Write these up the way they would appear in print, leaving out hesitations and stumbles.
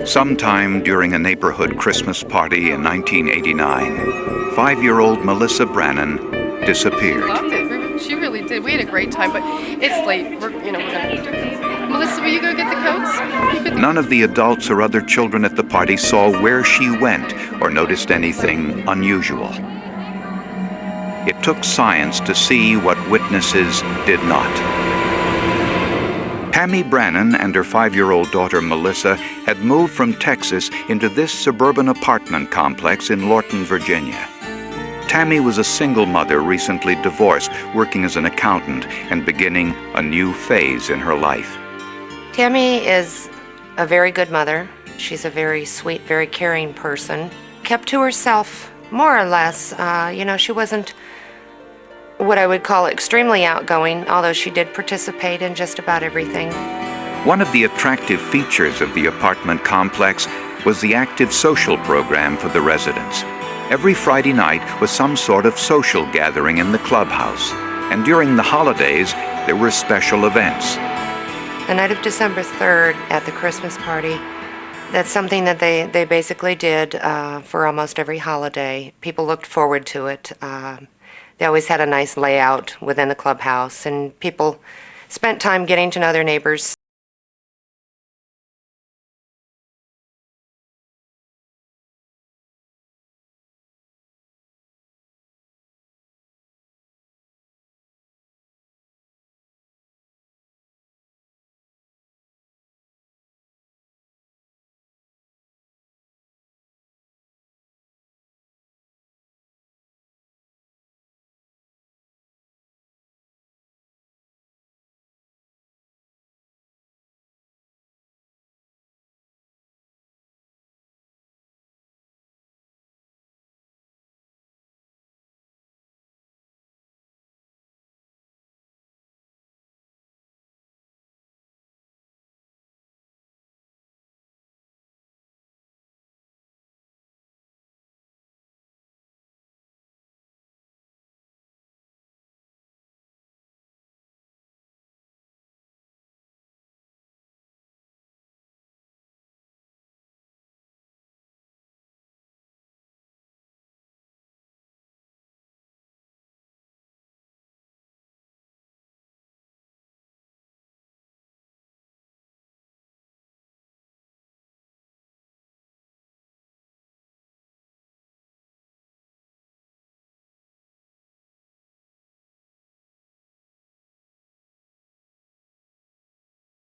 Sometime during a neighborhood Christmas party in 1989, 5-year-old Melissa Brannon disappeared. She loved it. She really did. We had a great time, but it's late. We're gonna have to do this. Melissa, will you go get the coats? None of the adults or other children at the party saw where she went or noticed anything unusual. It took science to see what witnesses did not. Tammy Brannon and her 5-year-old daughter Melissa had moved from Texas into this suburban apartment complex in Lorton, Virginia. Tammy was a single mother, recently divorced, working as an accountant and beginning a new phase in her life. Tammy is a very good mother. She's a very sweet, very caring person. Kept to herself, more or less. She wasn't what I would call extremely outgoing, although she did participate in just about everything. One of the attractive features of the apartment complex was the active social program for the residents. Every Friday night was some sort of social gathering in the clubhouse, and during the holidays, there were special events. The night of December 3rd at the Christmas party, that's something that they basically did for almost every holiday. People looked forward to it. They always had a nice layout within the clubhouse, and people spent time getting to know their neighbors.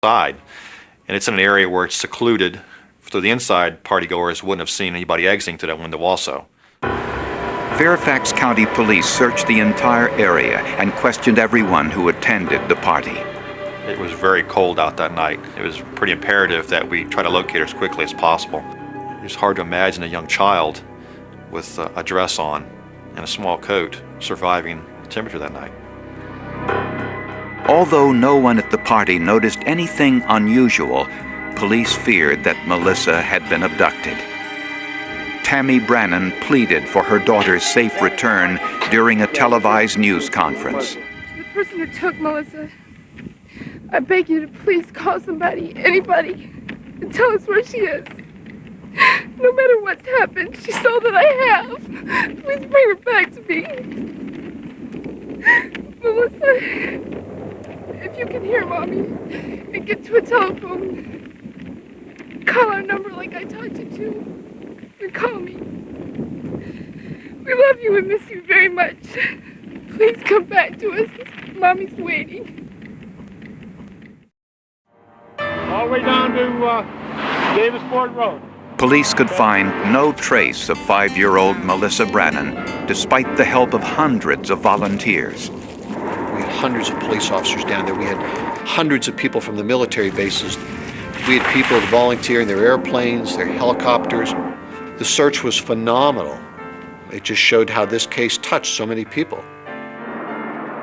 And it's in an area where it's secluded, so the inside partygoers wouldn't have seen anybody exiting to that window also. Fairfax County Police searched the entire area and questioned everyone who attended the party. It was very cold out that night. It was pretty imperative that we try to locate her as quickly as possible. It's hard to imagine a young child with a dress on and a small coat surviving the temperature that night. Although no one at the party noticed anything unusual, police feared that Melissa had been abducted. Tammy Brannon pleaded for her daughter's safe return during a televised news conference. The person who took Melissa, I beg you to please call somebody, anybody, and tell us where she is. No matter what's happened, she's all that I have. Please bring her back to me. Melissa, if you can hear Mommy and get to a telephone, call our number like I taught you to, and call me. We love you and miss you very much. Please come back to us. Mommy's waiting. All the way down to Davisport Road. Police could find no trace of 5-year-old Melissa Brannon, despite the help of hundreds of volunteers. We had hundreds of police officers down there. We had hundreds of people from the military bases. We had people volunteering their airplanes, their helicopters. The search was phenomenal. It just showed how this case touched so many people.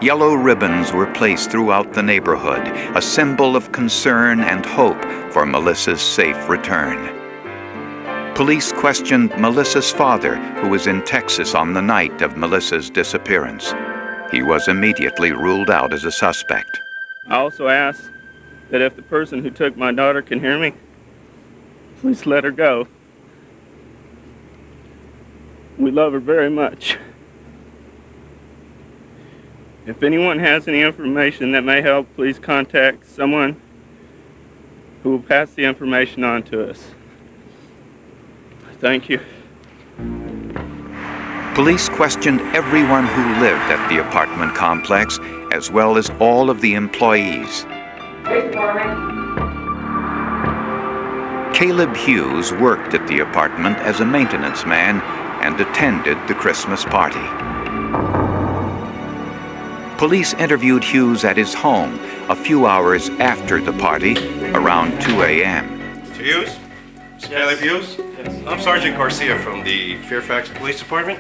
Yellow ribbons were placed throughout the neighborhood, a symbol of concern and hope for Melissa's safe return. Police questioned Melissa's father, who was in Texas on the night of Melissa's disappearance. He was immediately ruled out as a suspect. I also ask that if the person who took my daughter can hear me, please let her go. We love her very much. If anyone has any information that may help, please contact someone who will pass the information on to us. Thank you. Police questioned everyone who lived at the apartment complex, as well as all of the employees. Caleb Hughes worked at the apartment as a maintenance man and attended the Christmas party. Police interviewed Hughes at his home a few hours after the party, around 2 a.m. Mr. Hughes? Mr. Caleb Hughes? Yes. I'm Sergeant Garcia from the Fairfax Police Department.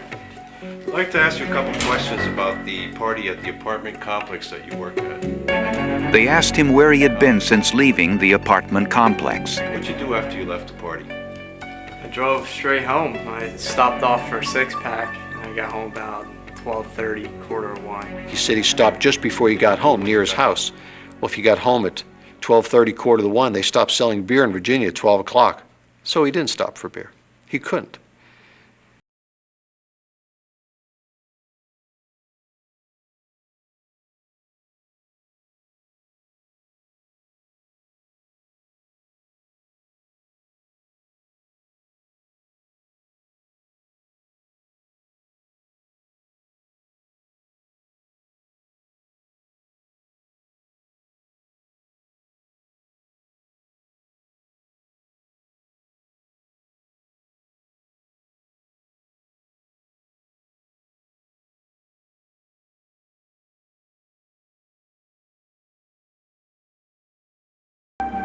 I'd like to ask you a couple questions about the party at the apartment complex that you worked at. They asked him where he had been since leaving the apartment complex. What'd you do after you left the party? I drove straight home. I stopped off for a six-pack, and I got home about 12:30, 1:45. He said he stopped just before he got home, near his house. Well, if you got home at 12:30, 1:45, they stopped selling beer in Virginia at 12 o'clock. So he didn't stop for beer. He couldn't.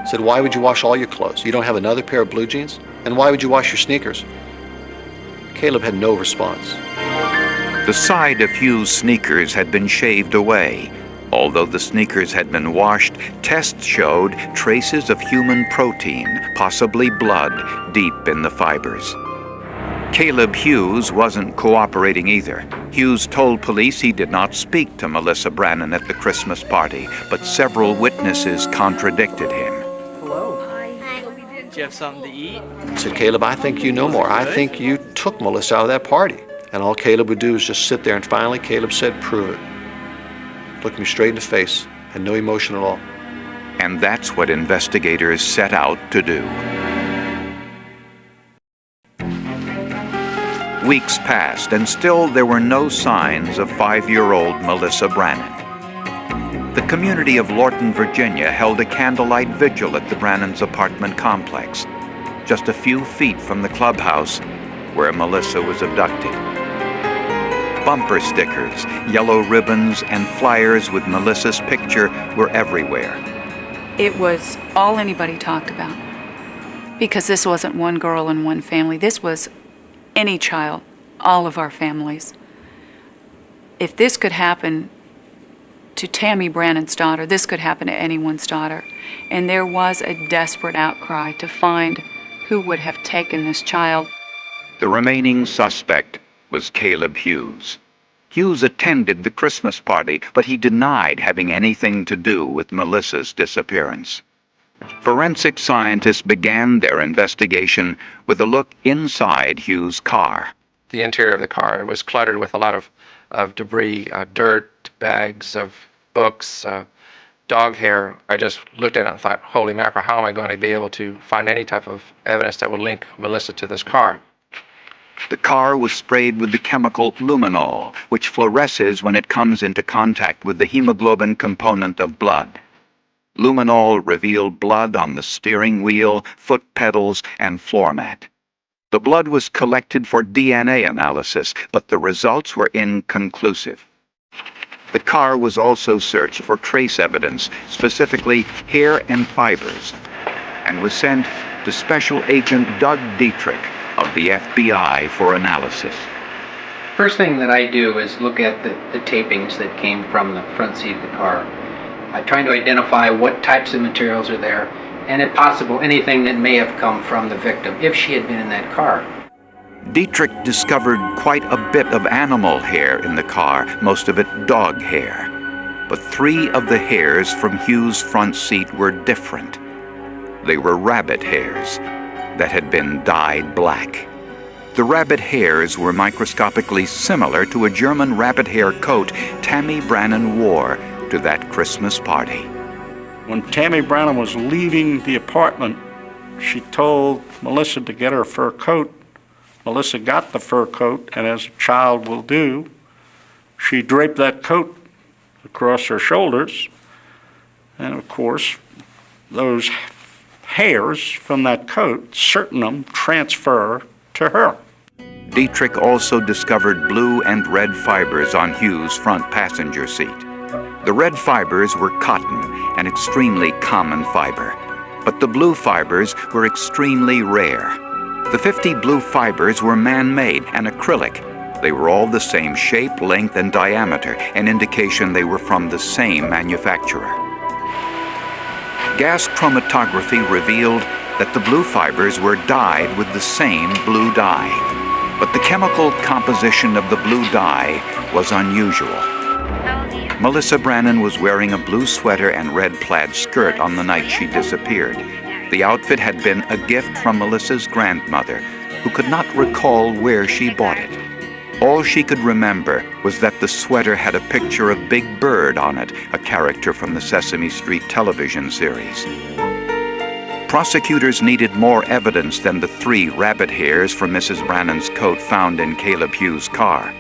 Said, why would you wash all your clothes? You don't have another pair of blue jeans? And why would you wash your sneakers? Caleb had no response. The side of Hughes' sneakers had been shaved away. Although the sneakers had been washed, tests showed traces of human protein, possibly blood, deep in the fibers. Caleb Hughes wasn't cooperating either. Hughes told police he did not speak to Melissa Brannon at the Christmas party, but several witnesses contradicted him. Do you have something to eat? Said, Caleb, I think you know more. I think you took Melissa out of that party. And all Caleb would do is just sit there, and finally Caleb said, prove it. Looked me straight in the face, had no emotion at all. And that's what investigators set out to do. Weeks passed, and still there were no signs of 5-year-old Melissa Brannon. The community of Lorton, Virginia held a candlelight vigil at the Brannons' apartment complex, just a few feet from the clubhouse where Melissa was abducted. Bumper stickers, yellow ribbons, and flyers with Melissa's picture were everywhere. It was all anybody talked about, because this wasn't one girl and one family. This was any child, all of our families. If this could happen to Tammy Brannon's daughter, this could happen to anyone's daughter. And there was a desperate outcry to find who would have taken this child. The remaining suspect was Caleb Hughes. Hughes attended the Christmas party, but he denied having anything to do with Melissa's disappearance. Forensic scientists began their investigation with a look inside Hughes' car. The interior of the car was cluttered with a lot of debris, dirt, bags of books, dog hair. I just looked at it and thought, holy mackerel, how am I going to be able to find any type of evidence that would link Melissa to this car? The car was sprayed with the chemical luminol, which fluoresces when it comes into contact with the hemoglobin component of blood. Luminol revealed blood on the steering wheel, foot pedals, and floor mat. The blood was collected for DNA analysis, but the results were inconclusive. The car was also searched for trace evidence, specifically hair and fibers, and was sent to Special Agent Doug Dietrich of the FBI for analysis. First thing that I do is look at the tapings that came from the front seat of the car. I'm trying to identify what types of materials are there, and if possible, anything that may have come from the victim, if she had been in that car. Dietrich discovered quite a bit of animal hair in the car, most of it dog hair. but 3 of the hairs from Hugh's front seat were different. They were rabbit hairs that had been dyed black. The rabbit hairs were microscopically similar to a German rabbit hair coat Tammy Brannan wore to that Christmas party. When Tammy Brannan was leaving the apartment, she told Melissa to get her fur coat. Melissa got the fur coat, and as a child will do, she draped that coat across her shoulders, and of course, those hairs from that coat, certain of them transfer to her. Dietrich also discovered blue and red fibers on Hugh's front passenger seat. The red fibers were cotton, an extremely common fiber, but the blue fibers were extremely rare. The 50 blue fibers were man-made and acrylic. They were all the same shape, length, and diameter, an indication they were from the same manufacturer. Gas chromatography revealed that the blue fibers were dyed with the same blue dye, but the chemical composition of the blue dye was unusual. Melissa Brannan was wearing a blue sweater and red plaid skirt on the night she disappeared. The outfit had been a gift from Melissa's grandmother, who could not recall where she bought it. All she could remember was that the sweater had a picture of Big Bird on it, a character from the Sesame Street television series. Prosecutors needed more evidence than the 3 rabbit hairs from Mrs. Brannan's coat found in Caleb Hughes' car.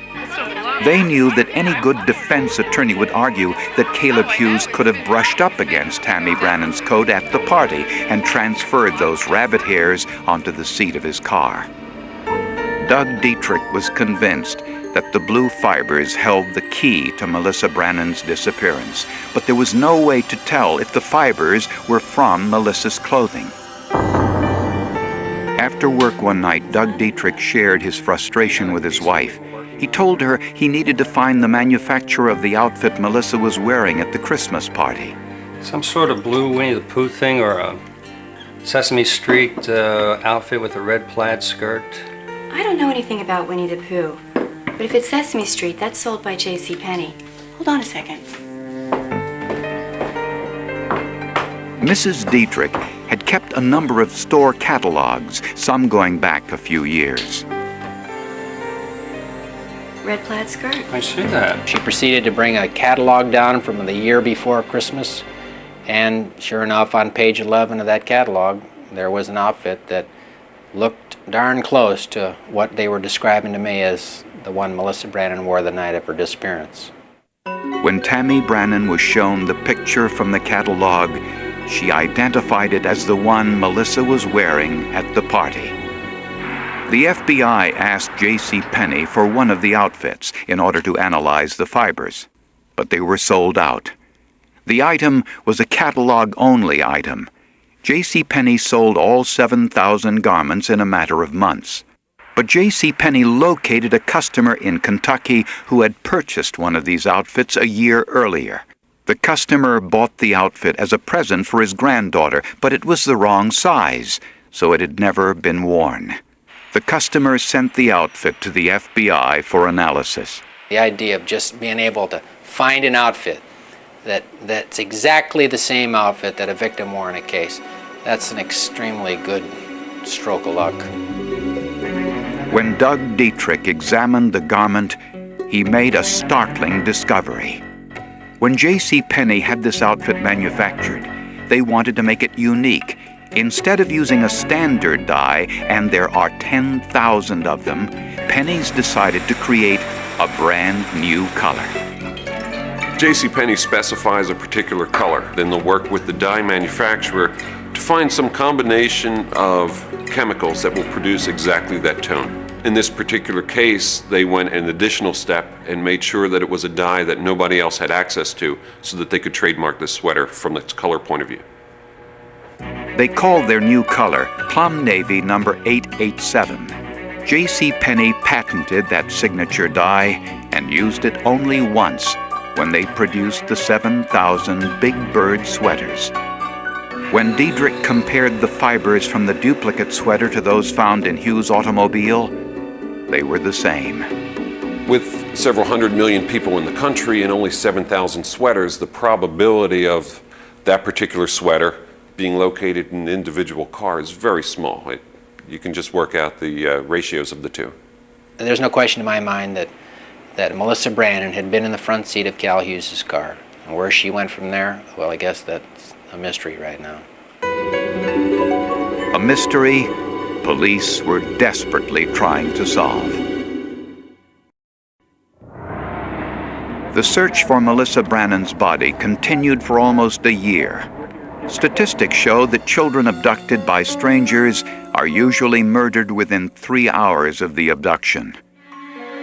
They knew that any good defense attorney would argue that Caleb Hughes could have brushed up against Tammy Brannan's coat at the party and transferred those rabbit hairs onto the seat of his car. Doug Dietrich was convinced that the blue fibers held the key to Melissa Brannan's disappearance, but there was no way to tell if the fibers were from Melissa's clothing. After work one night, Doug Dietrich shared his frustration with his wife. He told her he needed to find the manufacturer of the outfit Melissa was wearing at the Christmas party. Some sort of blue Winnie the Pooh thing, or a Sesame Street outfit with a red plaid skirt. I don't know anything about Winnie the Pooh, but if it's Sesame Street, that's sold by J.C. Penney. Hold on a second. Mrs. Dietrich had kept a number of store catalogs, some going back a few years. Red plaid skirt? I see that. She proceeded to bring a catalog down from the year before Christmas, and sure enough, on page 11 of that catalog, there was an outfit that looked darn close to what they were describing to me as the one Melissa Brannan wore the night of her disappearance. When Tammy Brannan was shown the picture from the catalog, she identified it as the one Melissa was wearing at the party. The FBI asked J.C. Penney for one of the outfits in order to analyze the fibers, but they were sold out. The item was a catalog-only item. J.C. Penney sold all 7,000 garments in a matter of months. But J.C. Penney located a customer in Kentucky who had purchased one of these outfits a year earlier. The customer bought the outfit as a present for his granddaughter, but it was the wrong size, so it had never been worn. The customer sent the outfit to the FBI for analysis. The idea of just being able to find an outfit that's exactly the same outfit that a victim wore in a case, that's an extremely good stroke of luck. When Doug Dietrich examined the garment, he made a startling discovery. When J.C. Penney had this outfit manufactured, they wanted to make it unique. Instead of using a standard dye, and there are 10,000 of them, Penney's decided to create a brand new color. J.C. Penney specifies a particular color. Then they'll work with the dye manufacturer to find some combination of chemicals that will produce exactly that tone. In this particular case, they went an additional step and made sure that it was a dye that nobody else had access to so that they could trademark this sweater from its color point of view. They called their new color Plum Navy number 887. J.C. Penney patented that signature dye and used it only once when they produced the 7,000 Big Bird sweaters. When Dietrich compared the fibers from the duplicate sweater to those found in Hughes' automobile, they were the same. With several hundred million people in the country and only 7,000 sweaters, the probability of that particular sweater being located in an individual car is very small. You can just work out the ratios of the two. There's no question in my mind that Melissa Brannon had been in the front seat of Cal Hughes' car. And where she went from there, well, I guess that's a mystery right now. A mystery police were desperately trying to solve. The search for Melissa Brannon's body continued for almost a year. Statistics show that children abducted by strangers are usually murdered within 3 hours of the abduction.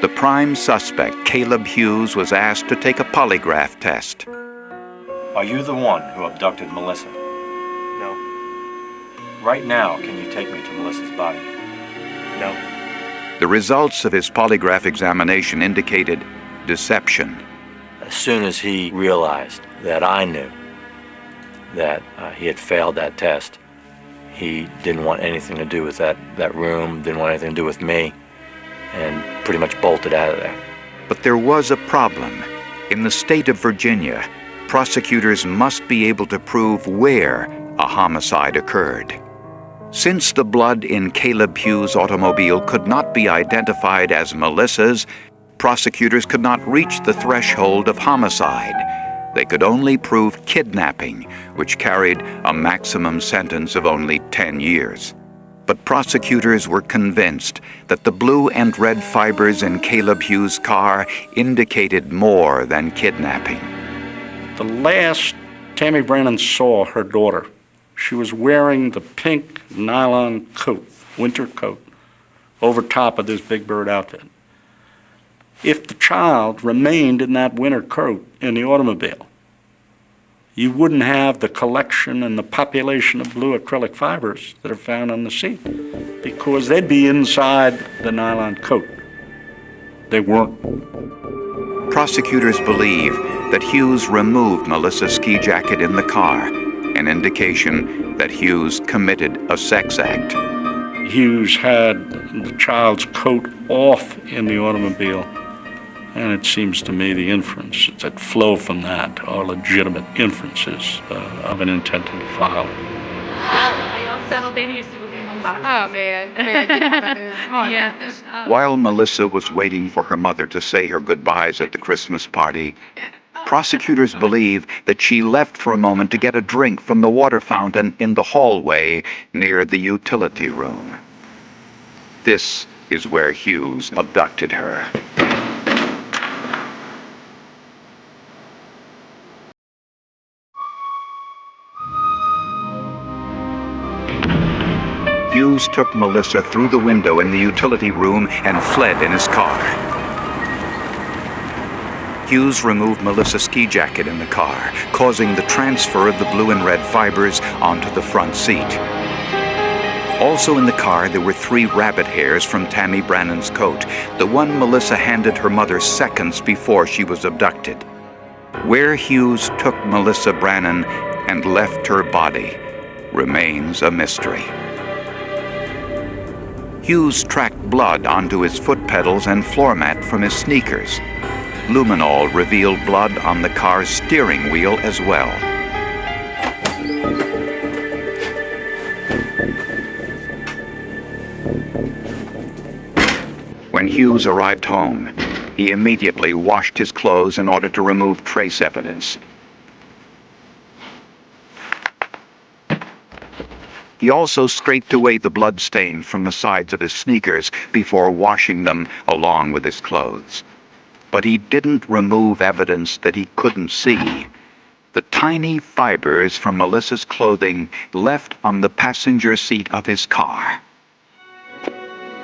The prime suspect, Caleb Hughes, was asked to take a polygraph test. Are you the one who abducted Melissa? No. Right now, can you take me to Melissa's body? No. The results of his polygraph examination indicated deception. As soon as he realized that I knew that he had failed that test, he didn't want anything to do with that room, didn't want anything to do with me, and pretty much bolted out of there. But there was a problem. In the state of Virginia, prosecutors must be able to prove where a homicide occurred. Since the blood in Caleb Hughes' automobile could not be identified as Melissa's, prosecutors could not reach the threshold of homicide. They could only prove kidnapping, which carried a maximum sentence of only 10 years. But prosecutors were convinced that the blue and red fibers in Caleb Hughes' car indicated more than kidnapping. The last Tammy Brannon saw her daughter, she was wearing the pink nylon coat, winter coat, over top of this Big Bird outfit. If the child remained in that winter coat in the automobile, you wouldn't have the collection and the population of blue acrylic fibers that are found on the seat, because they'd be inside the nylon coat. They weren't. Prosecutors believe that Hughes removed Melissa's ski jacket in the car, an indication that Hughes committed a sex act. Hughes had the child's coat off in the automobile, and it seems to me the inferences that flow from that are legitimate inferences of an intent to defile. Oh, man. Yeah. While Melissa was waiting for her mother to say her goodbyes at the Christmas party, prosecutors believe that she left for a moment to get a drink from the water fountain in the hallway near the utility room. This is where Hughes abducted her. Hughes took Melissa through the window in the utility room and fled in his car. Hughes removed Melissa's ski jacket in the car, causing the transfer of the blue and red fibers onto the front seat. Also in the car, there were 3 rabbit hairs from Tammy Brannon's coat, the one Melissa handed her mother seconds before she was abducted. Where Hughes took Melissa Brannon and left her body remains a mystery. Hughes tracked blood onto his foot pedals and floor mat from his sneakers. Luminol revealed blood on the car's steering wheel as well. When Hughes arrived home, he immediately washed his clothes in order to remove trace evidence. He also scraped away the blood stain from the sides of his sneakers before washing them along with his clothes. But he didn't remove evidence that he couldn't see. The tiny fibers from Melissa's clothing left on the passenger seat of his car.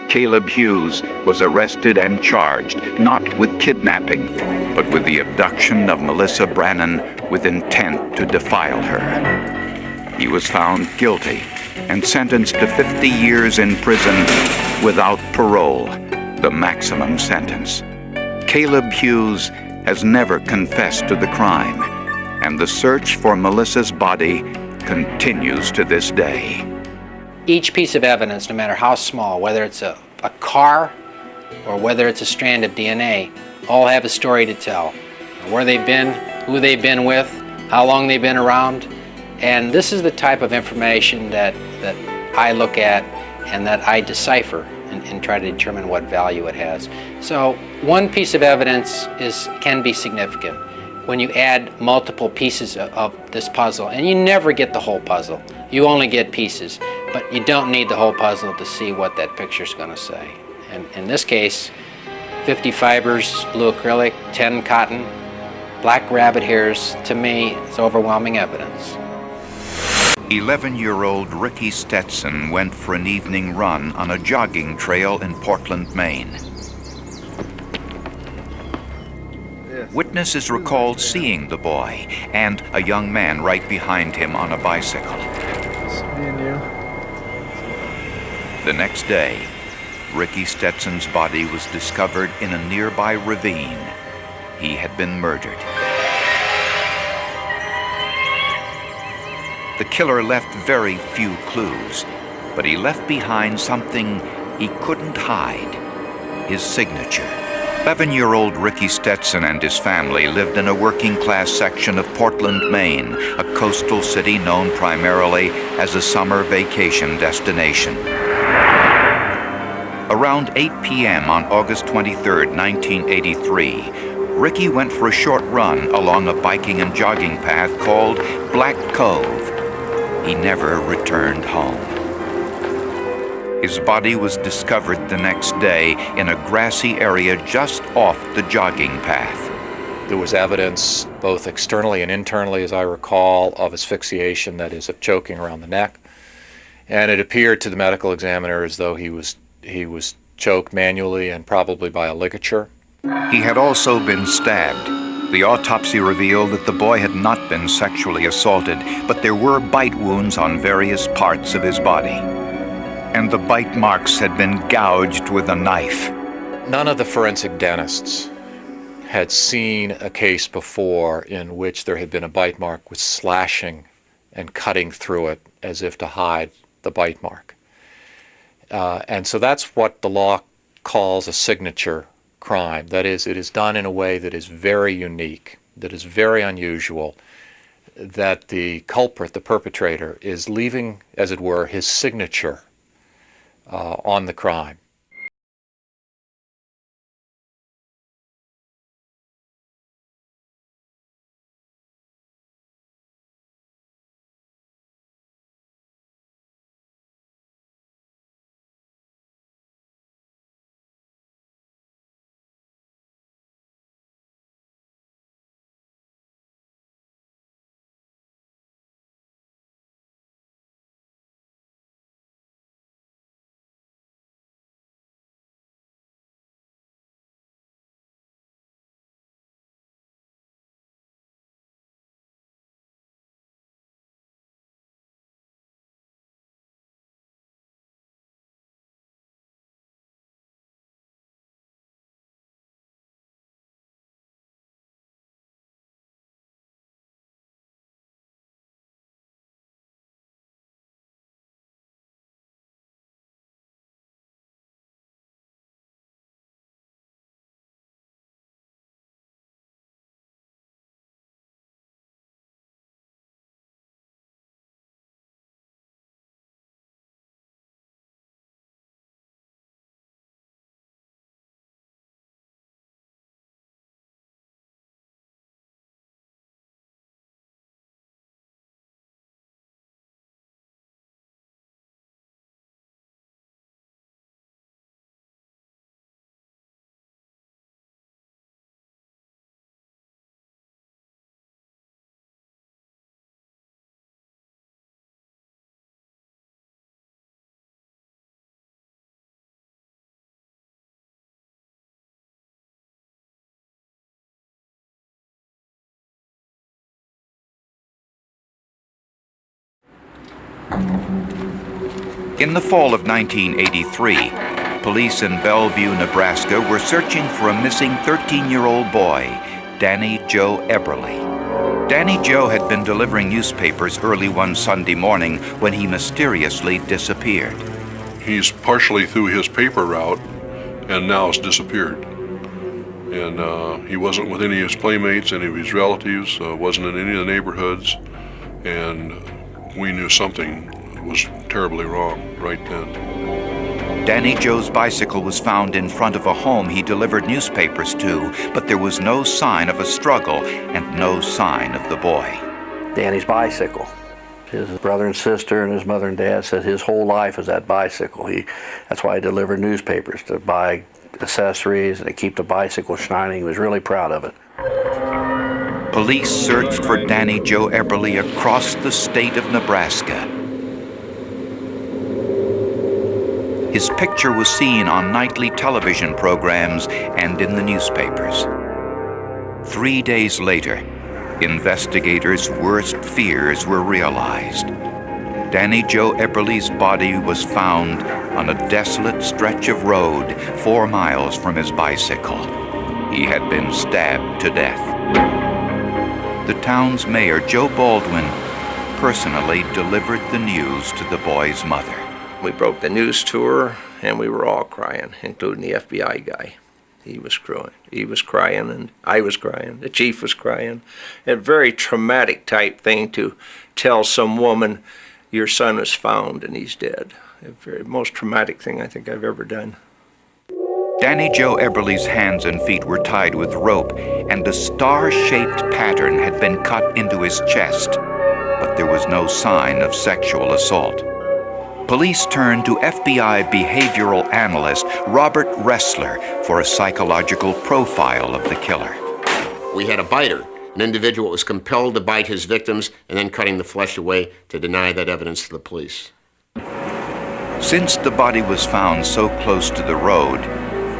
Caleb Hughes was arrested and charged, not with kidnapping, but with the abduction of Melissa Brannon with intent to defile her. He was found guilty and sentenced to 50 years in prison without parole, the maximum sentence. Caleb Hughes has never confessed to the crime, and the search for Melissa's body continues to this day. Each piece of evidence, no matter how small, whether it's a car or whether it's a strand of DNA, all have a story to tell. Where they've been, who they've been with, how long they've been around. And this is the type of information that I look at and that I decipher and try to determine what value it has. So one piece of evidence can be significant when you add multiple pieces of this puzzle, and you never get the whole puzzle. You only get pieces, but you don't need the whole puzzle to see what that picture's going to say. And in this case, 50 fibers, blue acrylic, 10 cotton, black rabbit hairs, to me, it's overwhelming evidence. 11-year-old Ricky Stetson went for an evening run on a jogging trail in Portland, Maine. Witnesses recalled seeing the boy and a young man right behind him on a bicycle. The next day, Ricky Stetson's body was discovered in a nearby ravine. He had been murdered. The killer left very few clues, but he left behind something he couldn't hide: his signature. 11-year-old Ricky Stetson and his family lived in a working-class section of Portland, Maine, a coastal city known primarily as a summer vacation destination. Around 8 p.m. on August 23, 1983, Ricky went for a short run along a biking and jogging path called Black Cove. He never returned home. His body was discovered the next day in a grassy area just off the jogging path. There was evidence, both externally and internally, as I recall, of asphyxiation, that is, of choking around the neck. And it appeared to the medical examiner as though he was choked manually and probably by a ligature. He had also been stabbed. The autopsy revealed that the boy had not been sexually assaulted, but there were bite wounds on various parts of his body. And the bite marks had been gouged with a knife. None of the forensic dentists had seen a case before in which there had been a bite mark with slashing and cutting through it as if to hide the bite mark. And so that's what the law calls a signature crime. That is, it is done in a way that is very unique, that is very unusual, that the culprit, the perpetrator, is leaving, as it were, his signature on the crime. In the fall of 1983, police in Bellevue, Nebraska were searching for a missing 13-year-old boy, Danny Joe Eberly. Danny Joe had been delivering newspapers early one Sunday morning when he mysteriously disappeared. He's partially through his paper route. and now it's disappeared. And he wasn't with any of his playmates, any of his relatives, wasn't in any of the neighborhoods, and we knew something was terribly wrong right then. Danny Joe's bicycle was found in front of a home he delivered newspapers to, but there was no sign of a struggle and no sign of the boy. Danny's bicycle. His brother and sister and his mother and dad said his whole life was that bicycle. That's why he delivered newspapers, to buy accessories and to keep the bicycle shining. He was really proud of it. Police searched for Danny Joe Eberly across the state of Nebraska. His picture was seen on nightly television programs and in the newspapers. 3 days later, investigators' worst fears were realized. Danny Joe Eberly's body was found on a desolate stretch of road 4 miles from his bicycle. He had been stabbed to death. The town's mayor, Joe Baldwin, personally delivered the news to the boy's mother. We broke the news to her, and we were all crying, including the FBI guy. He was crying. He was crying, and I was crying. The chief was crying. A very traumatic type thing to tell some woman, your son was found and he's dead. The very most traumatic thing I think I've ever done. Danny Joe Eberly's hands and feet were tied with rope, and a star-shaped pattern had been cut into his chest, but there was no sign of sexual assault. Police turned to FBI behavioral analyst Robert Ressler for a psychological profile of the killer. We had a biter, an individual that was compelled to bite his victims and then cutting the flesh away to deny that evidence to the police. Since the body was found so close to the road,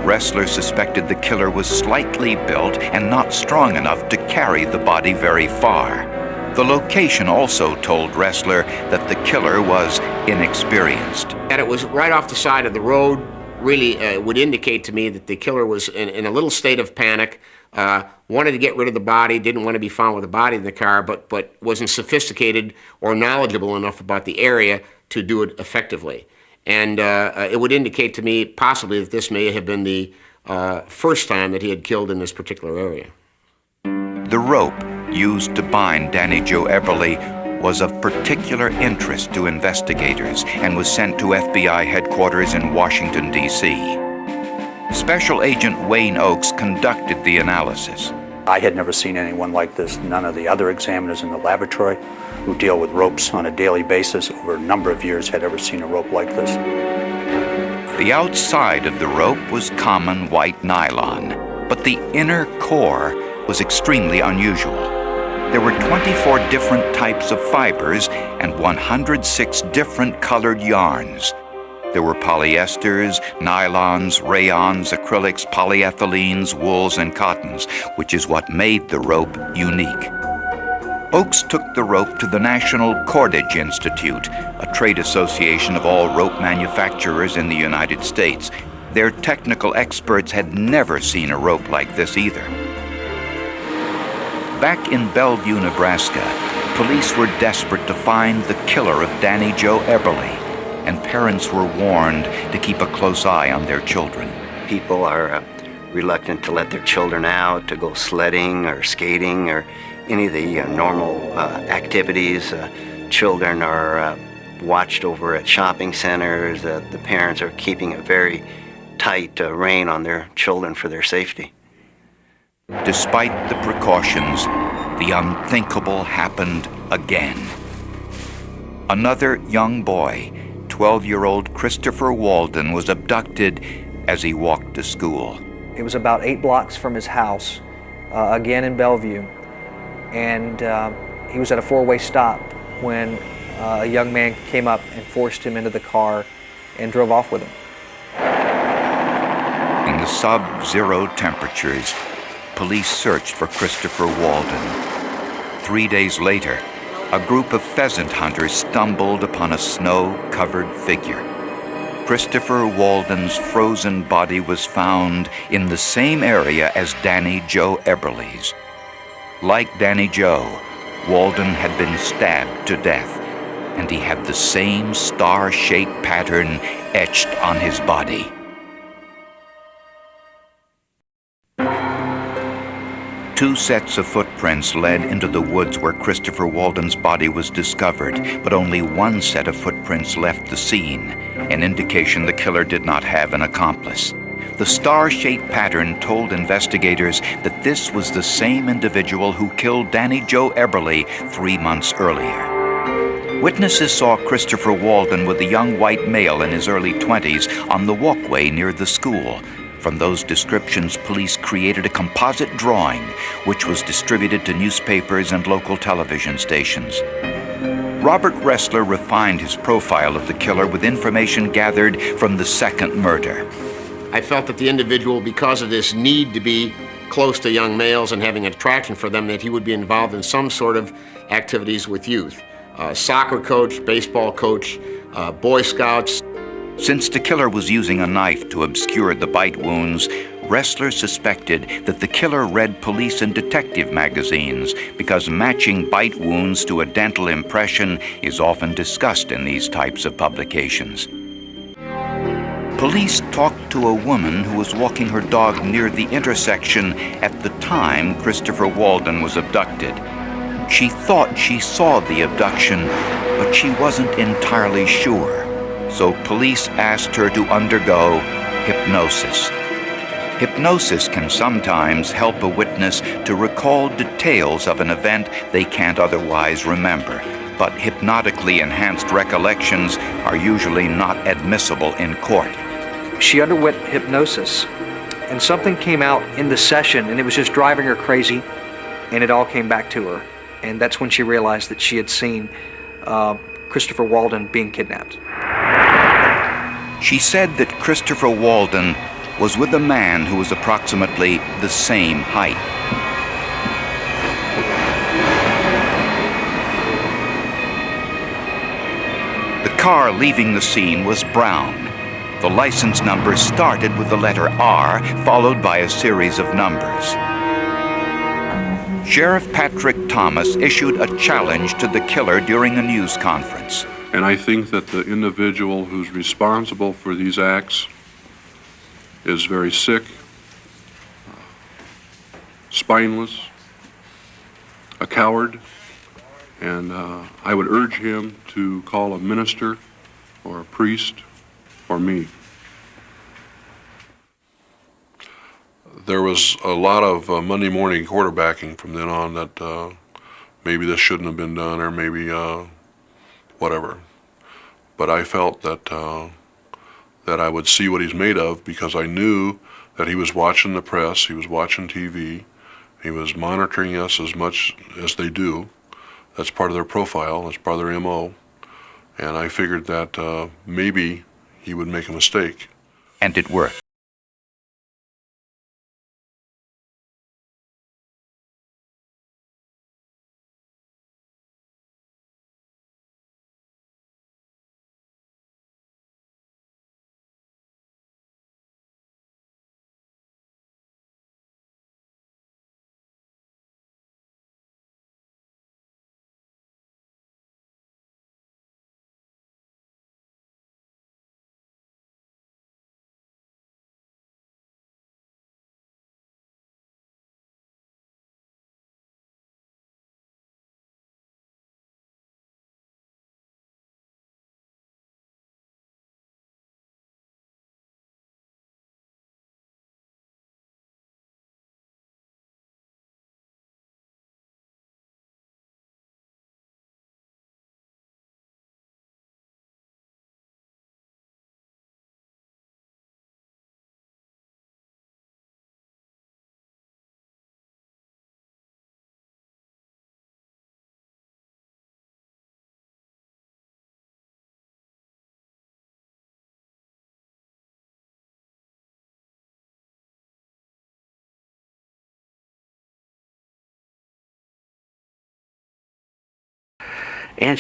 Ressler suspected the killer was slightly built and not strong enough to carry the body very far. The location also told Ressler that the killer was inexperienced. And it was right off the side of the road, really would indicate to me that the killer was in a little state of panic, wanted to get rid of the body, didn't want to be found with the body in the car, but wasn't sophisticated or knowledgeable enough about the area to do it effectively. And it would indicate to me possibly that this may have been the first time that he had killed in this particular area. The rope used to bind Danny Joe Eberly was of particular interest to investigators and was sent to FBI headquarters in Washington, D.C. Special Agent Wayne Oakes conducted the analysis. I had never seen anyone like this. None of the other examiners in the laboratory who deal with ropes on a daily basis over a number of years had ever seen a rope like this. The outside of the rope was common white nylon, but the inner core was extremely unusual. There were 24 different types of fibers and 106 different colored yarns. There were polyesters, nylons, rayons, acrylics, polyethylenes, wools, and cottons, which is what made the rope unique. Oakes took the rope to the National Cordage Institute, a trade association of all rope manufacturers in the United States. Their technical experts had never seen a rope like this either. Back in Bellevue, Nebraska, police were desperate to find the killer of Danny Joe Eberly, and parents were warned to keep a close eye on their children. People are reluctant to let their children out to go sledding or skating or any of the normal activities. Children are watched over at shopping centers. The parents are keeping a very tight rein on their children for their safety. Despite the precautions, the unthinkable happened again. Another young boy, 12-year-old Christopher Walden, was abducted as he walked to school. It was about 8 blocks from his house, again in Bellevue, and he was at a 4-way stop when a young man came up and forced him into the car and drove off with him. In the sub-zero temperatures, police searched for Christopher Walden. 3 days later, a group of pheasant hunters stumbled upon a snow-covered figure. Christopher Walden's frozen body was found in the same area as Danny Joe Eberly's. Like Danny Joe, Walden had been stabbed to death, and he had the same star-shaped pattern etched on his body. 2 sets of footprints led into the woods where Christopher Walden's body was discovered, but only 1 set of footprints left the scene, an indication the killer did not have an accomplice. The star-shaped pattern told investigators that this was the same individual who killed Danny Joe Eberly 3 months earlier. Witnesses saw Christopher Walden with a young white male in his early 20s on the walkway near the school. From those descriptions, police created a composite drawing, which was distributed to newspapers and local television stations. Robert Ressler refined his profile of the killer with information gathered from the second murder. I felt that the individual, because of this need to be close to young males and having an attraction for them, that he would be involved in some sort of activities with youth. Soccer coach, baseball coach, Boy Scouts. Since the killer was using a knife to obscure the bite wounds, Ressler suspected that the killer read police and detective magazines because matching bite wounds to a dental impression is often discussed in these types of publications. Police talked to a woman who was walking her dog near the intersection at the time Christopher Walden was abducted. She thought she saw the abduction, but she wasn't entirely sure. So police asked her to undergo hypnosis. Hypnosis can sometimes help a witness to recall details of an event they can't otherwise remember, but hypnotically enhanced recollections are usually not admissible in court. She underwent hypnosis, and something came out in the session, and it was just driving her crazy, and it all came back to her. And that's when she realized that she had seen Christopher Walden being kidnapped. She said that Christopher Walden was with a man who was approximately the same height. The car leaving the scene was brown. The license number started with the letter R, followed by a series of numbers. Sheriff Patrick Thomas issued a challenge to the killer during a news conference. And I think that the individual who's responsible for these acts is very sick, spineless, a coward, and I would urge him to call a minister or a priest or me. There was a lot of Monday morning quarterbacking from then on that maybe this shouldn't have been done, or maybe whatever. But I felt that that I would see what he's made of, because I knew that he was watching the press, he was watching TV, he was monitoring us as much as they do. That's part of their profile, that's part of their MO. And I figured that maybe he would make a mistake. And it worked.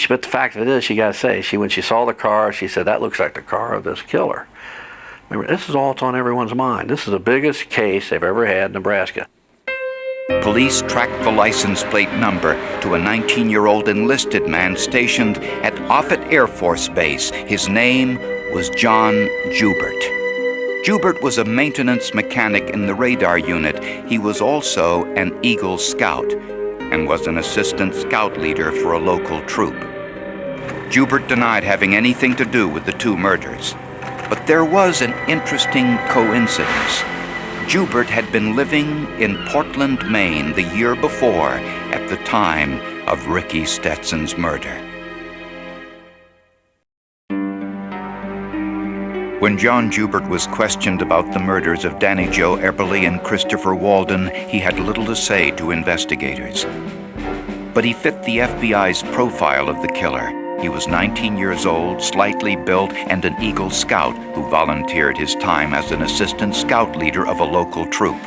But the fact of it is, you got to say, when she saw the car, she said, that looks like the car of this killer. Remember, this is all that's on everyone's mind. This is the biggest case they've ever had in Nebraska. Police tracked the license plate number to a 19-year-old enlisted man stationed at Offutt Air Force Base. His name was John Joubert. Joubert was a maintenance mechanic in the radar unit. He was also an Eagle Scout and was an assistant scout leader for a local troop. Joubert denied having anything to do with the two murders. But there was an interesting coincidence. Joubert had been living in Portland, Maine the year before at the time of Ricky Stetson's murder. When John Joubert was questioned about the murders of Danny Joe Eberly and Christopher Walden, he had little to say to investigators. But he fit the FBI's profile of the killer. He was 19 years old, slightly built, and an Eagle Scout who volunteered his time as an assistant scout leader of a local troop.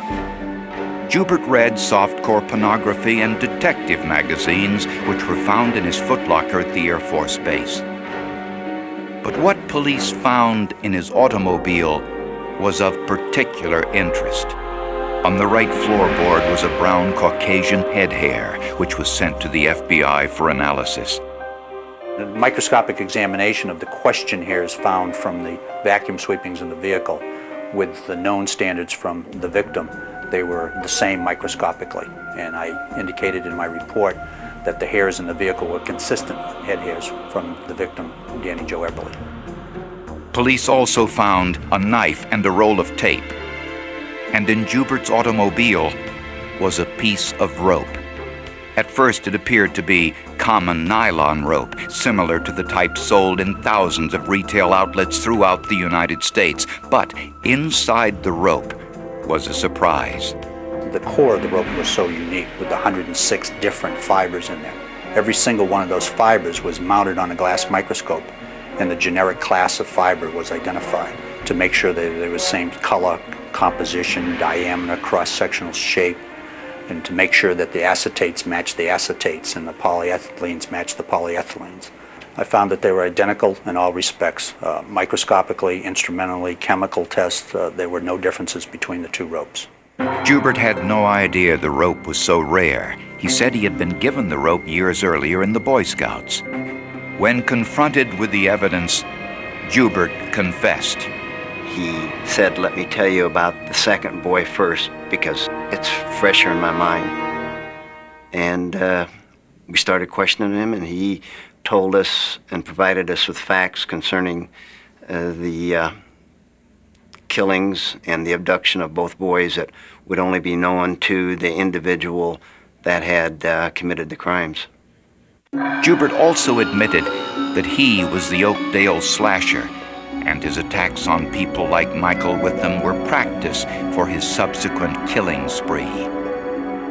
Joubert read softcore pornography and detective magazines, which were found in his footlocker at the Air Force Base. But what police found in his automobile was of particular interest. On the right floorboard was a brown Caucasian head hair, which was sent to the FBI for analysis. A microscopic examination of the question hairs found from the vacuum sweepings in the vehicle with the known standards from the victim, they were the same microscopically. And I indicated in my report that the hairs in the vehicle were consistent head hairs from the victim, Danny Joe Eberly. Police also found a knife and a roll of tape. And in Joubert's automobile was a piece of rope. At first it appeared to be common nylon rope, similar to the type sold in thousands of retail outlets throughout the United States. But inside the rope was a surprise. The core of the rope was so unique with the 106 different fibers in there. Every single one of those fibers was mounted on a glass microscope, and the generic class of fiber was identified to make sure that they were the same color, composition, diameter, cross-sectional shape, and to make sure that the acetates matched the acetates and the polyethylenes matched the polyethylenes. I found that they were identical in all respects. Microscopically, instrumentally, chemical tests, there were no differences between the two ropes. Joubert had no idea the rope was so rare. He said he had been given the rope years earlier in the Boy Scouts. When confronted with the evidence, Joubert confessed. He said, "Let me tell you about the second boy first, because it's fresher in my mind." And we started questioning him, and he told us and provided us with facts concerning the killings and the abduction of both boys that would only be known to the individual that had committed the crimes. Joubert also admitted that he was the Oakdale slasher, and his attacks on people like Michael Witham were practice for his subsequent killing spree.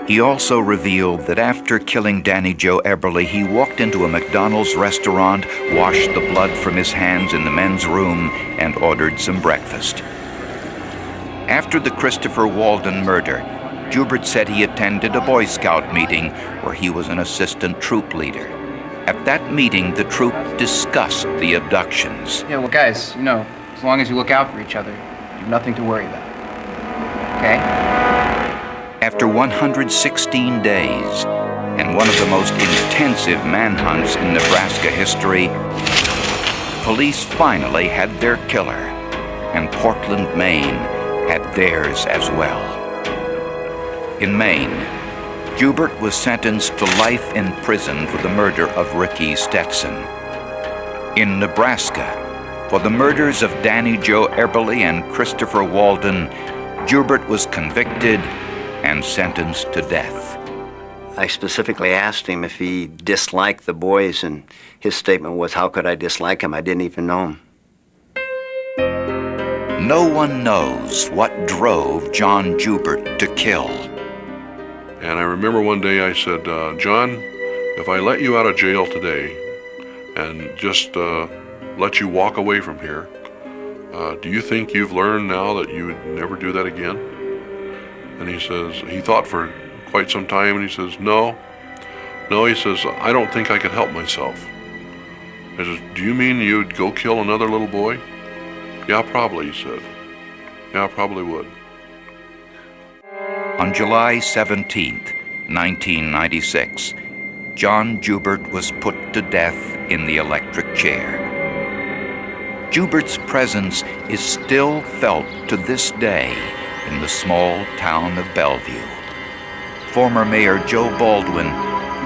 He also revealed that after killing Danny Joe Eberly, he walked into a McDonald's restaurant, washed the blood from his hands in the men's room, and ordered some breakfast. After the Christopher Walden murder, Joubert said he attended a Boy Scout meeting where he was an assistant troop leader. At that meeting, the troop discussed the abductions. Yeah, well, guys, as long as you look out for each other, you have nothing to worry about. Okay? After 116 days and one of the most intensive manhunts in Nebraska history, police finally had their killer, and Portland, Maine had theirs as well. In Maine, Joubert was sentenced to life in prison for the murder of Ricky Stetson. In Nebraska, for the murders of Danny Joe Eberly and Christopher Walden, Joubert was convicted and sentenced to death. I specifically asked him if he disliked the boys, and his statement was, "How could I dislike him? I didn't even know him." No one knows what drove John Joubert to kill. And I remember one day I said, "John, if I let you out of jail today and just let you walk away from here, do you think you've learned now that you would never do that again?" And he says, he thought for quite some time, and he says, no, he says, "I don't think I could help myself." I says, "Do you mean you'd go kill another little boy?" "Yeah, probably," he said. "Yeah, I probably would." On July 17th, 1996, John Joubert was put to death in the electric chair. Jubert's presence is still felt to this day in the small town of Bellevue. Former Mayor Joe Baldwin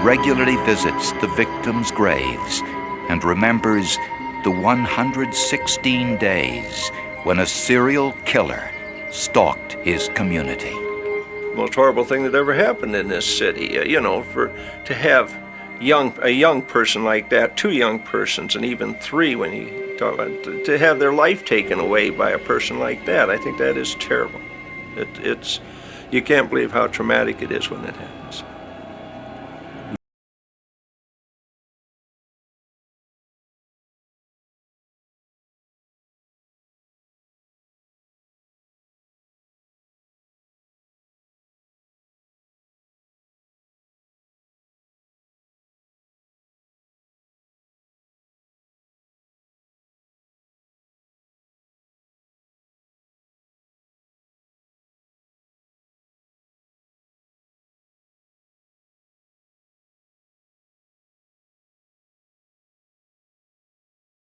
regularly visits the victims' graves and remembers the 116 days when a serial killer stalked his community. Most horrible thing that ever happened in this city, to have a young person like that, 2 young persons, and even 3 when you talk about, to have their life taken away by a person like that, I think that is terrible. You can't believe how traumatic it is when it happens.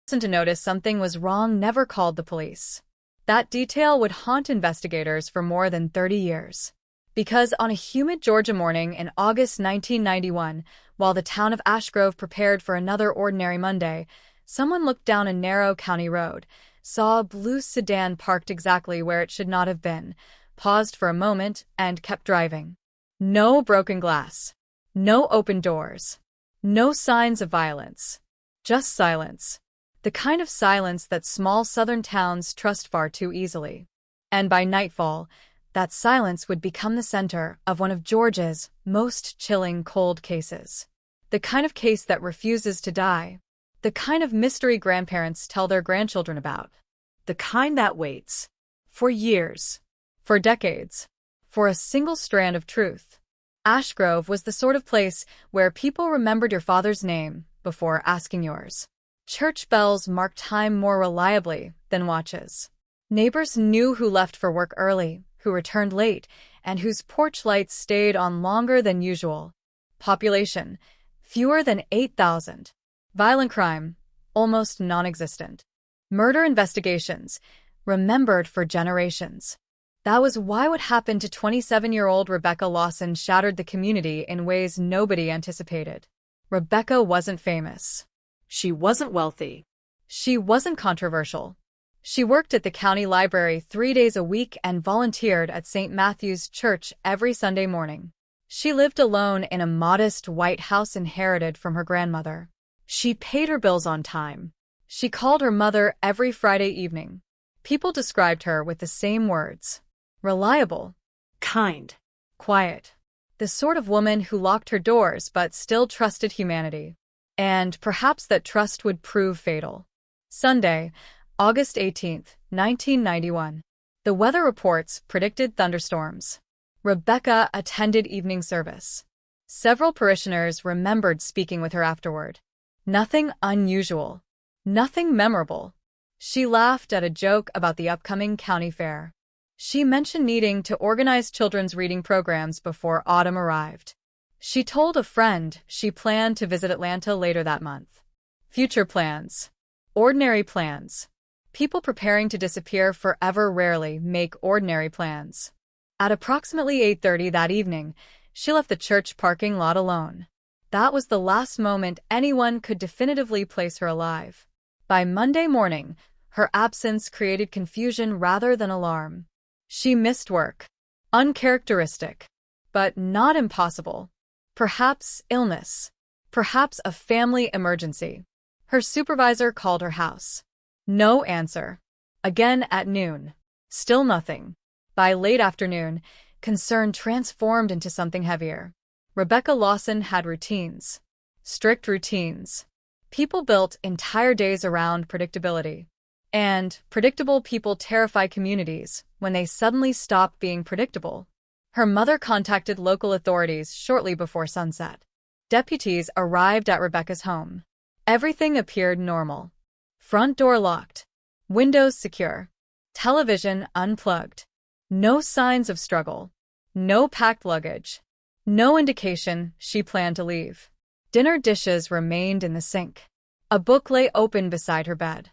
To notice something was wrong never called the police. That detail would haunt investigators for more than 30 years. Because on a humid Georgia morning in August 1991, while the town of Ashgrove prepared for another ordinary Monday, someone looked down a narrow county road, saw a blue sedan parked exactly where it should not have been, paused for a moment, and kept driving. No broken glass. No open doors. No signs of violence. Just silence. The kind of silence that small southern towns trust far too easily. And by nightfall, that silence would become the center of one of Georgia's most chilling cold cases. The kind of case that refuses to die. The kind of mystery grandparents tell their grandchildren about. The kind that waits. For years. For decades. For a single strand of truth. Ashgrove was the sort of place where people remembered your father's name before asking yours. Church bells marked time more reliably than watches. Neighbors knew who left for work early, who returned late, and whose porch lights stayed on longer than usual. Population, fewer than 8,000. Violent crime, almost non-existent. Murder investigations, remembered for generations. That was why what happened to 27-year-old Rebecca Lawson shattered the community in ways nobody anticipated. Rebecca wasn't famous. She wasn't wealthy. She wasn't controversial. She worked at the county library 3 days a week and volunteered at St. Matthew's Church every Sunday morning. She lived alone in a modest white house inherited from her grandmother. She paid her bills on time. She called her mother every Friday evening. People described her with the same words. Reliable. Kind. Quiet. The sort of woman who locked her doors but still trusted humanity. And perhaps that trust would prove fatal. Sunday, August 18, 1991. The weather reports predicted thunderstorms. Rebecca attended evening service. Several parishioners remembered speaking with her afterward. Nothing unusual. Nothing memorable. She laughed at a joke about the upcoming county fair. She mentioned needing to organize children's reading programs before autumn arrived. She told a friend she planned to visit Atlanta later that month. Future plans. Ordinary plans. People preparing to disappear forever rarely make ordinary plans. At approximately 8:30 that evening, she left the church parking lot alone. That was the last moment anyone could definitively place her alive. By Monday morning, her absence created confusion rather than alarm. She missed work. Uncharacteristic. But not impossible. Perhaps illness. Perhaps a family emergency. Her supervisor called her house. No answer. Again at noon. Still nothing. By late afternoon, concern transformed into something heavier. Rebecca Lawson had routines. Strict routines. People built entire days around predictability. And predictable people terrify communities when they suddenly stop being predictable. Her mother contacted local authorities shortly before sunset. Deputies arrived at Rebecca's home. Everything appeared normal. Front door locked. Windows secure. Television unplugged. No signs of struggle. No packed luggage. No indication she planned to leave. Dinner dishes remained in the sink. A book lay open beside her bed.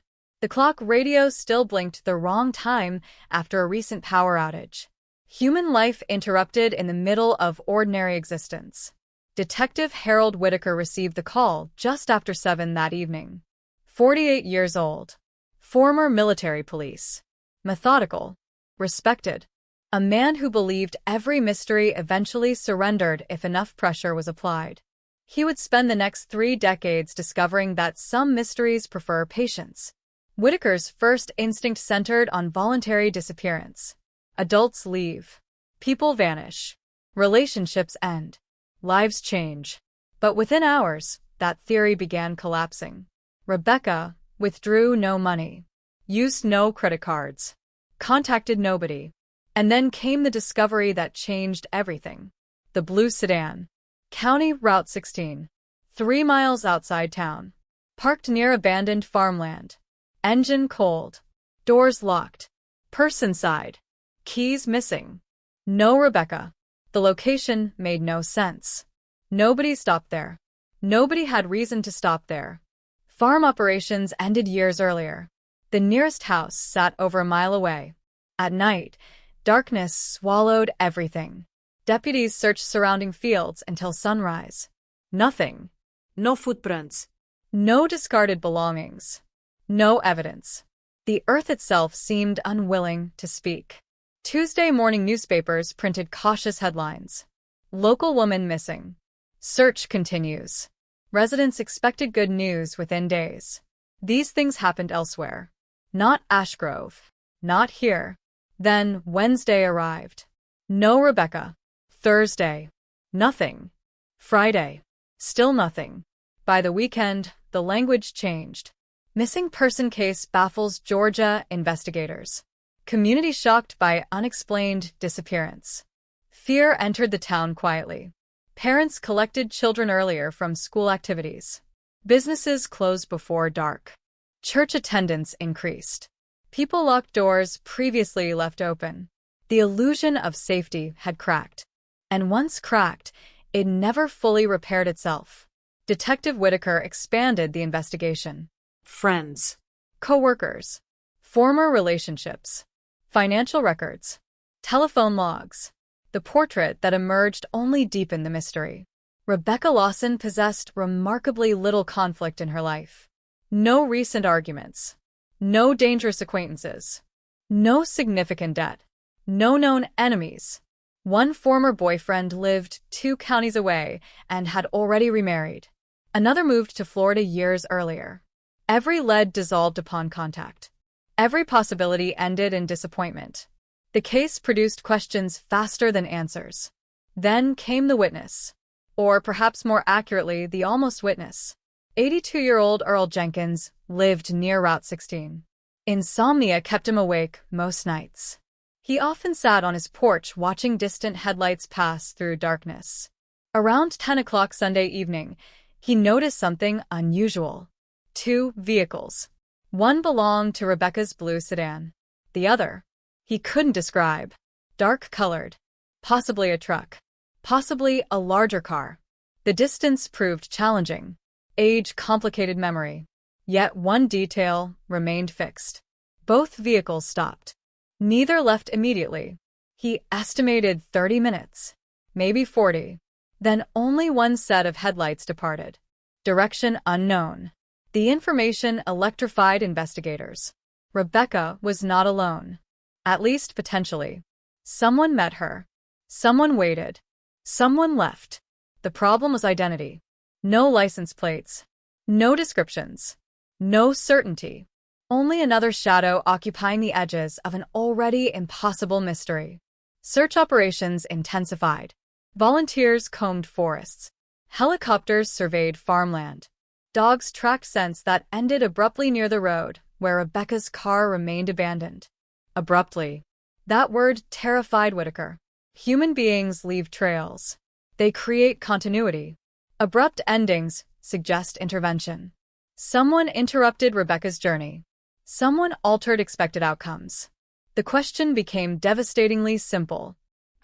The clock radio still blinked the wrong time after a recent power outage. Human life interrupted in the middle of ordinary existence. Detective Harold Whitaker received the call just after 7 that evening. 48 years old. Former military police. Methodical. Respected. A man who believed every mystery eventually surrendered if enough pressure was applied. He would spend the next 3 decades discovering that some mysteries prefer patience. Whitaker's first instinct centered on voluntary disappearance. Adults leave. People vanish. Relationships end. Lives change. But within hours, that theory began collapsing. Rebecca withdrew no money, used no credit cards, contacted nobody. And then came the discovery that changed everything. The blue sedan. County Route 16. 3 miles outside town. Parked near abandoned farmland. Engine cold. Doors locked. Purse inside. Keys missing. No Rebecca. The location made no sense. Nobody stopped there. Nobody had reason to stop there. Farm operations ended years earlier. The nearest house sat over a mile away. At night, darkness swallowed everything. Deputies searched surrounding fields until sunrise. Nothing. No footprints. No discarded belongings. No evidence. The earth itself seemed unwilling to speak. Tuesday morning newspapers printed cautious headlines. Local woman missing. Search continues. Residents expected good news within days. These things happened elsewhere. Not Ashgrove. Not here. Then Wednesday arrived. No Rebecca. Thursday. Nothing. Friday. Still nothing. By the weekend, the language changed. Missing person case baffles Georgia investigators. Community shocked by unexplained disappearance. Fear entered the town quietly. Parents collected children earlier from school activities. Businesses closed before dark. Church attendance increased. People locked doors previously left open. The illusion of safety had cracked. And once cracked, it never fully repaired itself. Detective Whitaker expanded the investigation. Friends. Co-workers. Former relationships. Financial records. Telephone logs. The portrait that emerged only deepened the mystery. Rebecca Lawson possessed remarkably little conflict in her life. No recent arguments. No dangerous acquaintances. No significant debt. No known enemies. One former boyfriend lived 2 counties away and had already remarried. Another moved to Florida years earlier. Every lead dissolved upon contact. Every possibility ended in disappointment. The case produced questions faster than answers. Then came the witness. Or perhaps more accurately, the almost witness. 82-year-old Earl Jenkins lived near Route 16. Insomnia kept him awake most nights. He often sat on his porch watching distant headlights pass through darkness. Around 10 o'clock Sunday evening, he noticed something unusual. 2 vehicles. One belonged to Rebecca's blue sedan. The other, he couldn't describe. Dark-colored. Possibly a truck. Possibly a larger car. The distance proved challenging. Age complicated memory. Yet one detail remained fixed. Both vehicles stopped. Neither left immediately. He estimated 30 minutes. Maybe 40. Then only one set of headlights departed. Direction unknown. The information electrified investigators. Rebecca was not alone. At least potentially. Someone met her. Someone waited. Someone left. The problem was identity. No license plates. No descriptions. No certainty. Only another shadow occupying the edges of an already impossible mystery. Search operations intensified. Volunteers combed forests. Helicopters surveyed farmland. Dogs tracked scents that ended abruptly near the road, where Rebecca's car remained abandoned. Abruptly. That word terrified Whitaker. Human beings leave trails. They create continuity. Abrupt endings suggest intervention. Someone interrupted Rebecca's journey. Someone altered expected outcomes. The question became devastatingly simple.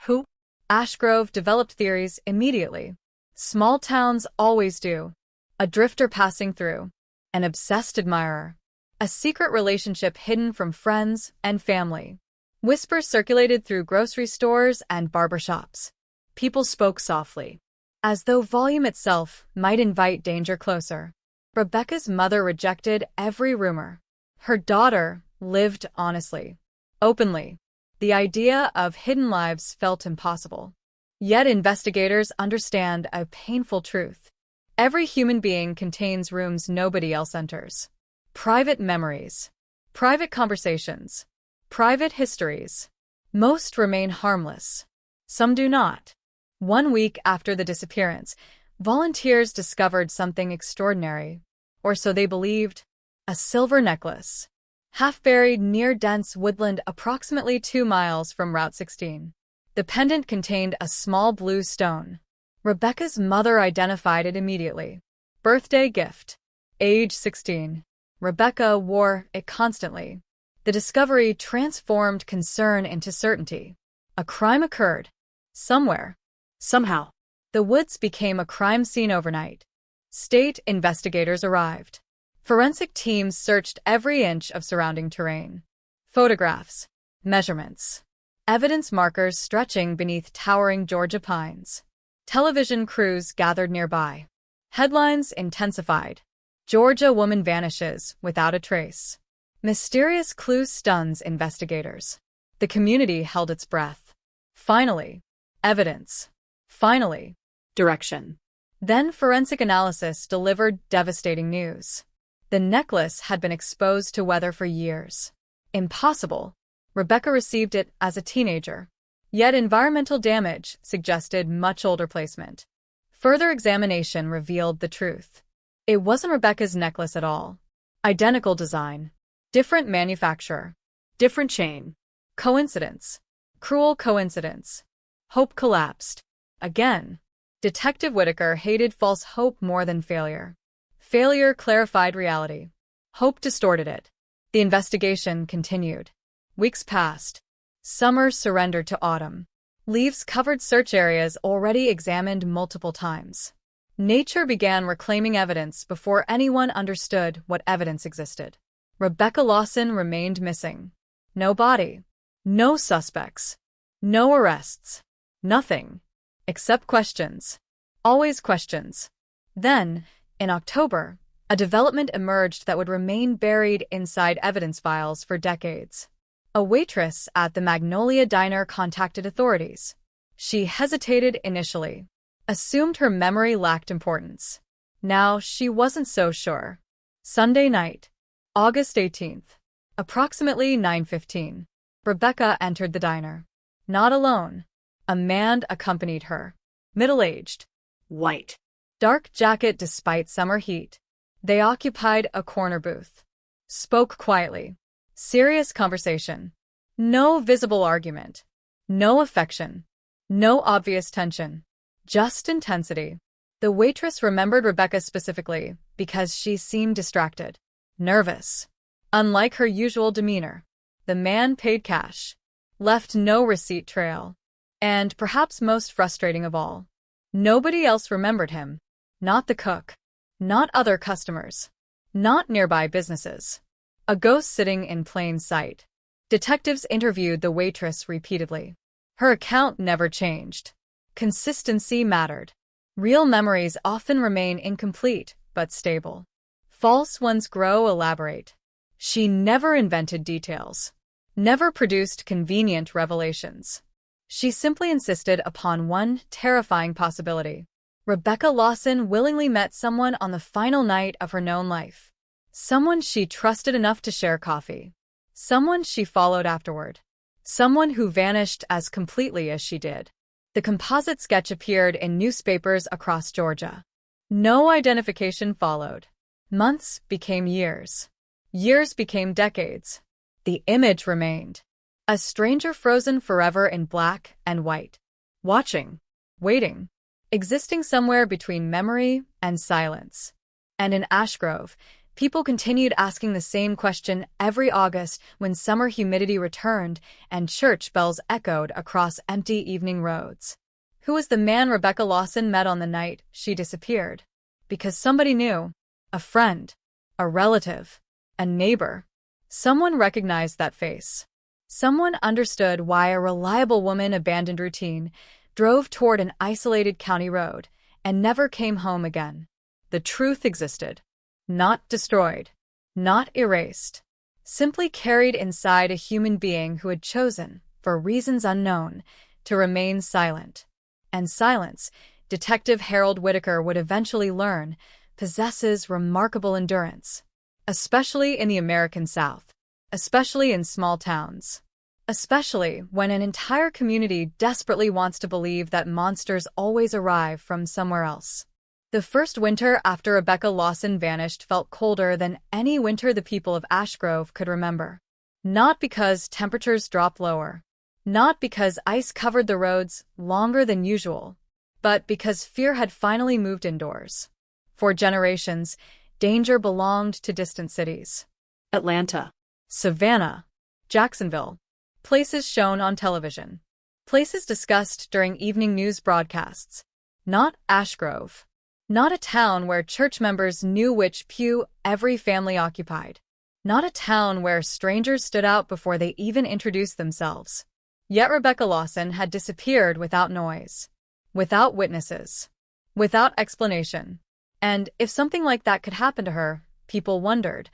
Who? Ashgrove developed theories immediately. Small towns always do. A drifter passing through. An obsessed admirer. a secret relationship hidden from friends and family. Whispers circulated through grocery stores and barbershops. People spoke softly, as though volume itself might invite danger closer. Rebecca's mother rejected every rumor. Her daughter lived honestly, openly. The idea of hidden lives felt impossible. Yet investigators understand a painful truth. Every human being contains rooms nobody else enters. Private memories, private conversations, private histories. Most remain harmless. Some do not. 1 week after the disappearance, volunteers discovered something extraordinary, or so they believed: a silver necklace, half buried near dense woodland approximately 2 miles from Route 16. The pendant contained a small blue stone. Rebecca's mother identified it immediately. Birthday gift. Age 16. Rebecca wore it constantly. The discovery transformed concern into certainty. A crime occurred. Somewhere. Somehow. The woods became a crime scene overnight. State investigators arrived. Forensic teams searched every inch of surrounding terrain. Photographs. Measurements. Evidence markers stretching beneath towering Georgia pines. Television crews gathered nearby. Headlines intensified. Georgia woman vanishes without a trace. Mysterious clue stuns investigators. The community held its breath. Finally, evidence. Finally, direction. Then forensic analysis delivered devastating news. The necklace had been exposed to weather for years. Impossible. Rebecca received it as a teenager. Yet environmental damage suggested much older placement. Further examination revealed the truth. It wasn't Rebecca's necklace at all. Identical design. Different manufacturer. Different chain. Coincidence. Cruel coincidence. Hope collapsed. Again. Detective Whitaker hated false hope more than failure. Failure clarified reality. Hope distorted it. The investigation continued. Weeks passed. Summer surrendered to autumn. Leaves covered search areas already examined multiple times. Nature began reclaiming evidence before anyone understood what evidence existed. Rebecca Lawson remained missing. No body. No suspects. No arrests. Nothing. Except questions. Always questions. Then, in October, a development emerged that would remain buried inside evidence files for decades. A waitress at the Magnolia Diner contacted authorities. She hesitated initially, assumed her memory lacked importance. Now she wasn't so sure. Sunday night, August 18th, approximately 9:15. Rebecca entered the diner. Not alone. A man accompanied her. Middle-aged. White. Dark jacket despite summer heat. They occupied a corner booth. Spoke quietly. Serious conversation. No visible argument. No affection. No obvious tension. Just intensity. The waitress remembered Rebecca specifically because she seemed distracted. Nervous. Unlike her usual demeanor. The man paid cash. Left no receipt trail. And perhaps most frustrating of all, nobody else remembered him. Not the cook. Not other customers. Not nearby businesses. A ghost sitting in plain sight. Detectives interviewed the waitress repeatedly. Her account never changed. Consistency mattered. Real memories often remain incomplete, but stable. False ones grow elaborate. She never invented details. Never produced convenient revelations. She simply insisted upon one terrifying possibility. Rebecca Lawson willingly met someone on the final night of her known life. Someone she trusted enough to share coffee. Someone she followed afterward. Someone who vanished as completely as she did. The composite sketch appeared in newspapers across Georgia. No identification followed. Months became years. Years became decades. The image remained. A stranger frozen forever in black and white. Watching. Waiting. Existing somewhere between memory and silence. And in Ashgrove, people continued asking the same question every August when summer humidity returned and church bells echoed across empty evening roads. Who was the man Rebecca Lawson met on the night she disappeared? Because somebody knew. A friend. A relative. A neighbor. Someone recognized that face. Someone understood why a reliable woman abandoned routine, drove toward an isolated county road, and never came home again. The truth existed. Not destroyed. Not erased. Simply carried inside a human being who had chosen, for reasons unknown, to remain silent. And silence, Detective Harold Whitaker would eventually learn, possesses remarkable endurance. Especially in the American South. Especially in small towns. Especially when an entire community desperately wants to believe that monsters always arrive from somewhere else. The first winter after Rebecca Lawson vanished felt colder than any winter the people of Ash Grove could remember. Not because temperatures dropped lower. Not because ice covered the roads longer than usual. But because fear had finally moved indoors. For generations, danger belonged to distant cities. Atlanta. Savannah. Jacksonville. Places shown on television. Places discussed during evening news broadcasts. Not Ash Grove. Not a town where church members knew which pew every family occupied. Not a town where strangers stood out before they even introduced themselves. Yet Rebecca Lawson had disappeared without noise. Without witnesses. Without explanation. And if something like that could happen to her, people wondered,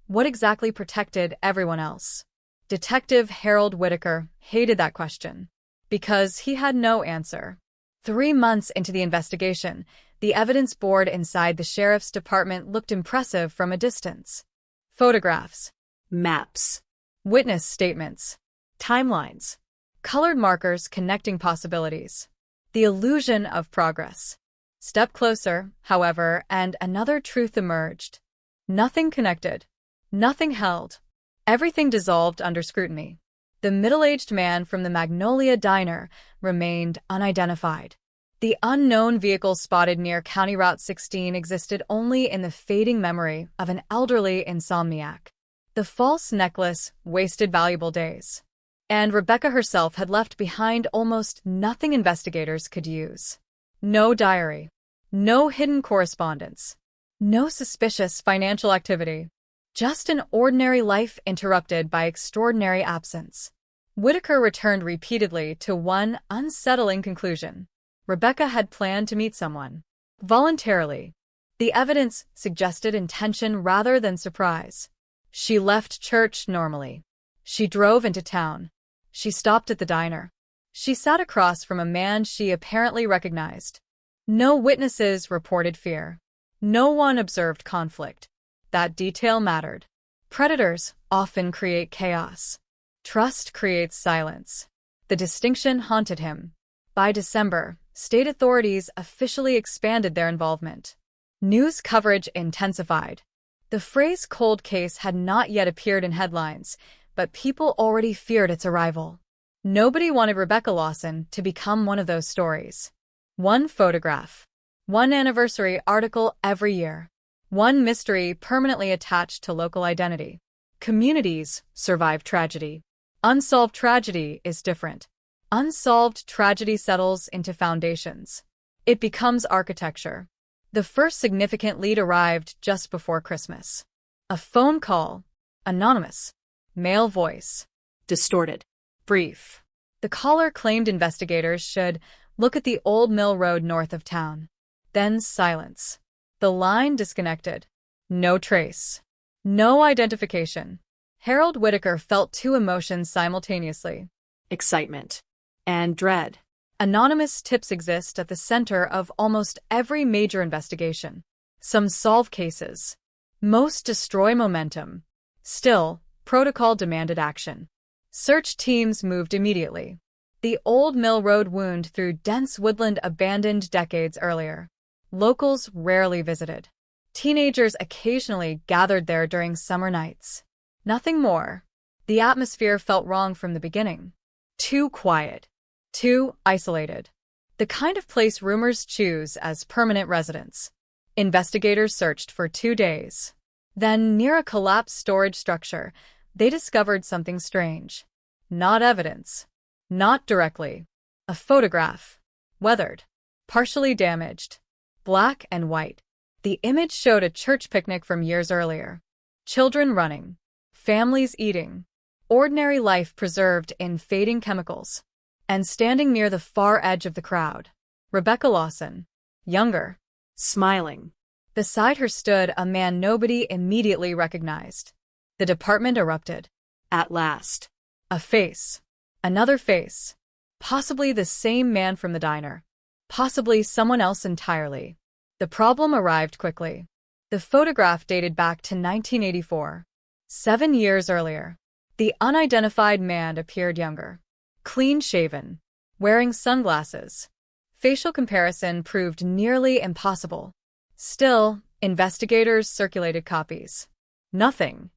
what exactly protected everyone else? Detective Harold Whitaker hated that question. Because he had no answer. 3 months into the investigation, the evidence board inside the sheriff's department looked impressive from a distance. Photographs. Maps. Witness statements. Timelines. Colored markers connecting possibilities. The illusion of progress. Step closer, however, and another truth emerged. Nothing connected. Nothing held. Everything dissolved under scrutiny. The middle-aged man from the Magnolia Diner remained unidentified. The unknown vehicle spotted near County Route 16 existed only in the fading memory of an elderly insomniac. The false necklace wasted valuable days. And Rebecca herself had left behind almost nothing investigators could use. No diary. No hidden correspondence. No suspicious financial activity. Just an ordinary life interrupted by extraordinary absence. Whitaker returned repeatedly to one unsettling conclusion. Rebecca had planned to meet someone. Voluntarily. The evidence suggested intention rather than surprise. She left church normally. She drove into town. She stopped at the diner. She sat across from a man she apparently recognized. No witnesses reported fear. No one observed conflict. That detail mattered. Predators often create chaos. Trust creates silence. The distinction haunted him. By December, state authorities officially expanded their involvement. News coverage intensified. The phrase cold case had not yet appeared in headlines, but people already feared its arrival. Nobody wanted Rebecca Lawson to become one of those stories. One photograph. One anniversary article every year. One mystery permanently attached to local identity. Communities survive tragedy. Unsolved tragedy is different. Unsolved tragedy settles into foundations. It becomes architecture. The first significant lead arrived just before Christmas. A phone call. Anonymous. Male voice. Distorted. Brief. The caller claimed investigators should look at the old mill road north of town. Then silence. The line disconnected. No trace. No identification. Harold Whitaker felt two emotions simultaneously. Excitement. And dread. Anonymous tips exist at the center of almost every major investigation. Some solve cases. Most destroy momentum. Still, protocol demanded action. Search teams moved immediately. The old mill road wound through dense woodland abandoned decades earlier. Locals rarely visited. Teenagers occasionally gathered there during summer nights. Nothing more. The atmosphere felt wrong from the beginning. Too quiet. Too isolated. The kind of place rumors choose as permanent residence. Investigators searched for 2 days. Then, near a collapsed storage structure, they discovered something strange. Not evidence. Not directly. A photograph. Weathered. Partially damaged. Black and white. The image showed a church picnic from years earlier. Children running. Families eating. Ordinary life preserved in fading chemicals. And standing near the far edge of the crowd, Rebecca Lawson, younger, smiling. Beside her stood a man nobody immediately recognized. The department erupted. At last. A face. Another face. Possibly the same man from the diner. Possibly someone else entirely. The problem arrived quickly. The photograph dated back to 1984. 7 years earlier. The unidentified man appeared younger. Clean-shaven. Wearing sunglasses. Facial comparison proved nearly impossible. Still, investigators circulated copies. Nothing.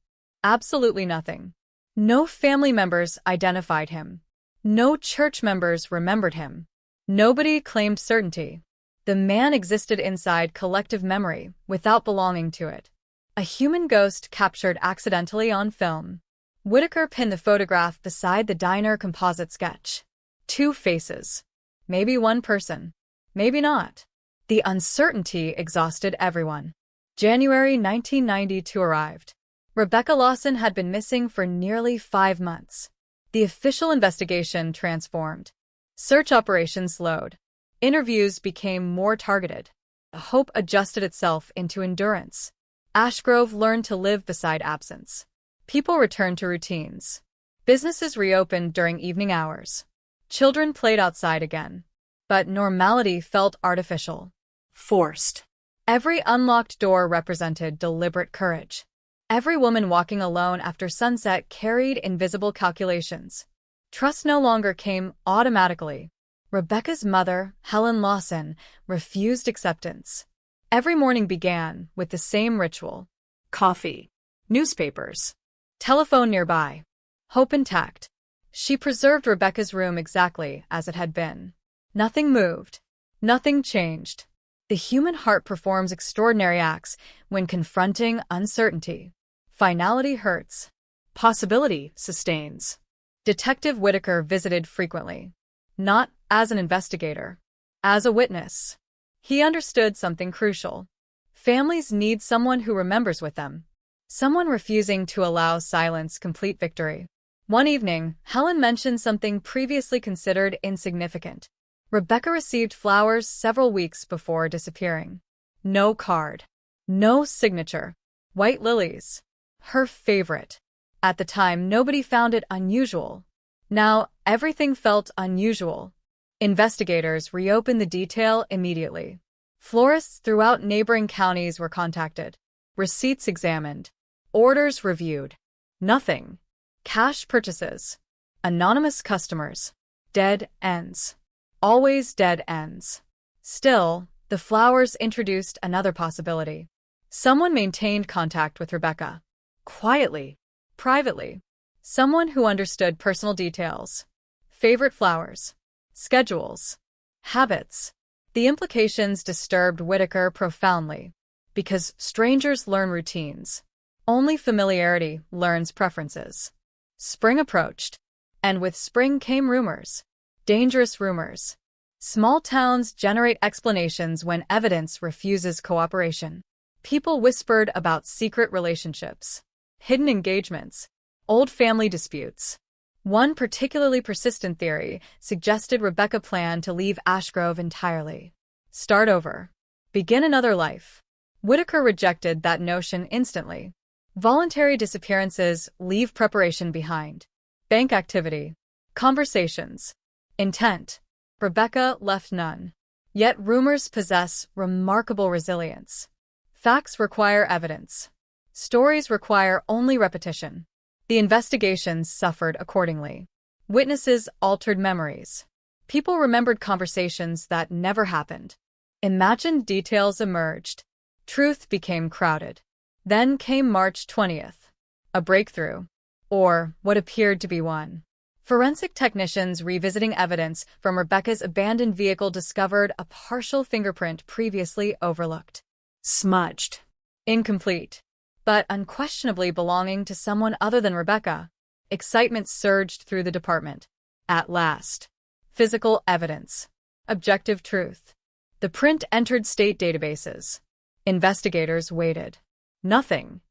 Absolutely nothing. No family members identified him. No church members remembered him. Nobody claimed certainty. The man existed inside collective memory without belonging to it. A human ghost captured accidentally on film. Whitaker pinned the photograph beside the diner composite sketch. 2 faces. Maybe one person. Maybe not. The uncertainty exhausted everyone. January 1992 arrived. Rebecca Lawson had been missing for nearly 5 months. The official investigation transformed. Search operations slowed. Interviews became more targeted. Hope adjusted itself into endurance. Ashgrove learned to live beside absence. People returned to routines. Businesses reopened during evening hours. Children played outside again. But normality felt artificial. Forced. Every unlocked door represented deliberate courage. Every woman walking alone after sunset carried invisible calculations. Trust no longer came automatically. Rebecca's mother, Helen Lawson, refused acceptance. Every morning began with the same ritual. Coffee. Newspapers. Telephone nearby. Hope intact. She preserved Rebecca's room exactly as it had been. Nothing moved. Nothing changed. The human heart performs extraordinary acts when confronting uncertainty. Finality hurts. Possibility sustains. Detective Whitaker visited frequently. Not as an investigator. As a witness. He understood something crucial. Families need someone who remembers with them. Someone refusing to allow silence complete victory. One evening, Helen mentioned something previously considered insignificant. Rebecca received flowers several weeks before disappearing. No card. No signature. White lilies. Her favorite. At the time, nobody found it unusual. Now, everything felt unusual. Investigators reopened the detail immediately. Florists throughout neighboring counties were contacted. Receipts examined. Orders reviewed. Nothing. Cash purchases. Anonymous customers. Dead ends. Always dead ends. Still, the flowers introduced another possibility. Someone maintained contact with Rebecca. Quietly. Privately. Someone who understood personal details. Favorite flowers. Schedules. Habits. The implications disturbed Whitaker profoundly. Because strangers learn routines. Only familiarity learns preferences. Spring approached. And with spring came rumors. Dangerous rumors. Small towns generate explanations when evidence refuses cooperation. People whispered about secret relationships. Hidden engagements. Old family disputes. One particularly persistent theory suggested Rebecca planned to leave Ashgrove entirely. Start over. Begin another life. Whitaker rejected that notion instantly. Voluntary disappearances leave preparation behind. Bank activity. Conversations. Intent. Rebecca left none. Yet rumors possess remarkable resilience. Facts require evidence. Stories require only repetition. The investigations suffered accordingly. Witnesses altered memories. People remembered conversations that never happened. Imagined details emerged. Truth became crowded. Then came March 20th. A breakthrough. Or what appeared to be one. Forensic technicians revisiting evidence from Rebecca's abandoned vehicle discovered a partial fingerprint previously overlooked. Smudged. Incomplete. But unquestionably belonging to someone other than Rebecca. Excitement surged through the department. At last. Physical evidence. Objective truth. The print entered state databases. Investigators waited. Nothing.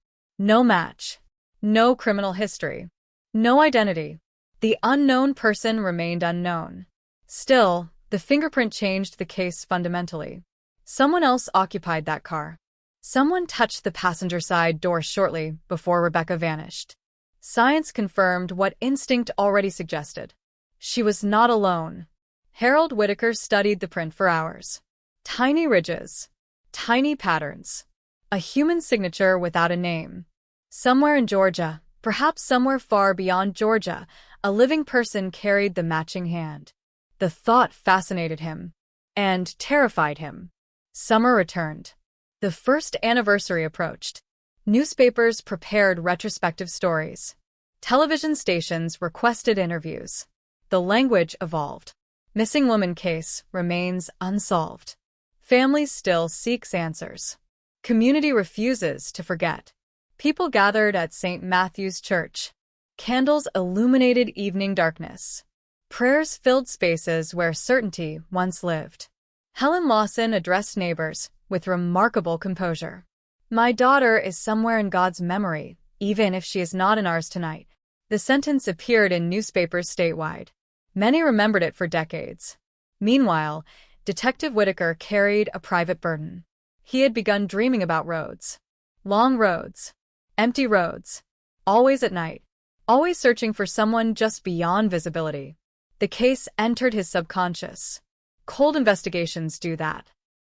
No match. No criminal history. No identity. The unknown person remained unknown. Still, the fingerprint changed the case fundamentally. Someone else occupied that car. Someone touched the passenger side door shortly before Rebecca vanished. Science confirmed what instinct already suggested. She was not alone. Harold Whitaker studied the print for hours. Tiny ridges. Tiny patterns. A human signature without a name. Somewhere in Georgia, perhaps somewhere far beyond Georgia, a living person carried the matching hand. The thought fascinated him and terrified him. Summer returned. The first anniversary approached. Newspapers prepared retrospective stories. Television stations requested interviews. The language evolved. Missing woman case remains unsolved. Families still seeks answers. Community refuses to forget. People gathered at St. Matthew's Church. Candles illuminated evening darkness. Prayers filled spaces where certainty once lived. Helen Lawson addressed neighbors with remarkable composure. My daughter is somewhere in God's memory, even if she is not in ours tonight. The sentence appeared in newspapers statewide. Many remembered it for decades. Meanwhile, Detective Whitaker carried a private burden. He had begun dreaming about roads. Long roads. Empty roads. Always at night. Always searching for someone just beyond visibility. The case entered his subconscious. Cold investigations do that.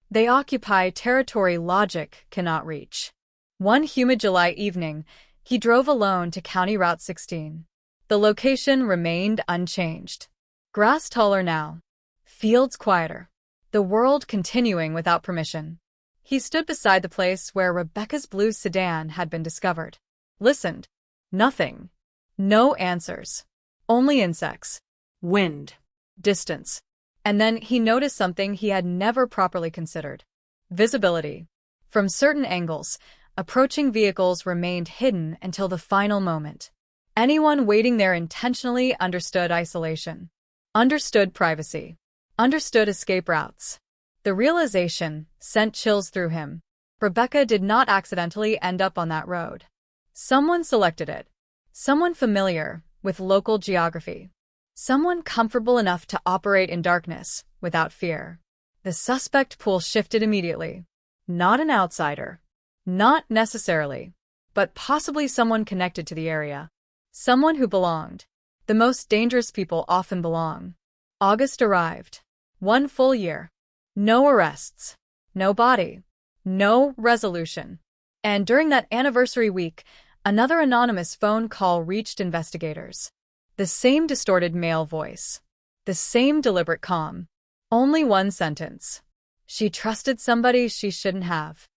They occupy territory logic cannot reach. One humid July evening, he drove alone to County Route 16. The location remained unchanged. Grass taller now. Fields quieter. The world continuing without permission. He stood beside the place where Rebecca's blue sedan had been discovered. Listened. Nothing. No answers. Only insects. Wind. Distance. And then he noticed something he had never properly considered. Visibility. From certain angles, approaching vehicles remained hidden until the final moment. Anyone waiting there intentionally understood isolation. Understood privacy. Understood escape routes. The realization sent chills through him. Rebecca did not accidentally end up on that road. Someone selected it. Someone familiar with local geography. Someone comfortable enough to operate in darkness without fear. The suspect pool shifted immediately. Not an outsider. Not necessarily. But possibly someone connected to the area. Someone who belonged. The most dangerous people often belong. August arrived. 1 full year. No arrests. No body. No resolution. And during that anniversary week, another anonymous phone call reached investigators. The same distorted male voice. The same deliberate calm. Only one sentence. She trusted somebody she shouldn't have.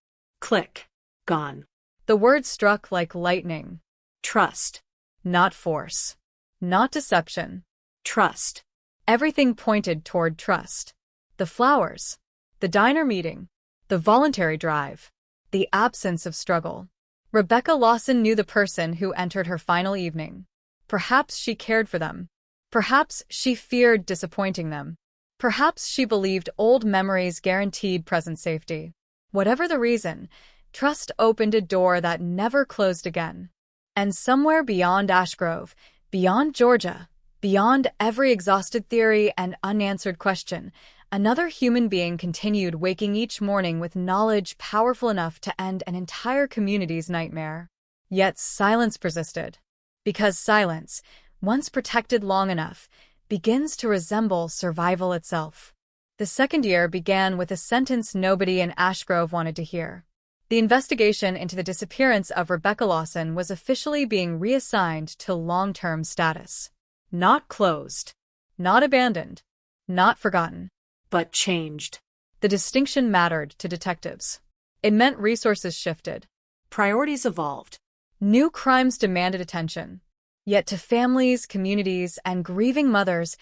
Click. Gone. The word struck like lightning. Trust. Not force. Not deception. Trust. Everything pointed toward trust. The flowers. The diner meeting. The voluntary drive. The absence of struggle. Rebecca Lawson knew the person who entered her final evening. Perhaps she cared for them. Perhaps she feared disappointing them. Perhaps she believed old memories guaranteed present safety. Whatever the reason, trust opened a door that never closed again. And somewhere beyond Ash Grove, beyond Georgia, beyond every exhausted theory and unanswered question, another human being continued waking each morning with knowledge powerful enough to end an entire community's nightmare. Yet silence persisted. Because silence, once protected long enough, begins to resemble survival itself. The second year began with a sentence nobody in Ash Grove wanted to hear. The investigation into the disappearance of Rebecca Lawson was officially being reassigned to long-term status. Not closed. Not abandoned. Not forgotten. But changed. The distinction mattered to detectives. It meant resources shifted. Priorities evolved. New crimes demanded attention. Yet to families, communities, and grieving mothers,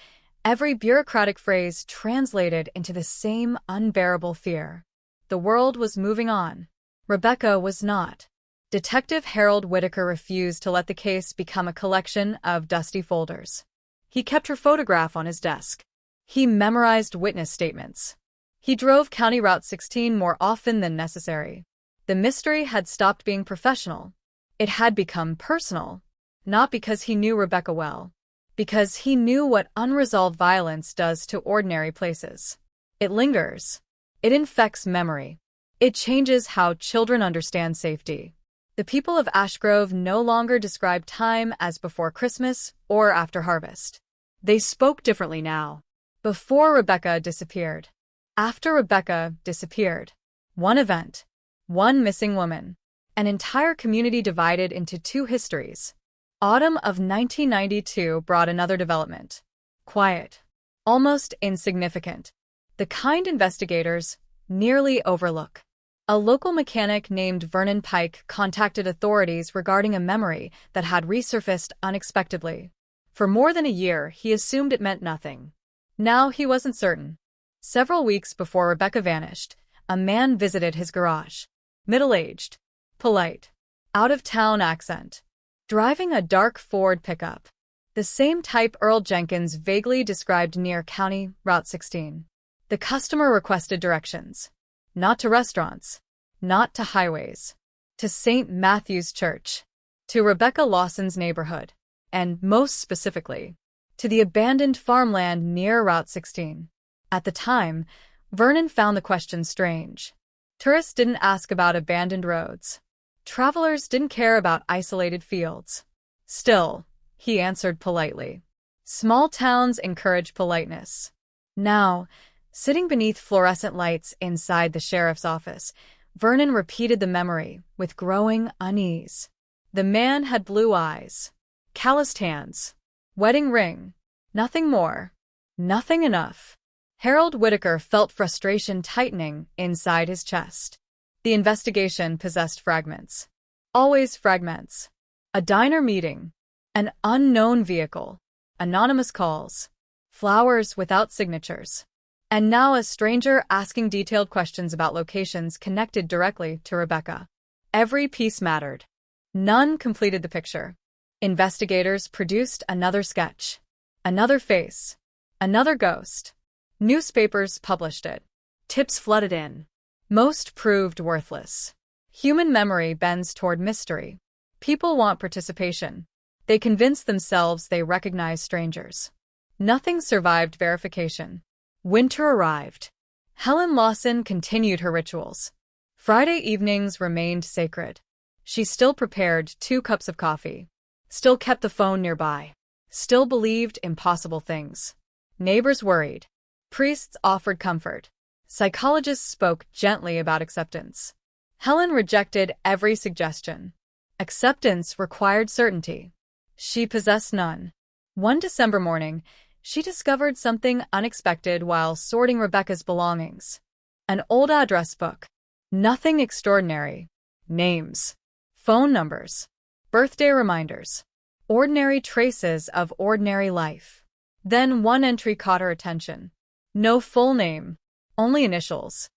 every bureaucratic phrase translated into the same unbearable fear. The world was moving on. Rebecca was not. Detective Harold Whitaker refused to let the case become a collection of dusty folders. He kept her photograph on his desk. He memorized witness statements. He drove County Route 16 more often than necessary. The mystery had stopped being professional. It had become personal, not because he knew Rebecca well, because he knew what unresolved violence does to ordinary places. It lingers. It infects memory. It changes how children understand safety. The people of Ashgrove no longer describe time as before Christmas or after harvest. They spoke differently now. Before Rebecca disappeared. After Rebecca disappeared. One event. One missing woman. An entire community divided into two histories. Autumn of 1992 brought another development. Quiet. Almost insignificant. The kind investigators nearly overlook. A local mechanic named Vernon Pike contacted authorities regarding a memory that had resurfaced unexpectedly. For more than a year, he assumed it meant nothing. Now he wasn't certain. Several weeks before Rebecca vanished, a man visited his garage. Middle-aged. Polite. Out-of-town accent. Driving a dark Ford pickup. The same type Earl Jenkins vaguely described near County Route 16. The customer requested directions. Not to restaurants. Not to highways. To St. Matthew's Church. To Rebecca Lawson's neighborhood. And, most specifically, to the abandoned farmland near Route 16. At the time, Vernon found the question strange. Tourists didn't ask about abandoned roads. Travelers didn't care about isolated fields. Still, he answered politely. Small towns encourage politeness. Now, sitting beneath fluorescent lights inside the sheriff's office, Vernon repeated the memory with growing unease. The man had blue eyes, calloused hands, wedding ring, nothing more, nothing enough. Harold Whitaker felt frustration tightening inside his chest. The investigation possessed fragments. Always fragments. A diner meeting. An unknown vehicle. Anonymous calls. Flowers without signatures. And now a stranger asking detailed questions about locations connected directly to Rebecca. Every piece mattered. None completed the picture. Investigators produced another sketch. Another face. Another ghost. Newspapers published it. Tips flooded in. Most proved worthless. Human memory bends toward mystery. People want participation. They convince themselves they recognize strangers. Nothing survived verification. Winter arrived. Helen Lawson continued her rituals. Friday evenings remained sacred. She still prepared 2 cups of coffee. Still kept the phone nearby. Still believed impossible things. Neighbors worried. Priests offered comfort. Psychologists spoke gently about acceptance. Helen rejected every suggestion. Acceptance required certainty. She possessed none. One December morning, she discovered something unexpected while sorting Rebecca's belongings. An old address book. Nothing extraordinary. Names. Phone numbers. Birthday reminders. Ordinary traces of ordinary life. Then one entry caught her attention. No full name. Only initials.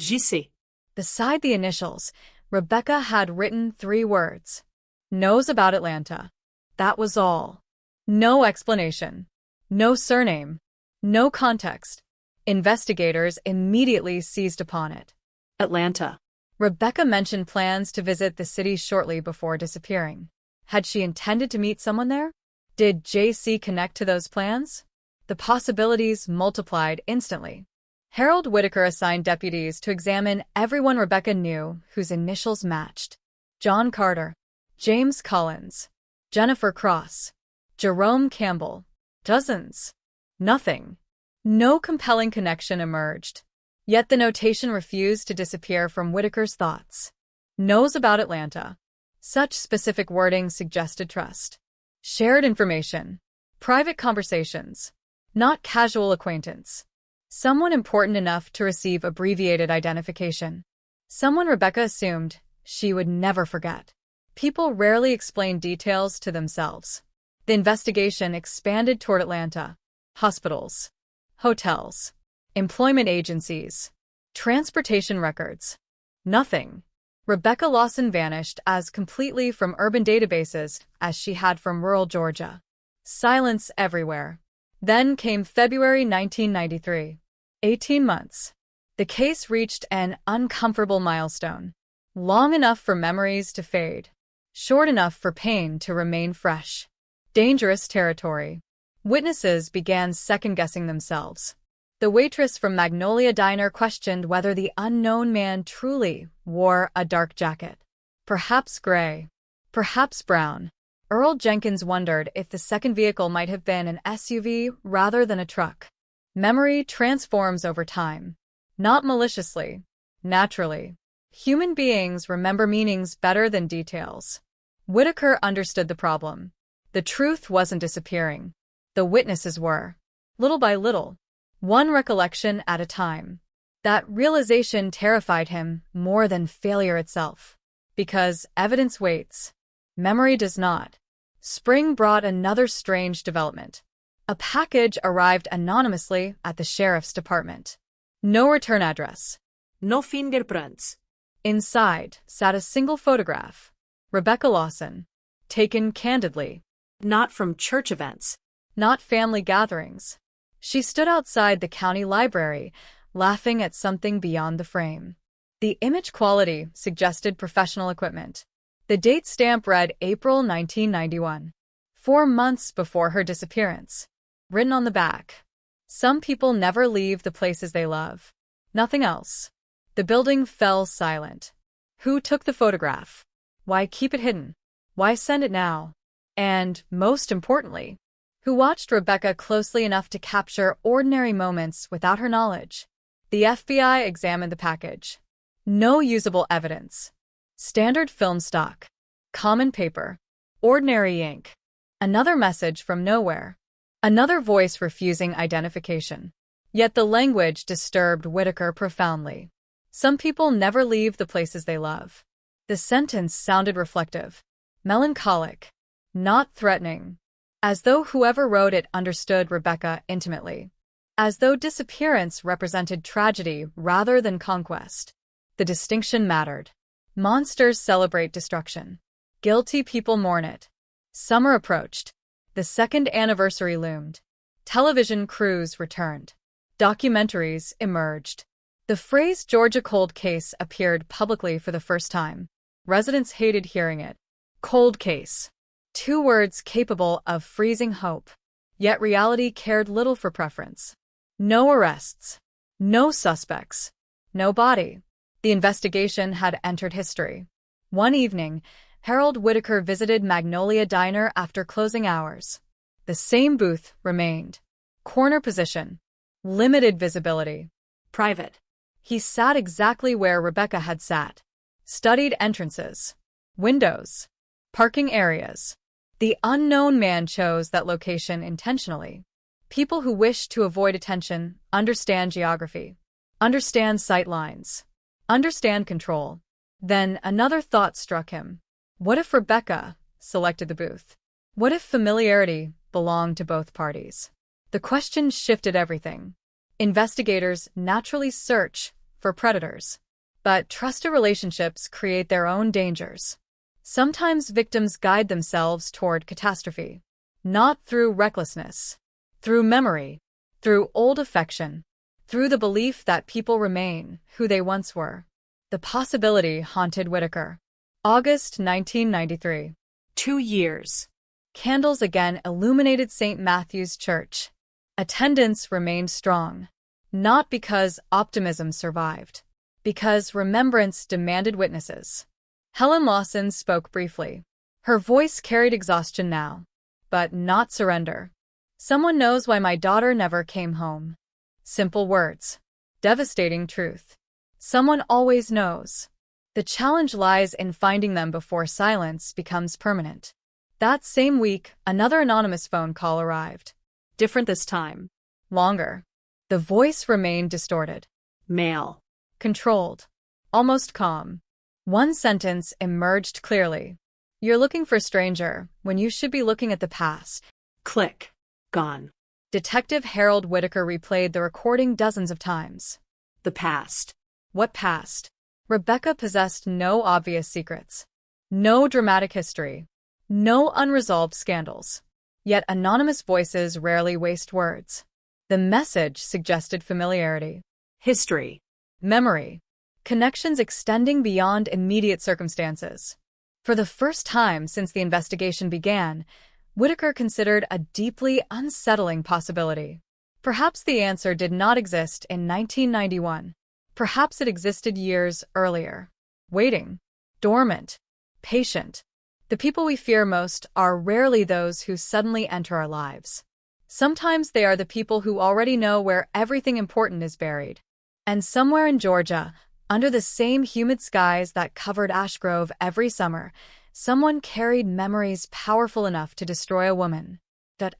JC. Beside the initials, Rebecca had written 3 words. Knows about Atlanta. That was all. No explanation. No surname. No context. Investigators immediately seized upon it. Atlanta. Rebecca mentioned plans to visit the city shortly before disappearing. Had she intended to meet someone there? Did JC connect to those plans? The possibilities multiplied instantly. Harold Whitaker assigned deputies to examine everyone Rebecca knew whose initials matched. John Carter, James Collins, Jennifer Cross, Jerome Campbell. Dozens. Nothing. No compelling connection emerged. Yet the notation refused to disappear from Whitaker's thoughts. Knows about Atlanta. Such specific wording suggested trust. Shared information. Private conversations. Not casual acquaintance. Someone important enough to receive abbreviated identification. Someone Rebecca assumed she would never forget. People rarely explain details to themselves. The investigation expanded toward Atlanta. Hospitals. Hotels. Employment agencies. Transportation records. Nothing. Rebecca Lawson vanished as completely from urban databases as she had from rural Georgia. Silence everywhere. Then came February 1993. 18 months. The case reached an uncomfortable milestone. Long enough for memories to fade. short enough for pain to remain fresh. Dangerous territory. Witnesses began second-guessing themselves. The waitress from Magnolia Diner questioned whether the unknown man truly wore a dark jacket. Perhaps gray. Perhaps brown. Earl Jenkins wondered if the second vehicle might have been an SUV rather than a truck. Memory transforms over time. Not maliciously. Naturally. Human beings remember meanings better than details. Whitaker understood the problem. The truth wasn't disappearing. The witnesses were. Little by little. One recollection at a time. That realization terrified him more than failure itself. Because evidence waits. Memory does not. Spring brought another strange development. A package arrived anonymously at the sheriff's department. No return address. No fingerprints. Inside sat a single photograph. Rebecca Lawson. Taken candidly. Not from church events. Not family gatherings. She stood outside the county library, laughing at something beyond the frame. The image quality suggested professional equipment. The date stamp read April 1991. 4 months before her disappearance. Written on the back. Some people never leave the places they love. Nothing else. The building fell silent. Who took the photograph? Why keep it hidden? Why send it now? And, most importantly, who watched Rebecca closely enough to capture ordinary moments without her knowledge? The FBI examined the package. No usable evidence. Standard film stock. Common paper. Ordinary ink. Another message from nowhere. Another voice refusing identification. Yet the language disturbed Whitaker profoundly. Some people never leave the places they love. The sentence sounded reflective. Melancholic. Not threatening. As though whoever wrote it understood Rebecca intimately. As though disappearance represented tragedy rather than conquest. The distinction mattered. Monsters celebrate destruction. Guilty people mourn it. Summer approached. The second anniversary loomed. Television crews returned. Documentaries emerged. The phrase Georgia cold case appeared publicly for the first time. Residents hated hearing it. Cold case. 2 words capable of freezing hope. Yet reality cared little for preference. No arrests. No suspects. No body. The investigation had entered history. One evening, Harold Whitaker visited Magnolia Diner after closing hours. The same booth remained. Corner position. Limited visibility. Private. He sat exactly where Rebecca had sat. Studied entrances. Windows. Parking areas. The unknown man chose that location intentionally. People who wish to avoid attention understand geography. Understand sight lines. Understand control. Then another thought struck him. What if Rebecca selected the booth? What if familiarity belonged to both parties? The question shifted everything. Investigators naturally search for predators. But trusted relationships create their own dangers. Sometimes victims guide themselves toward catastrophe. Not through recklessness. Through memory. Through old affection. Through the belief that people remain who they once were. The possibility haunted Whitaker. August 1993. 2 years. Candles again illuminated St. Matthew's Church. Attendance remained strong. Not because optimism survived. Because remembrance demanded witnesses. Helen Lawson spoke briefly. Her voice carried exhaustion now. But not surrender. Someone knows why my daughter never came home. Simple words. Devastating truth. Someone always knows. The challenge lies in finding them before silence becomes permanent. That same week, another anonymous phone call arrived. Different this time. Longer. The voice remained distorted. Male. Controlled. Almost calm. One sentence emerged clearly. You're looking for a stranger when you should be looking at the past. Click. Gone. Detective Harold Whitaker replayed the recording dozens of times. The past. What past? Rebecca possessed no obvious secrets. No dramatic history. No unresolved scandals. Yet anonymous voices rarely waste words. The message suggested familiarity. History. Memory. Connections extending beyond immediate circumstances. For the first time since the investigation began, Whitaker considered a deeply unsettling possibility. Perhaps the answer did not exist in 1991. Perhaps it existed years earlier. Waiting. Dormant. Patient. The people we fear most are rarely those who suddenly enter our lives. Sometimes they are the people who already know where everything important is buried. And somewhere in Georgia, under the same humid skies that covered Ash Grove every summer, someone carried memories powerful enough to destroy a woman,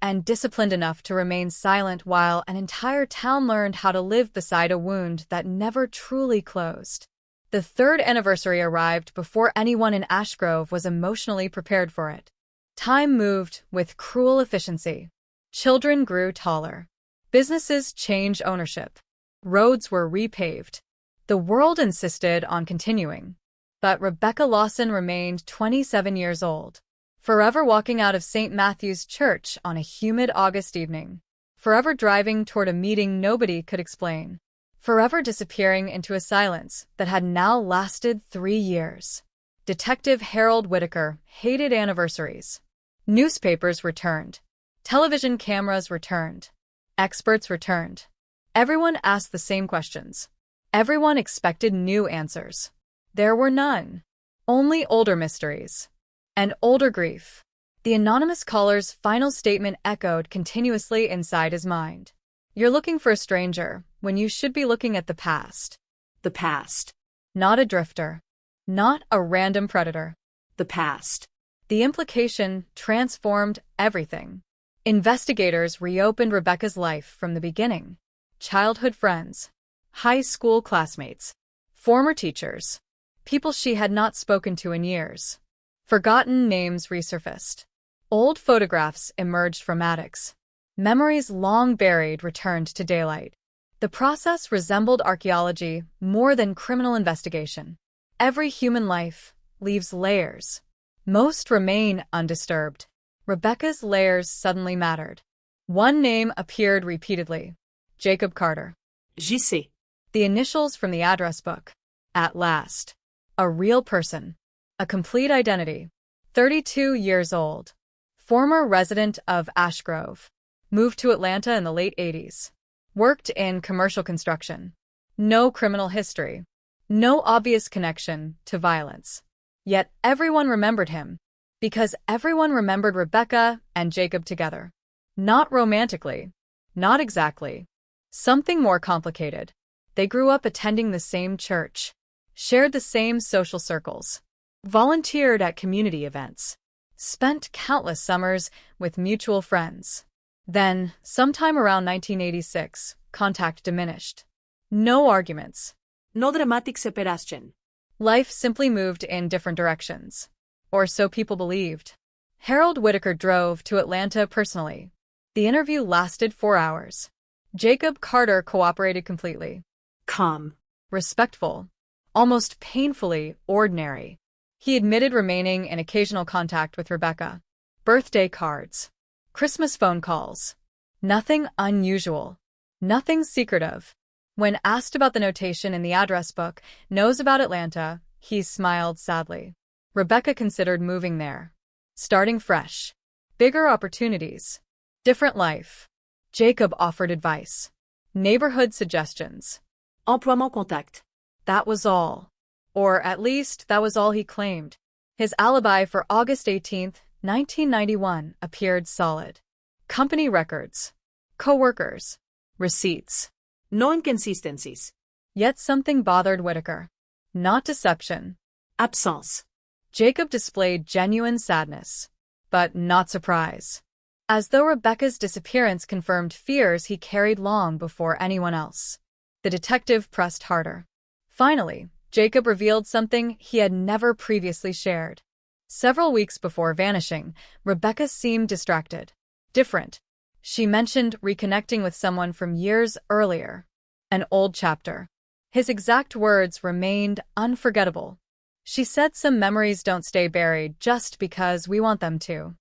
and disciplined enough to remain silent while an entire town learned how to live beside a wound that never truly closed. The third anniversary arrived before anyone in Ash Grove was emotionally prepared for it. Time moved with cruel efficiency. Children grew taller. Businesses changed ownership. Roads were repaved. The world insisted on continuing. But Rebecca Lawson remained 27 years old, forever walking out of St. Matthew's Church on a humid August evening, forever driving toward a meeting nobody could explain, forever disappearing into a silence that had now lasted 3 years. Detective Harold Whitaker hated anniversaries. Newspapers returned. Television cameras returned. Experts returned. Everyone asked the same questions. Everyone expected new answers. There were none. Only older mysteries. And older grief. The anonymous caller's final statement echoed continuously inside his mind. You're looking for a stranger when you should be looking at the past. The past. Not a drifter. Not a random predator. The past. The implication transformed everything. Investigators reopened Rebecca's life from the beginning. Childhood friends. High school classmates. Former teachers. People she had not spoken to in years. Forgotten names resurfaced. Old photographs emerged from attics. Memories long buried returned to daylight. The process resembled archaeology more than criminal investigation. Every human life leaves layers. Most remain undisturbed. Rebecca's layers suddenly mattered. One name appeared repeatedly. Jacob Carter. JC. The initials from the address book. At last. A real person. A complete identity. 32 years old. Former resident of Ash Grove. Moved to Atlanta in the late 80s. Worked in commercial construction. No criminal history. No obvious connection to violence. Yet everyone remembered him. Because everyone remembered Rebecca and Jacob together. Not romantically. Not exactly. Something more complicated. They grew up attending the same church. Shared the same social circles. Volunteered at community events. Spent countless summers with mutual friends. Then, sometime around 1986, contact diminished. No arguments. No dramatic separation. Life simply moved in different directions. Or so people believed. Harold Whitaker drove to Atlanta personally. The interview lasted 4 hours. Jacob Carter cooperated completely. Calm. Respectful. Almost painfully ordinary. He admitted remaining in occasional contact with Rebecca. Birthday cards. Christmas phone calls. Nothing unusual. Nothing secretive. When asked about the notation in the address book, knows about Atlanta, he smiled sadly. Rebecca considered moving there. Starting fresh. Bigger opportunities. Different life. Jacob offered advice. Neighborhood suggestions. Emploiement contact. That was all. Or at least that was all he claimed. His alibi for August 18, 1991 appeared solid. Company records. Co-workers. Receipts. No inconsistencies. Yet something bothered Whitaker. Not deception. Absence. Jacob displayed genuine sadness. But not surprise. As though Rebecca's disappearance confirmed fears he carried long before anyone else. The detective pressed harder. Finally, Jacob revealed something he had never previously shared. Several weeks before vanishing, Rebecca seemed distracted. Different. She mentioned reconnecting with someone from years earlier. An old chapter. His exact words remained unforgettable. She said some memories don't stay buried just because we want them to.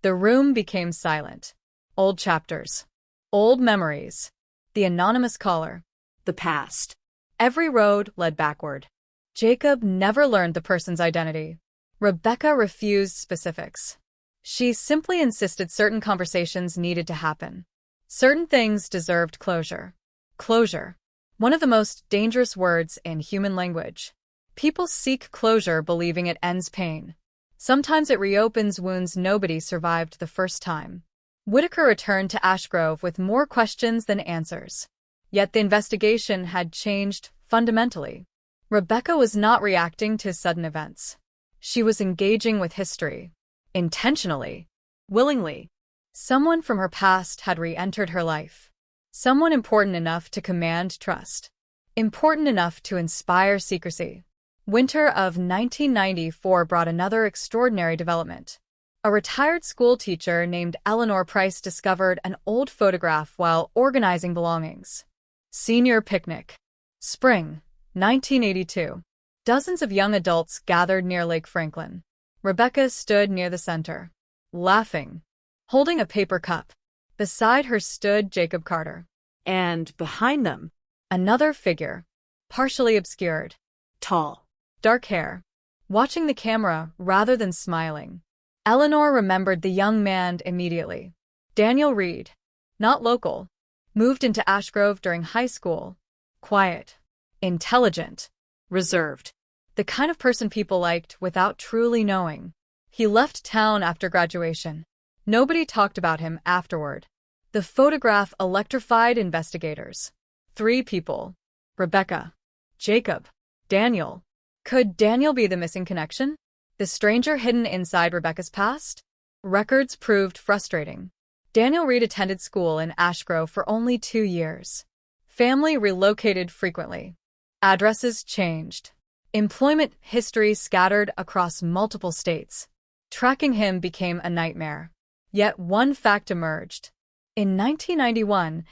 The room became silent. Old chapters. Old memories. The anonymous caller. The past. Every road led backward. Jacob never learned the person's identity. Rebecca refused specifics. She simply insisted certain conversations needed to happen. Certain things deserved closure. Closure. One of the most dangerous words in human language. People seek closure believing it ends pain. Sometimes it reopens wounds nobody survived the first time. Whitaker returned to Ashgrove with more questions than answers. Yet the investigation had changed fundamentally. Rebecca was not reacting to sudden events. She was engaging with history. Intentionally. Willingly. Someone from her past had re-entered her life. Someone important enough to command trust. Important enough to inspire secrecy. Winter of 1994 brought another extraordinary development. A retired school teacher named Eleanor Price discovered an old photograph while organizing belongings. Senior picnic. Spring, 1982. Dozens of young adults gathered near Lake Franklin. Rebecca stood near the center, laughing, holding a paper cup. Beside her stood Jacob Carter. And behind them, another figure, partially obscured. Tall. Dark hair. Watching the camera rather than smiling. Eleanor remembered the young man immediately. Daniel Reed. Not local. Moved into Ashgrove during high school. Quiet. Intelligent. Reserved. The kind of person people liked without truly knowing. He left town after graduation. Nobody talked about him afterward. The photograph electrified investigators. 3 people. Rebecca. Jacob. Daniel. Could Daniel be the missing connection? The stranger hidden inside Rebecca's past? Records proved frustrating. Daniel Reed attended school in Ashgrove for only 2 years. Family relocated frequently. Addresses changed. Employment history scattered across multiple states. Tracking him became a nightmare. Yet one fact emerged. In 1991,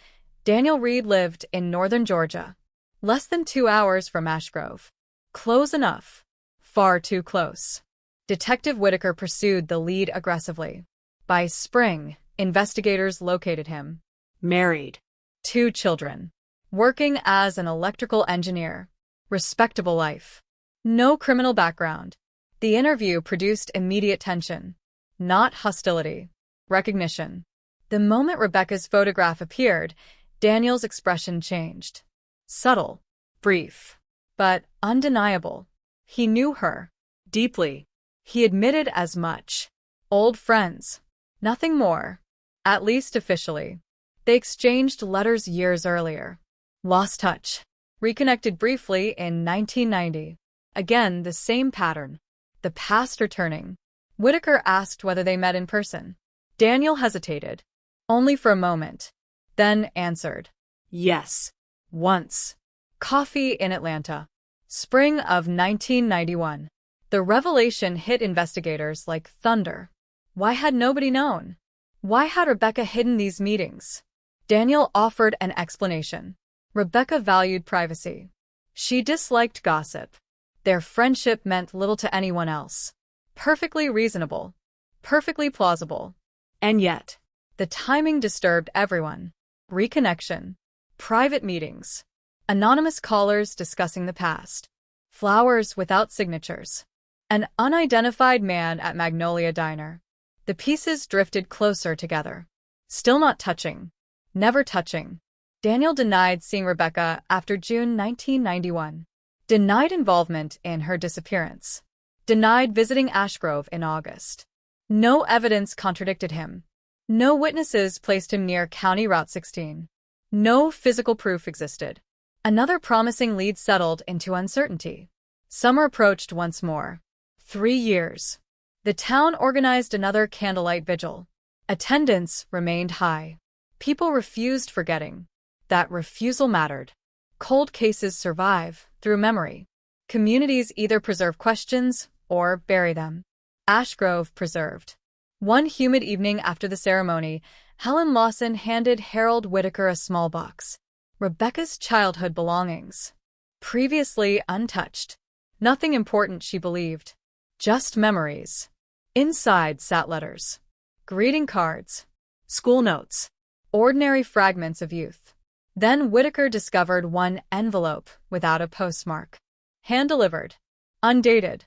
Daniel Reed lived in northern Georgia, less than 2 hours from Ashgrove. Close enough. Far too close. Detective Whitaker pursued the lead aggressively. By spring, investigators located him. Married. 2 children. Working as an electrical engineer. Respectable life. No criminal background. The interview produced immediate tension. Not hostility. Recognition. The moment Rebecca's photograph appeared, Daniel's expression changed. Subtle. Brief. But undeniable. He knew her. Deeply. He admitted as much. Old friends. Nothing more. At least officially. They exchanged letters years earlier. Lost touch. Reconnected briefly in 1990. Again, the same pattern. The past returning. Whitaker asked whether they met in person. Daniel hesitated. Only for a moment. Then answered. Yes. Once. Coffee in Atlanta. Spring of 1991. The revelation hit investigators like thunder. Why had nobody known? Why had Rebecca hidden these meetings? Daniel offered an explanation. Rebecca valued privacy. She disliked gossip. Their friendship meant little to anyone else. Perfectly reasonable. Perfectly plausible. And yet, the timing disturbed everyone. Reconnection. Private meetings. Anonymous callers discussing the past. Flowers without signatures. An unidentified man at Magnolia Diner. The pieces drifted closer together. Still not touching. Never touching. Daniel denied seeing Rebecca after June 1991. Denied involvement in her disappearance. Denied visiting Ashgrove in August. No evidence contradicted him. No witnesses placed him near County Route 16. No physical proof existed. Another promising lead settled into uncertainty. Summer approached once more. 3 years. The town organized another candlelight vigil. Attendance remained high. People refused forgetting. That refusal mattered. Cold cases survive through memory. Communities either preserve questions or bury them. Ashgrove preserved. One humid evening after the ceremony, Helen Lawson handed Harold Whitaker a small box. Rebecca's childhood belongings. Previously untouched. Nothing important, she believed. Just memories. Inside sat letters. Greeting cards. School notes. Ordinary fragments of youth. Then Whitaker discovered one envelope without a postmark. Hand-delivered. Undated.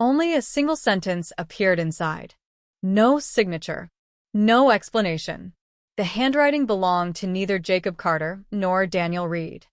Only a single sentence appeared inside. No signature. No explanation. The handwriting belonged to neither Jacob Carter nor Daniel Reed.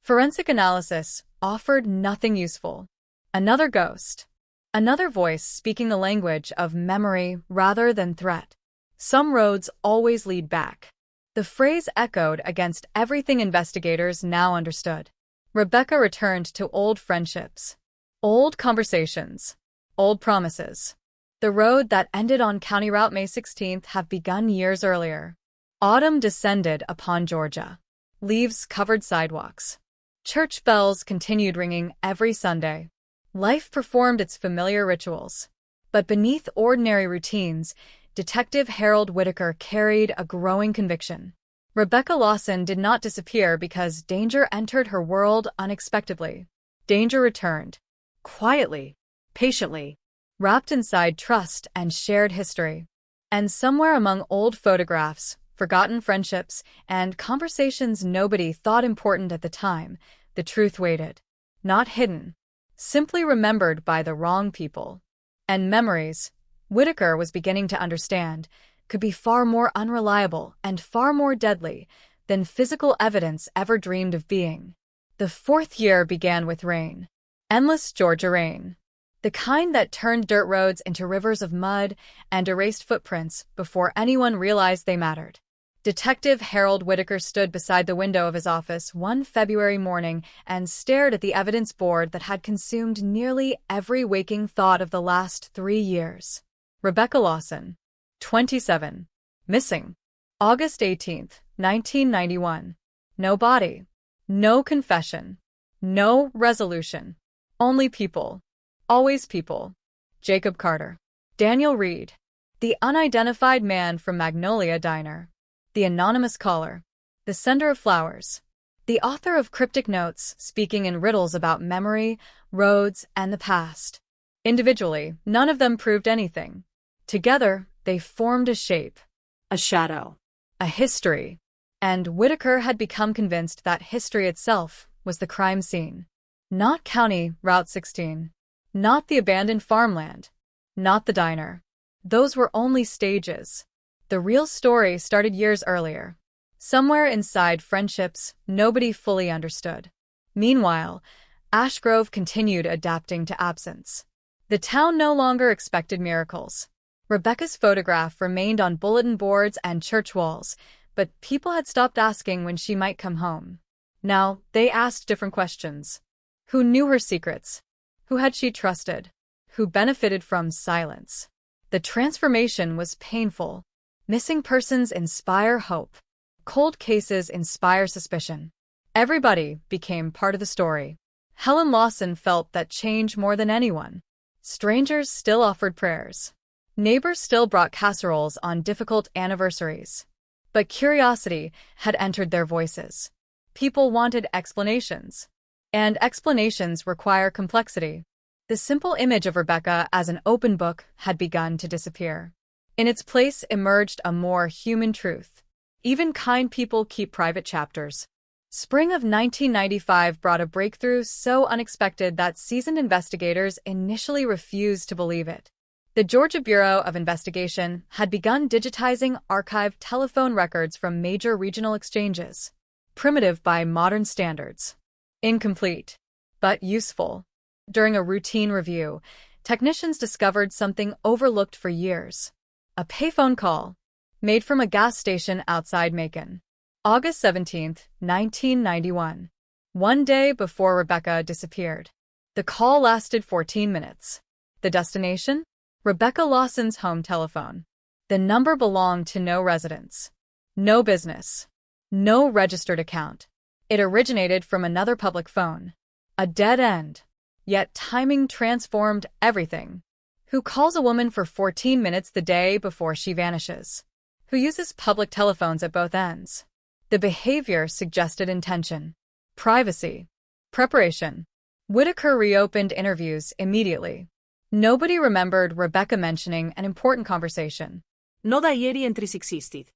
Forensic analysis offered nothing useful. Another ghost. Another voice speaking the language of memory rather than threat. Some roads always lead back. The phrase echoed against everything investigators now understood. Rebecca returned to old friendships, old conversations, old promises. The road that ended on County Route May 16th had begun years earlier. Autumn descended upon Georgia. Leaves covered sidewalks. Church bells continued ringing every Sunday. Life performed its familiar rituals. But beneath ordinary routines, Detective Harold Whitaker carried a growing conviction. Rebecca Lawson did not disappear because danger entered her world unexpectedly. Danger returned. Quietly. Patiently. Wrapped inside trust and shared history. And somewhere among old photographs, forgotten friendships, and conversations nobody thought important at the time, the truth waited. Not hidden. Simply remembered by the wrong people. And memories, Whitaker was beginning to understand, could be far more unreliable and far more deadly than physical evidence ever dreamed of being. The fourth year began with rain. Endless Georgia rain. The kind that turned dirt roads into rivers of mud and erased footprints before anyone realized they mattered. Detective Harold Whitaker stood beside the window of his office one February morning and stared at the evidence board that had consumed nearly every waking thought of the last 3 years. Rebecca Lawson, 27, missing. August 18, 1991. No body. No confession. No resolution. Only people. Always people. Jacob Carter. Daniel Reed. The unidentified man from Magnolia Diner. The anonymous caller. The sender of flowers. The author of cryptic notes speaking in riddles about memory, roads, and the past. Individually, none of them proved anything. Together, they formed a shape. A shadow. A history. And Whitaker had become convinced that history itself was the crime scene. Not County Route 16. Not the abandoned farmland. Not the diner. Those were only stages. The real story started years earlier. Somewhere inside friendships nobody fully understood. Meanwhile, Ash Grove continued adapting to absence. The town no longer expected miracles. Rebecca's photograph remained on bulletin boards and church walls, but people had stopped asking when she might come home. Now, they asked different questions. Who knew her secrets? Who had she trusted? Who benefited from silence? The transformation was painful. Missing persons inspire hope. Cold cases inspire suspicion. Everybody became part of the story. Helen Lawson felt that change more than anyone. Strangers still offered prayers. Neighbors still brought casseroles on difficult anniversaries. But curiosity had entered their voices. People wanted explanations. And explanations require complexity. The simple image of Rebecca as an open book had begun to disappear. In its place emerged a more human truth. Even kind people keep private chapters. Spring of 1995 brought a breakthrough so unexpected that seasoned investigators initially refused to believe it. The Georgia Bureau of Investigation had begun digitizing archived telephone records from major regional exchanges. Primitive by modern standards. Incomplete, but useful. During a routine review, technicians discovered something overlooked for years. A payphone call, made from a gas station outside Macon. August 17, 1991. One day before Rebecca disappeared. The call lasted 14 minutes. The destination? Rebecca Lawson's home telephone. The number belonged to no residence. No business. No registered account. It originated from another public phone. A dead end. Yet timing transformed everything. Who calls a woman for 14 minutes the day before she vanishes? Who uses public telephones at both ends? The behavior suggested intention. Privacy. Preparation. Whitaker reopened interviews immediately. Nobody remembered Rebecca mentioning an important conversation. No da ieri entris existit.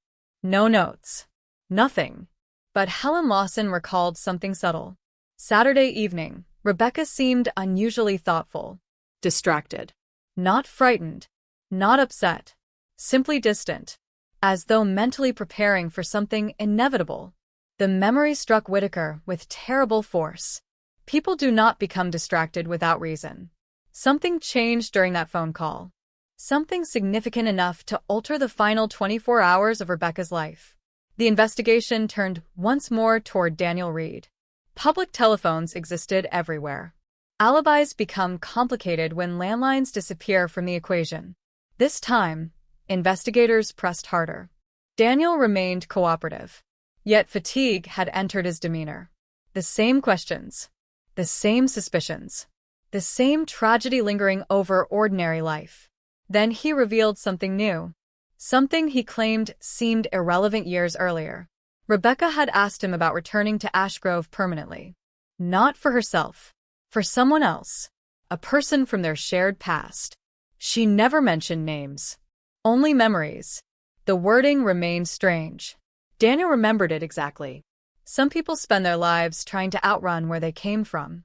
No notes. Nothing. But Helen Lawson recalled something subtle. Saturday evening, Rebecca seemed unusually thoughtful. Distracted. Not frightened, not upset, simply distant, as though mentally preparing for something inevitable. The memory struck Whitaker with terrible force. People do not become distracted without reason. Something changed during that phone call. Something significant enough to alter the final 24 hours of Rebecca's life. The investigation turned once more toward Daniel Reed. Public telephones existed everywhere. Alibis become complicated when landlines disappear from the equation. This time, investigators pressed harder. Daniel remained cooperative. Yet fatigue had entered his demeanor. The same questions, the same suspicions, the same tragedy lingering over ordinary life. Then he revealed something new. Something he claimed seemed irrelevant years earlier. Rebecca had asked him about returning to Ash Grove permanently. Not for herself. For someone else. A person from their shared past. She never mentioned names. Only memories. The wording remained strange. Daniel remembered it exactly. Some people spend their lives trying to outrun where they came from.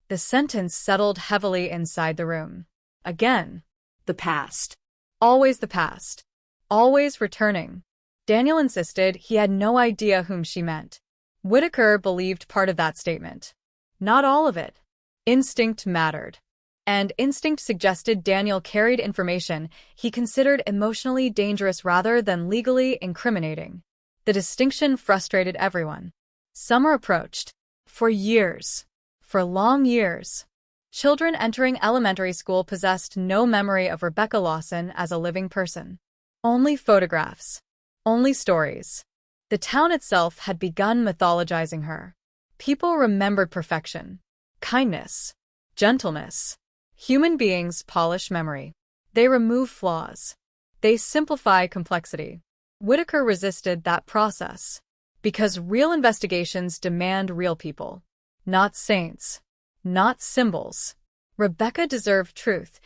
The sentence settled heavily inside the room. Again. The past. Always the past. Always returning. Daniel insisted he had no idea whom she meant. Whitaker believed part of that statement. Not all of it. Instinct mattered. And instinct suggested Daniel carried information he considered emotionally dangerous rather than legally incriminating. The distinction frustrated everyone. Summer approached. For years. For long years. Children entering elementary school possessed no memory of Rebecca Lawson as a living person. Only photographs. Only stories. The town itself had begun mythologizing her. People remembered perfection. Kindness. Gentleness. Human beings polish memory. They remove flaws. They simplify complexity. Whitaker resisted that process. Because real investigations demand real people. Not saints. Not symbols. Rebecca deserved truth,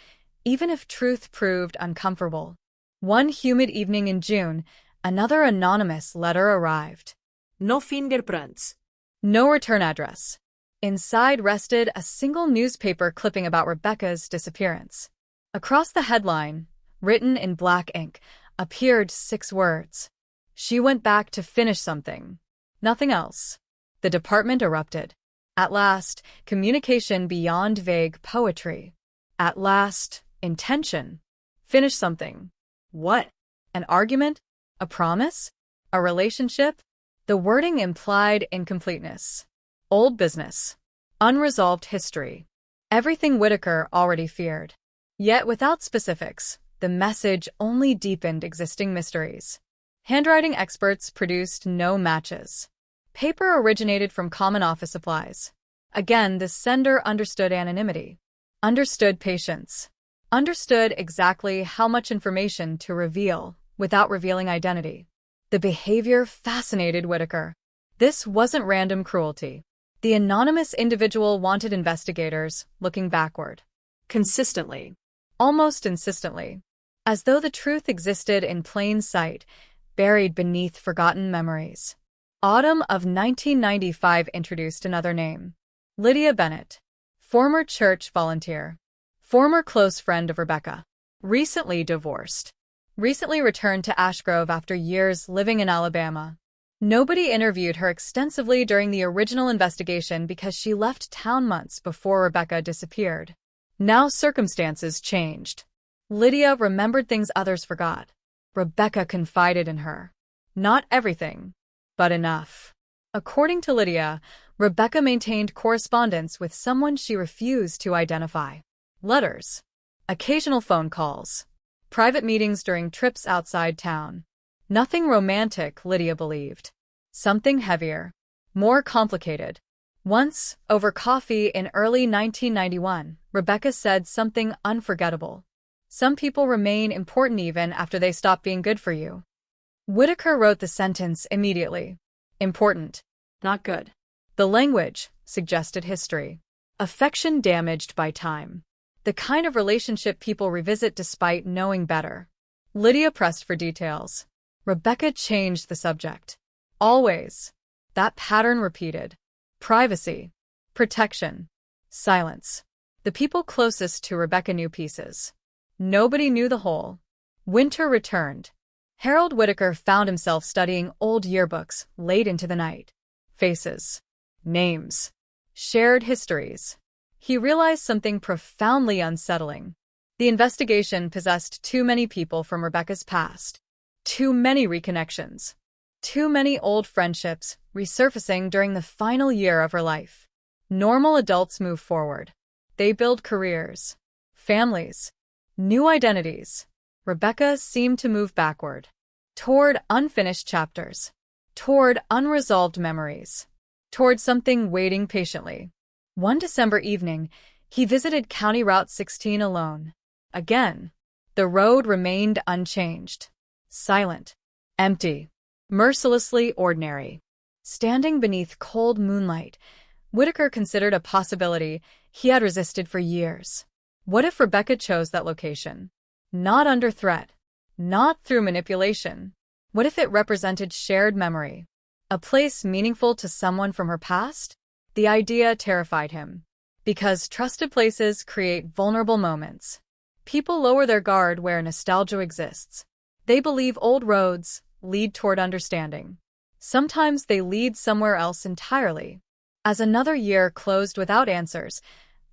even if truth proved uncomfortable. One humid evening in June, another anonymous letter arrived. No fingerprints. No return address. Inside rested a single newspaper clipping about Rebecca's disappearance. Across the headline, written in black ink, appeared 6 words. She went back to finish something. Nothing else. The department erupted. At last, communication beyond vague poetry. At last, intention. Finish something. What? An argument? A promise? A relationship? The wording implied incompleteness. Old business. Unresolved history. Everything Whitaker already feared. Yet without specifics, the message only deepened existing mysteries. Handwriting experts produced no matches. Paper originated from common office supplies. Again, the sender understood anonymity. Understood patience. Understood exactly how much information to reveal without revealing identity. The behavior fascinated Whitaker. This wasn't random cruelty. The anonymous individual wanted investigators looking backward. Consistently. Almost insistently. As though the truth existed in plain sight, buried beneath forgotten memories. Autumn of 1995 introduced another name. Lydia Bennett. Former church volunteer. Former close friend of Rebecca. Recently divorced. Recently returned to Ash Grove after years living in Alabama. Nobody interviewed her extensively during the original investigation because she left town months before Rebecca disappeared. Now circumstances changed. Lydia remembered things others forgot. Rebecca confided in her. Not everything, but enough. According to Lydia, Rebecca maintained correspondence with someone she refused to identify. Letters. Occasional phone calls. Private meetings during trips outside town. Nothing romantic, Lydia believed. Something heavier. More complicated. Once, over coffee in early 1991, Rebecca said something unforgettable. Some people remain important even after they stop being good for you. Whitaker wrote the sentence immediately. Important. Not good. The language suggested history. Affection damaged by time. The kind of relationship people revisit despite knowing better. Lydia pressed for details. Rebecca changed the subject. Always. That pattern repeated. Privacy. Protection. Silence. The people closest to Rebecca knew pieces. Nobody knew the whole. Winter returned. Harold Whitaker found himself studying old yearbooks late into the night. Faces. Names. Shared histories. He realized something profoundly unsettling. The investigation possessed too many people from Rebecca's past. Too many reconnections. Too many old friendships resurfacing during the final year of her life. Normal adults move forward. They build careers, families, new identities. Rebecca seemed to move backward, toward unfinished chapters, toward unresolved memories, toward something waiting patiently. One December evening, he visited County Route 16 alone. Again, the road remained unchanged, silent, empty, mercilessly ordinary. Standing beneath cold moonlight, Whitaker considered a possibility he had resisted for years. What if Rebecca chose that location? Not under threat, not through manipulation. What if it represented shared memory? A place meaningful to someone from her past? The idea terrified him. Because trusted places create vulnerable moments. People lower their guard where nostalgia exists. They believe old roads lead toward understanding. Sometimes they lead somewhere else entirely. As another year closed without answers,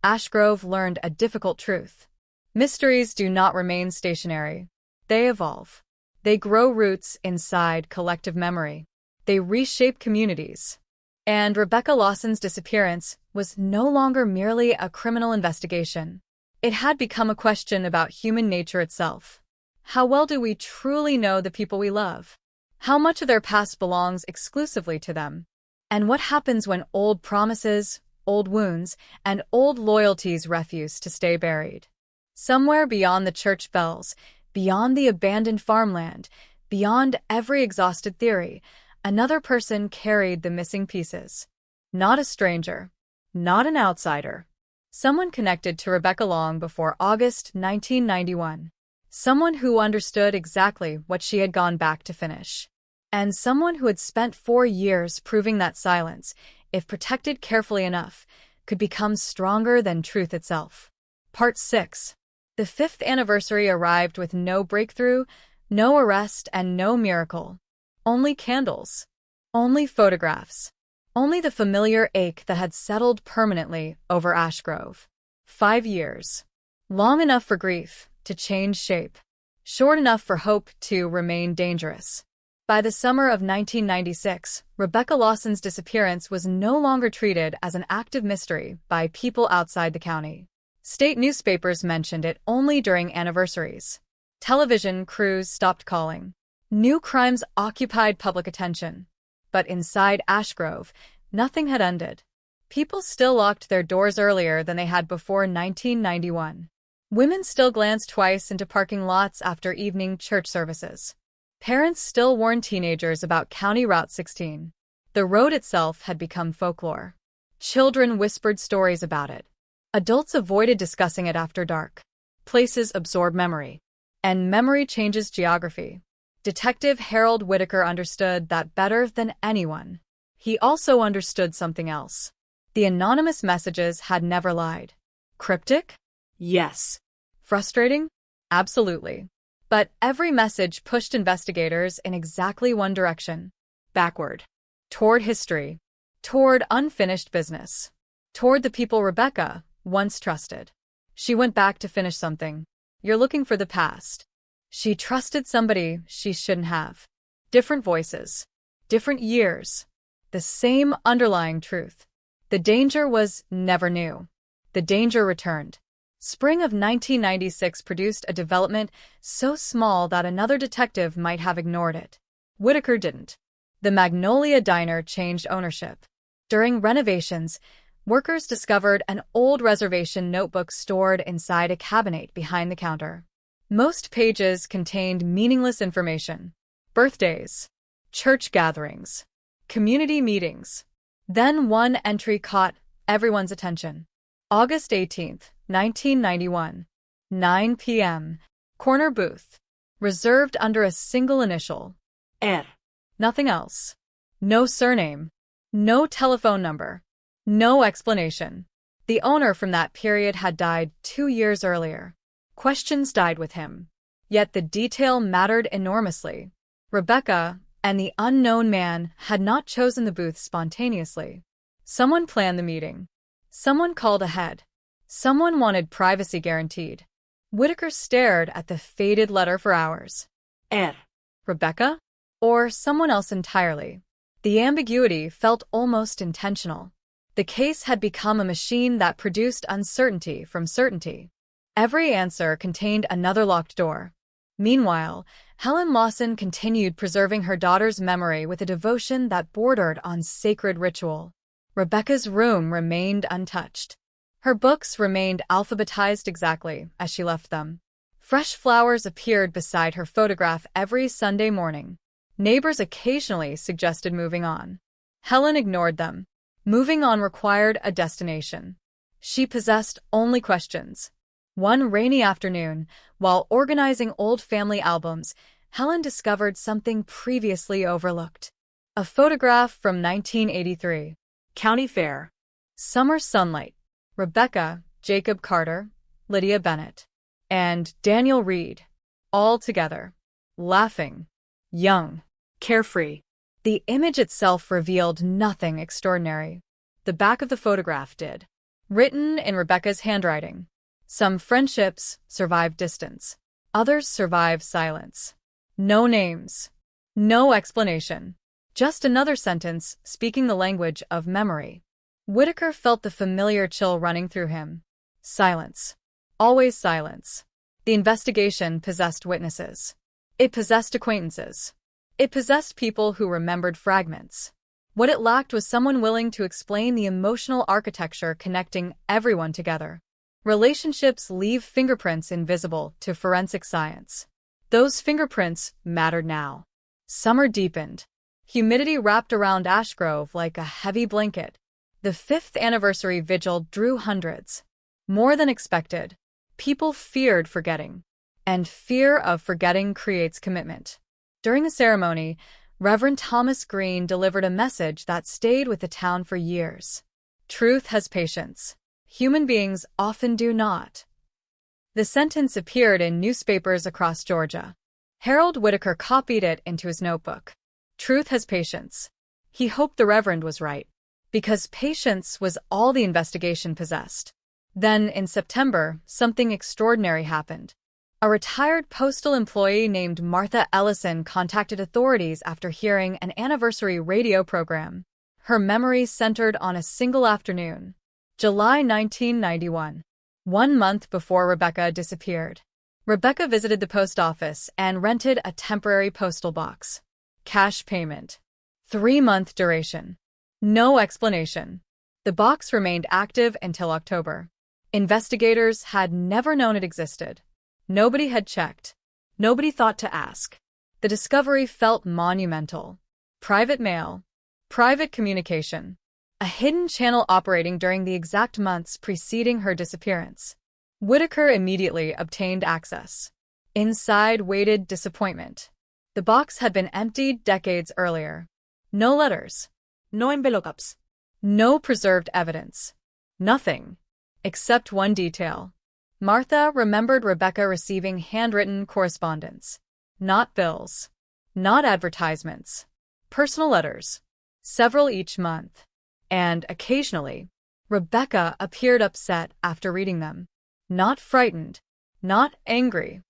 Ashgrove learned a difficult truth. Mysteries do not remain stationary. They evolve. They grow roots inside collective memory. They reshape communities. And Rebecca Lawson's disappearance was no longer merely a criminal investigation. It had become a question about human nature itself. How well do we truly know the people we love? How much of their past belongs exclusively to them? And what happens when old promises, old wounds, and old loyalties refuse to stay buried? Somewhere beyond the church bells, beyond the abandoned farmland, beyond every exhausted theory, another person carried the missing pieces. Not a stranger, not an outsider. Someone connected to Rebecca long before August 1991. Someone who understood exactly what she had gone back to finish. And someone who had spent 4 years proving that silence, if protected carefully enough, could become stronger than truth itself. Part 6. The 5th anniversary arrived with no breakthrough, no arrest, and no miracle. Only candles. Only photographs. Only the familiar ache that had settled permanently over Ashgrove. 5 years. Long enough for grief to change shape. Short enough for hope to remain dangerous. By the summer of 1996, Rebecca Lawson's disappearance was no longer treated as an active mystery by people outside the county. State newspapers mentioned it only during anniversaries. Television crews stopped calling. New crimes occupied public attention. But inside Ashgrove, nothing had ended. People still locked their doors earlier than they had before 1991. Women still glanced twice into parking lots after evening church services. Parents still warned teenagers about County Route 16. The road itself had become folklore. Children whispered stories about it. Adults avoided discussing it after dark. Places absorb memory. And memory changes geography. Detective Harold Whitaker understood that better than anyone. He also understood something else. The anonymous messages had never lied. Cryptic? Yes. Frustrating? Absolutely. But every message pushed investigators in exactly one direction. Backward. Toward history. Toward unfinished business. Toward the people Rebecca once trusted. She went back to finish something. You're looking for the past. She trusted somebody she shouldn't have. Different voices. Different years. The same underlying truth. The danger was never new. The danger returned. Spring of 1996 produced a development so small that another detective might have ignored it. Whitaker didn't. The Magnolia Diner changed ownership. During renovations, workers discovered an old reservation notebook stored inside a cabinet behind the counter. Most pages contained meaningless information. Birthdays, church gatherings, community meetings. Then one entry caught everyone's attention. August 18, 1991. 9 p.m. Corner booth. Reserved under a single initial. R. Nothing else. No surname. No telephone number. No explanation. The owner from that period had died 2 years earlier. Questions died with him. Yet the detail mattered enormously. Rebecca and the unknown man had not chosen the booth spontaneously. Someone planned the meeting. Someone called ahead. Someone wanted privacy guaranteed. Whitaker stared at the faded letter for hours. Rebecca? Or someone else entirely? The ambiguity felt almost intentional. The case had become a machine that produced uncertainty from certainty. Every answer contained another locked door. Meanwhile, Helen Lawson continued preserving her daughter's memory with a devotion that bordered on sacred ritual. Rebecca's room remained untouched. Her books remained alphabetized exactly as she left them. Fresh flowers appeared beside her photograph every Sunday morning. Neighbors occasionally suggested moving on. Helen ignored them. Moving on required a destination. She possessed only questions. One rainy afternoon, while organizing old family albums, Helen discovered something previously overlooked. A photograph from 1983. County Fair. Summer sunlight. Rebecca, Jacob Carter, Lydia Bennett, and Daniel Reed, all together, laughing, young, carefree. The image itself revealed nothing extraordinary. The back of the photograph did. Written in Rebecca's handwriting. Some friendships survive distance. Others survive silence. No names. No explanation. Just another sentence speaking the language of memory. Whitaker felt the familiar chill running through him. Silence. Always silence. The investigation possessed witnesses. It possessed acquaintances. It possessed people who remembered fragments. What it lacked was someone willing to explain the emotional architecture connecting everyone together. Relationships leave fingerprints invisible to forensic science. Those fingerprints mattered now. Summer deepened. Humidity wrapped around Ashgrove like a heavy blanket. The 5th anniversary vigil drew hundreds. More than expected. People feared forgetting. And fear of forgetting creates commitment. During the ceremony, Reverend Thomas Green delivered a message that stayed with the town for years. Truth has patience. Human beings often do not. The sentence appeared in newspapers across Georgia. Harold Whitaker copied it into his notebook. Truth has patience. He hoped the Reverend was right, because patience was all the investigation possessed. Then, in September, something extraordinary happened. A retired postal employee named Martha Ellison contacted authorities after hearing an anniversary radio program. Her memory centered on a single afternoon, July 1991, 1 month before Rebecca disappeared. Rebecca visited the post office and rented a temporary postal box. Cash payment. 3-month duration. No explanation. The box remained active until October. Investigators had never known it existed. Nobody had checked. Nobody thought to ask. The discovery felt monumental. Private mail. Private communication. A hidden channel operating during the exact months preceding her disappearance. Whitaker immediately obtained access. Inside waited disappointment. The box had been emptied decades earlier. No letters. No envelopes. No preserved evidence. Nothing. Except one detail. Martha remembered Rebecca receiving handwritten correspondence. Not bills. Not advertisements. Personal letters. Several each month. And, occasionally, Rebecca appeared upset after reading them. Not frightened. Not angry.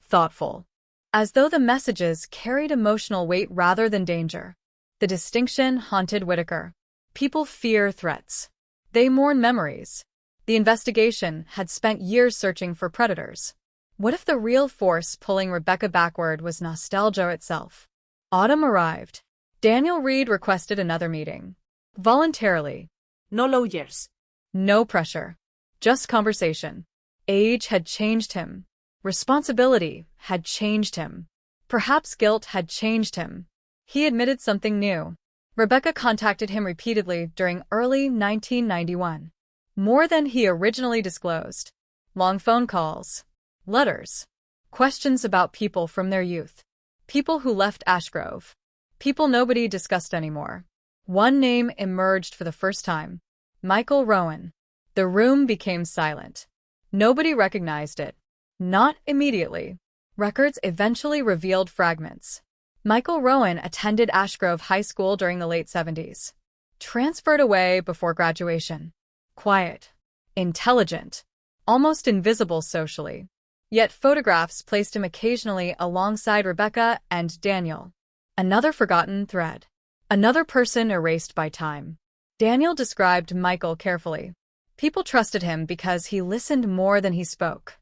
Thoughtful. As though the messages carried emotional weight rather than danger. The distinction haunted Whitaker. People fear threats. They mourn memories. The investigation had spent years searching for predators. What if the real force pulling Rebecca backward was nostalgia itself? Autumn arrived. Daniel Reed requested another meeting. Voluntarily. No lawyers. No pressure. Just conversation. Age had changed him. Responsibility had changed him. Perhaps guilt had changed him. He admitted something new. Rebecca contacted him repeatedly during early 1991. More than he originally disclosed. Long phone calls. Letters. Questions about people from their youth. People who left Ashgrove. People nobody discussed anymore. One name emerged for the first time. Michael Rowan. The room became silent. Nobody recognized it. Not immediately. Records eventually revealed fragments. Michael Rowan attended Ashgrove High School during the late 70s. Transferred away before graduation. Quiet. Intelligent. Almost invisible socially. Yet photographs placed him occasionally alongside Rebecca and Daniel. Another forgotten thread. Another person erased by time. Daniel described Michael carefully. People trusted him because he listened more than he spoke.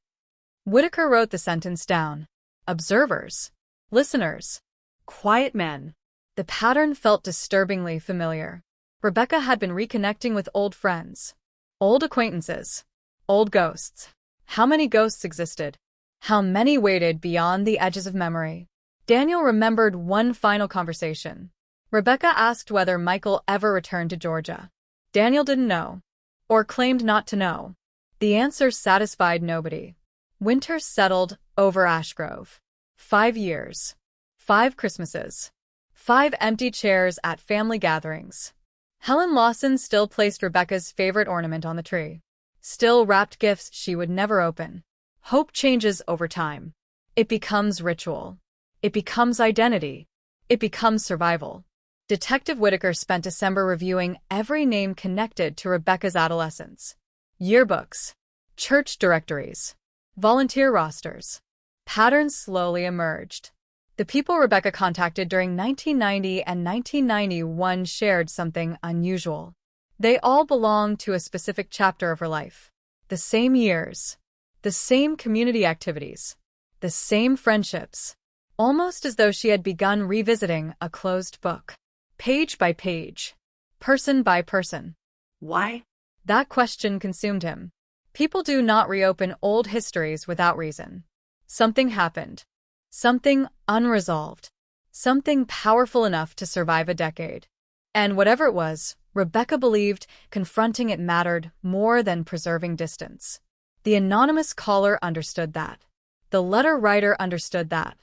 Whitaker wrote the sentence down. Observers. Listeners. Quiet men. The pattern felt disturbingly familiar. Rebecca had been reconnecting with old friends. Old acquaintances. Old ghosts. How many ghosts existed? How many waited beyond the edges of memory? Daniel remembered one final conversation. Rebecca asked whether Michael ever returned to Georgia. Daniel didn't know. Or claimed not to know. The answer satisfied nobody. Winter settled over Ashgrove. 5 years. 5 Christmases. 5 empty chairs at family gatherings. Helen Lawson still placed Rebecca's favorite ornament on the tree. Still wrapped gifts she would never open. Hope changes over time. It becomes ritual. It becomes identity. It becomes survival. Detective Whitaker spent December reviewing every name connected to Rebecca's adolescence. Yearbooks. Church directories. Volunteer rosters. Patterns slowly emerged. The people Rebecca contacted during 1990 and 1991 shared something unusual. They all belonged to a specific chapter of her life. The same years. The same community activities. The same friendships. Almost as though she had begun revisiting a closed book. Page by page. Person by person. Why? That question consumed him. People do not reopen old histories without reason. Something happened. Something unresolved. Something powerful enough to survive a decade. And whatever it was, Rebecca believed confronting it mattered more than preserving distance. The anonymous caller understood that. The letter writer understood that.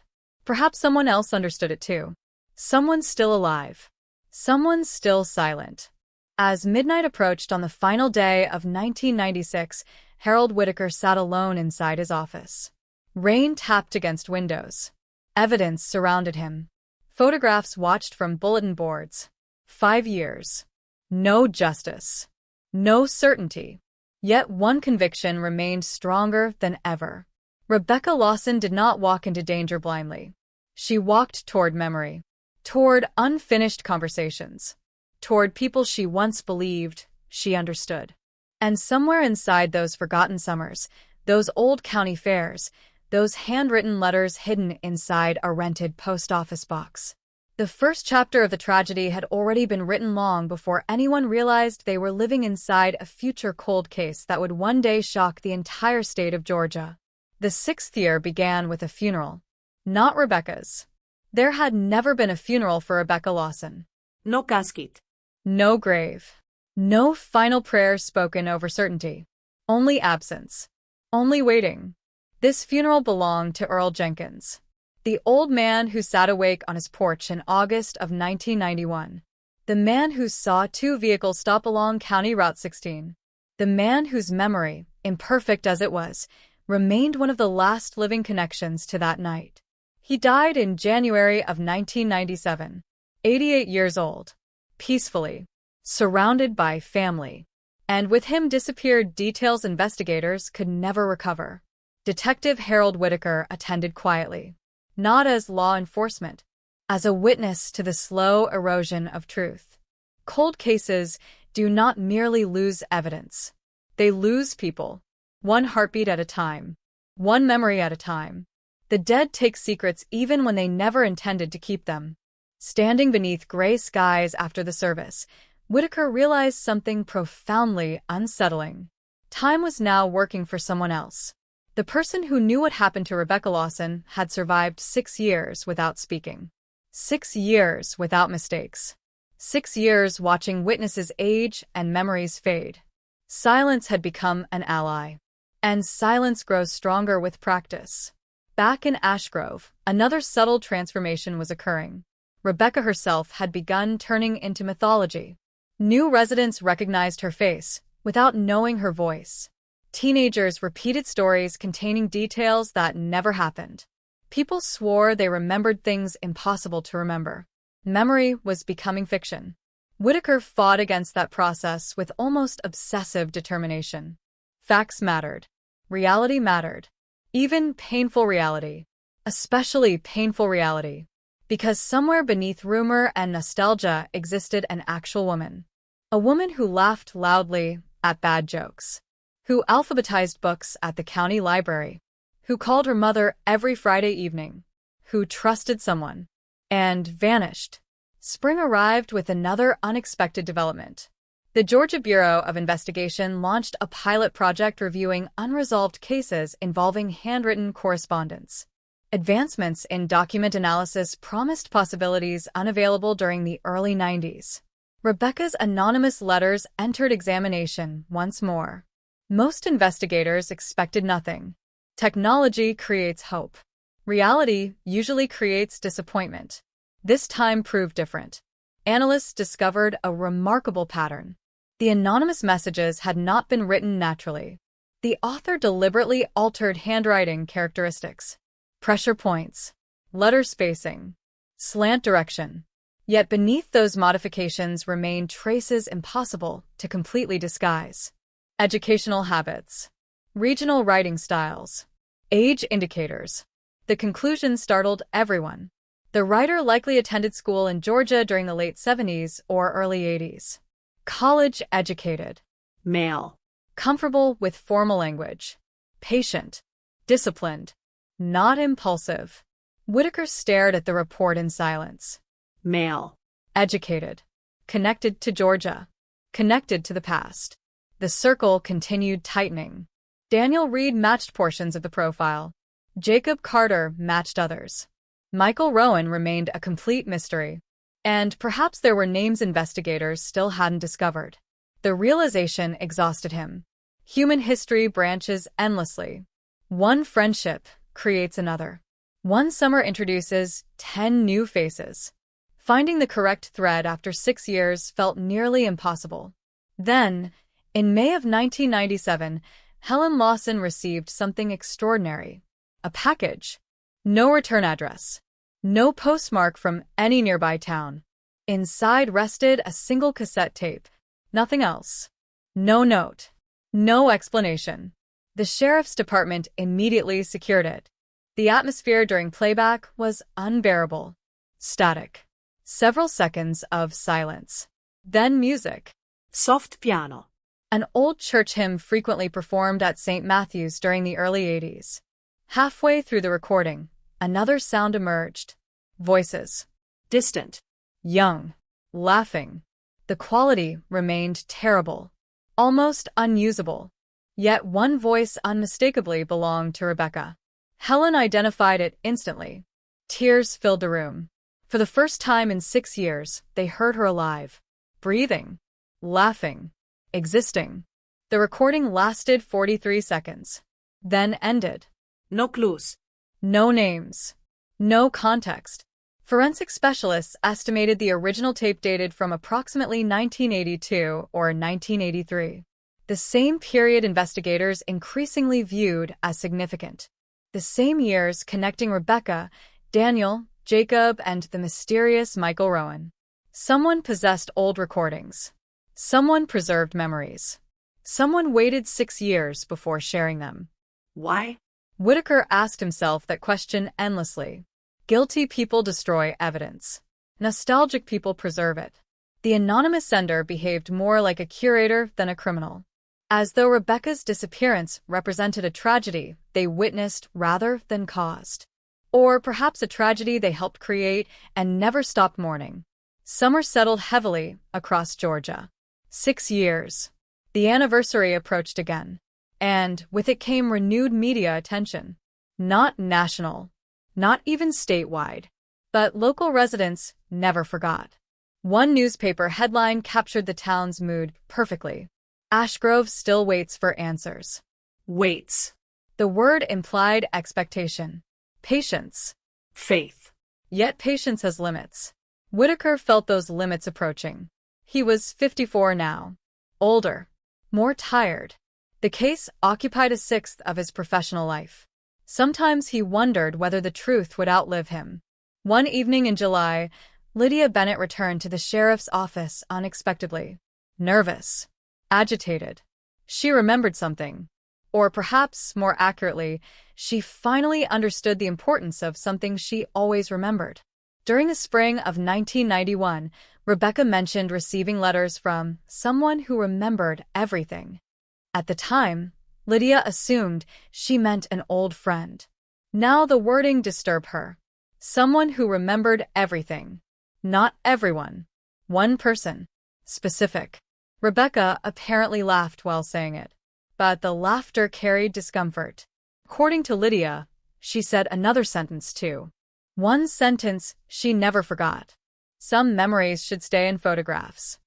Perhaps someone else understood it too. Someone still alive. Someone still silent. As midnight approached on the final day of 1996, Harold Whitaker sat alone inside his office. Rain tapped against windows. Evidence surrounded him. Photographs watched from bulletin boards. 5 years. No justice. No certainty. Yet one conviction remained stronger than ever. Rebecca Lawson did not walk into danger blindly. She walked toward memory. Toward unfinished conversations. Toward people she once believed she understood. And somewhere inside those forgotten summers, those old county fairs, those handwritten letters hidden inside a rented post office box. The first chapter of the tragedy had already been written long before anyone realized they were living inside a future cold case that would one day shock the entire state of Georgia. The 6th year began with a funeral. Not Rebecca's. There had never been a funeral for Rebecca Lawson. No casket. No grave. No final prayers spoken over certainty. Only absence. Only waiting. This funeral belonged to Earl Jenkins, the old man who sat awake on his porch in August of 1991. The man who saw 2 vehicles stop along County Route 16. The man whose memory, imperfect as it was, remained one of the last living connections to that night. He died in January of 1997, 88 years old, peacefully, surrounded by family. And with him disappeared details investigators could never recover. Detective Harold Whitaker attended quietly, not as law enforcement, as a witness to the slow erosion of truth. Cold cases do not merely lose evidence. They lose people, one heartbeat at a time, one memory at a time. The dead take secrets even when they never intended to keep them. Standing beneath gray skies after the service, Whitaker realized something profoundly unsettling. Time was now working for someone else. The person who knew what happened to Rebecca Lawson had survived 6 years without speaking. 6 years without mistakes. 6 years watching witnesses age and memories fade. Silence had become an ally. And silence grows stronger with practice. Back in Ashgrove, another subtle transformation was occurring. Rebecca herself had begun turning into mythology. New residents recognized her face, without knowing her voice. Teenagers repeated stories containing details that never happened. People swore they remembered things impossible to remember. Memory was becoming fiction. Whitaker fought against that process with almost obsessive determination. Facts mattered. Reality mattered. Even painful reality. Especially painful reality. Because somewhere beneath rumor and nostalgia existed an actual woman. A woman who laughed loudly at bad jokes. Who alphabetized books at the county library. Who called her mother every Friday evening. Who trusted someone. And vanished. Spring arrived with another unexpected development. The Georgia Bureau of Investigation launched a pilot project reviewing unresolved cases involving handwritten correspondence. Advancements in document analysis promised possibilities unavailable during the early 90s. Rebecca's anonymous letters entered examination once more. Most investigators expected nothing. Technology creates hope. Reality usually creates disappointment. This time proved different. Analysts discovered a remarkable pattern. The anonymous messages had not been written naturally. The author deliberately altered handwriting characteristics, pressure points, letter spacing, slant direction. Yet beneath those modifications remained traces impossible to completely disguise. Educational habits, regional writing styles, age indicators. The conclusion startled everyone. The writer likely attended school in Georgia during the late 70s or early 80s. College educated. Male. Comfortable with formal language. Patient. Disciplined. Not impulsive. Whitaker stared at the report in silence. Male. Educated. Connected to Georgia. Connected to the past. The circle continued tightening. Daniel Reed matched portions of the profile. Jacob Carter matched others. Michael Rowan remained a complete mystery. And perhaps there were names investigators still hadn't discovered. The realization exhausted him. Human history branches endlessly. One friendship creates another. One summer introduces 10 new faces. Finding the correct thread after 6 years felt nearly impossible. Then, in May of 1997, Helen Lawson received something extraordinary. A package. No return address. No postmark from any nearby town. Inside rested a single cassette tape. Nothing else. No note. No explanation. The sheriff's department immediately secured it. The atmosphere during playback was unbearable. Static. Several seconds of silence. Then music. Soft piano. An old church hymn frequently performed at St. Matthew's during the early 80s. Halfway through the recording, another sound emerged. Voices. Distant. Young. Laughing. The quality remained terrible. Almost unusable. Yet one voice unmistakably belonged to Rebecca. Helen identified it instantly. Tears filled the room. For the first time in 6 years, they heard her alive. Breathing. Laughing. Existing. The recording lasted 43 seconds. Then ended. No clues. No names. No context. Forensic specialists estimated the original tape dated from approximately 1982 or 1983. The same period investigators increasingly viewed as significant. The same years connecting Rebecca, Daniel, Jacob, and the mysterious Michael Rowan. Someone possessed old recordings. Someone preserved memories. Someone waited 6 years before sharing them. Why? Whitaker asked himself that question endlessly. Guilty people destroy evidence. Nostalgic people preserve it. The anonymous sender behaved more like a curator than a criminal. As though Rebecca's disappearance represented a tragedy they witnessed rather than caused. Or perhaps a tragedy they helped create and never stopped mourning. Summer settled heavily across Georgia. 6 years. The anniversary approached again. And with it came renewed media attention. Not national. Not even statewide. But local residents never forgot. One newspaper headline captured the town's mood perfectly. Ashgrove still waits for answers. Waits. The word implied expectation. Patience. Faith. Yet patience has limits. Whitaker felt those limits approaching. He was 54 now. Older. More tired. The case occupied a sixth of his professional life. Sometimes he wondered whether the truth would outlive him. One evening in July, Lydia Bennett returned to the sheriff's office unexpectedly. Nervous. Agitated. She remembered something. Or perhaps, more accurately, she finally understood the importance of something she always remembered. During the spring of 1991, Rebecca mentioned receiving letters from someone who remembered everything. At the time, Lydia assumed she meant an old friend. Now the wording disturbed her. Someone who remembered everything. Not everyone. One person. Specific. Rebecca apparently laughed while saying it. But the laughter carried discomfort. According to Lydia, she said another sentence too. One sentence she never forgot. Some memories should stay in photographs.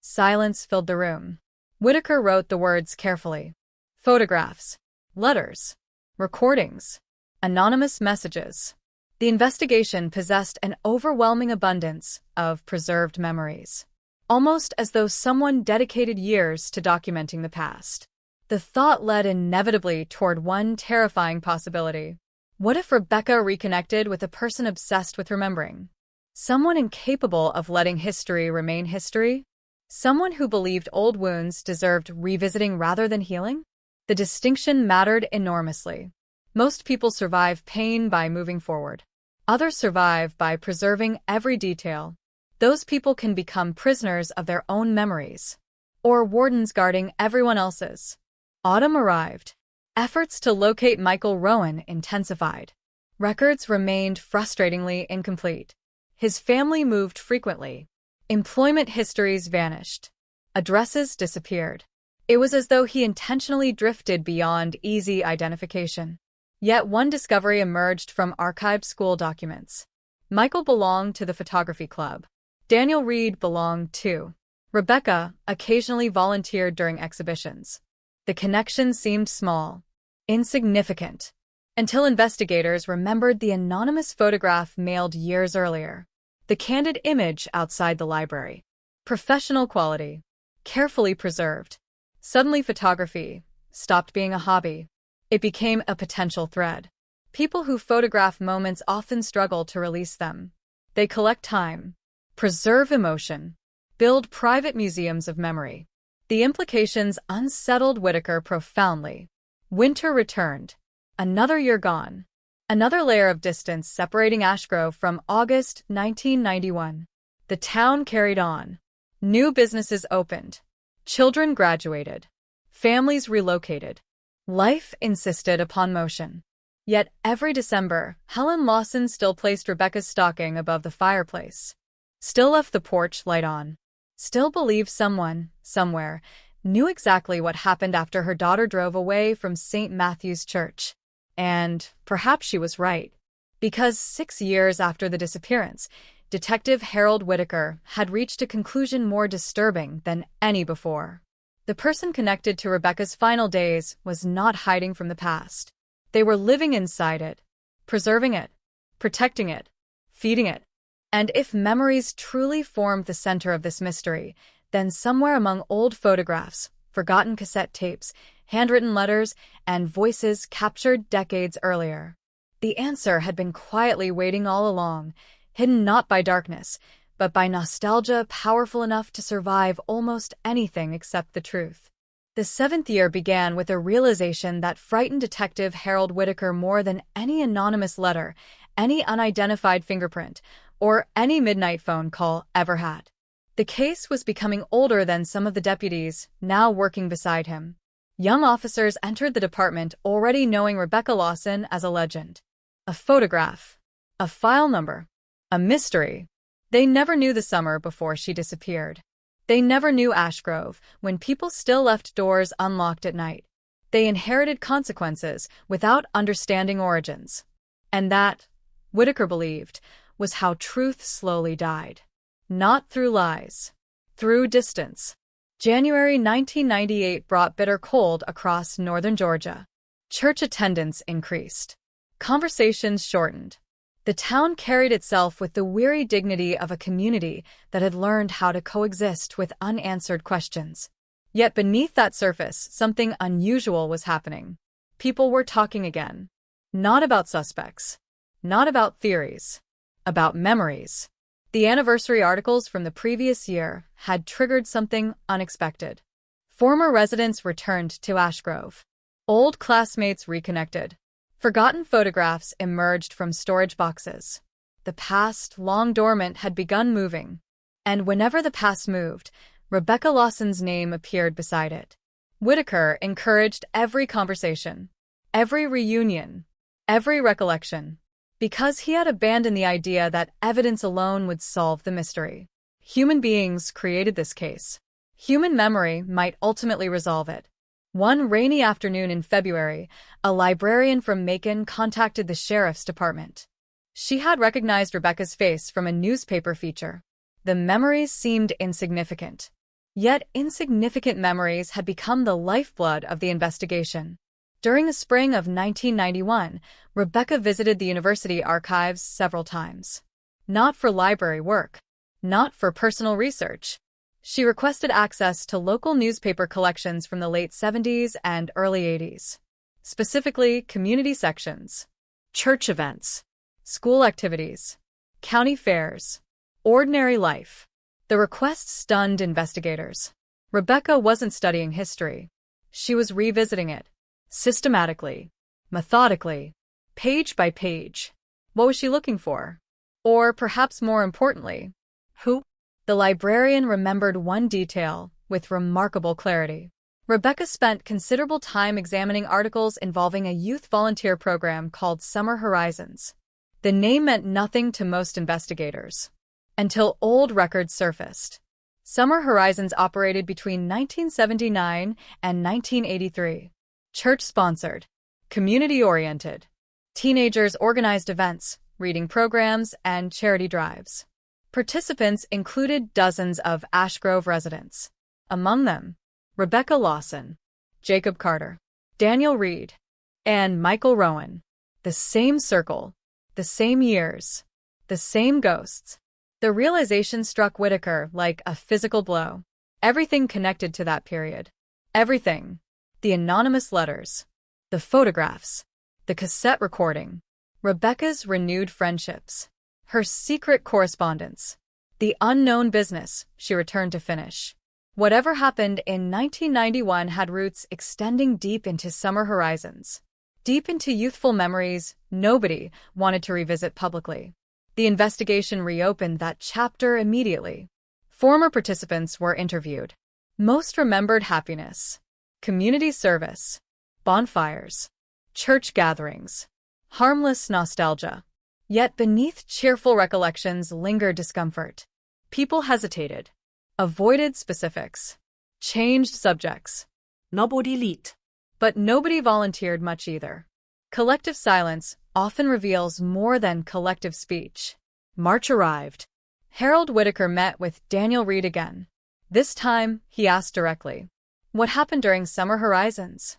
Silence filled the room. Whitaker wrote the words carefully. Photographs. Letters. Recordings. Anonymous messages. The investigation possessed an overwhelming abundance of preserved memories. Almost as though someone dedicated years to documenting the past. The thought led inevitably toward one terrifying possibility. What if Rebecca reconnected with a person obsessed with remembering? Someone incapable of letting history remain history? Someone who believed old wounds deserved revisiting rather than healing? The distinction mattered enormously. Most people survive pain by moving forward. Others survive by preserving every detail. Those people can become prisoners of their own memories, or wardens guarding everyone else's. Autumn arrived. Efforts to locate Michael Rowan intensified. Records remained frustratingly incomplete. His family moved frequently. Employment histories vanished. Addresses disappeared. It was as though he intentionally drifted beyond easy identification. Yet one discovery emerged from archived school documents. Michael belonged to the photography club. Daniel Reed belonged too. Rebecca occasionally volunteered during exhibitions. The connection seemed small, insignificant, until investigators remembered the anonymous photograph mailed years earlier. The candid image outside the library. Professional quality. Carefully preserved. Suddenly photography stopped being a hobby. It became a potential thread. People who photograph moments often struggle to release them. They collect time, preserve emotion, build private museums of memory. The implications unsettled Whitaker profoundly. Winter returned. Another year gone. Another layer of distance separating Ashgrove from August 1991. The town carried on. New businesses opened. Children graduated. Families relocated. Life insisted upon motion. Yet every December, Helen Lawson still placed Rebecca's stocking above the fireplace. Still left the porch light on. Still believed someone, somewhere, knew exactly what happened after her daughter drove away from St. Matthew's Church. And perhaps she was right. Because 6 years after the disappearance, Detective Harold Whitaker had reached a conclusion more disturbing than any before. The person connected to Rebecca's final days was not hiding from the past. They were living inside it, preserving it, protecting it, feeding it. And if memories truly formed the center of this mystery, then somewhere among old photographs, forgotten cassette tapes, handwritten letters, and voices captured decades earlier, the answer had been quietly waiting all along, hidden not by darkness, but by nostalgia powerful enough to survive almost anything except the truth. The 7th year began with a realization that frightened Detective Harold Whitaker more than any anonymous letter, any unidentified fingerprint, or any midnight phone call ever had. The case was becoming older than some of the deputies now working beside him. Young officers entered the department already knowing Rebecca Lawson as a legend. A photograph. A file number. A mystery. They never knew the summer before she disappeared. They never knew Ashgrove when people still left doors unlocked at night. They inherited consequences without understanding origins. And that, Whitaker believed, was how truth slowly died. Not through lies. Through distance. January 1998 brought bitter cold across northern Georgia. Church attendance increased. Conversations shortened. The town carried itself with the weary dignity of a community that had learned how to coexist with unanswered questions. Yet beneath that surface, something unusual was happening. People were talking again. Not about suspects. Not about theories. About memories. The anniversary articles from the previous year had triggered something unexpected. Former residents returned to Ashgrove. Old classmates reconnected. Forgotten photographs emerged from storage boxes. The past, long dormant, had begun moving. And whenever the past moved, Rebecca Lawson's name appeared beside it. Whitaker encouraged every conversation, every reunion, every recollection, because he had abandoned the idea that evidence alone would solve the mystery. Human beings created this case. Human memory might ultimately resolve it. One rainy afternoon in February, a librarian from Macon contacted the sheriff's department. She had recognized Rebecca's face from a newspaper feature. The memories seemed insignificant. Yet insignificant memories had become the lifeblood of the investigation. During the spring of 1991, Rebecca visited the university archives several times. Not for library work. Not for personal research. She requested access to local newspaper collections from the late 70s and early 80s. Specifically, community sections, church events, school activities, county fairs, ordinary life. The request stunned investigators. Rebecca wasn't studying history. She was revisiting it, systematically, methodically, page by page. What was she looking for? Or perhaps more importantly, who? The librarian remembered one detail with remarkable clarity. Rebecca spent considerable time examining articles involving a youth volunteer program called Summer Horizons. The name meant nothing to most investigators. Until old records surfaced. Summer Horizons operated between 1979 and 1983. Church-sponsored, community-oriented. Teenagers organized events, reading programs, and charity drives. Participants included dozens of Ashgrove residents. Among them, Rebecca Lawson, Jacob Carter, Daniel Reed, and Michael Rowan. The same circle, the same years, the same ghosts. The realization struck Whitaker like a physical blow. Everything connected to that period. Everything. The anonymous letters, the photographs, the cassette recording, Rebecca's renewed friendships, her secret correspondence, the unknown business she returned to finish. Whatever happened in 1991 had roots extending deep into Summer Horizons, deep into youthful memories nobody wanted to revisit publicly. The investigation reopened that chapter immediately. Former participants were interviewed. Most remembered happiness, community service, bonfires, church gatherings, harmless nostalgia. Yet beneath cheerful recollections lingered discomfort. People hesitated, avoided specifics, changed subjects. Nobody lit. But nobody volunteered much either. Collective silence often reveals more than collective speech. March arrived. Harold Whitaker met with Daniel Reed again. This time, he asked directly, "What happened during Summer Horizons?"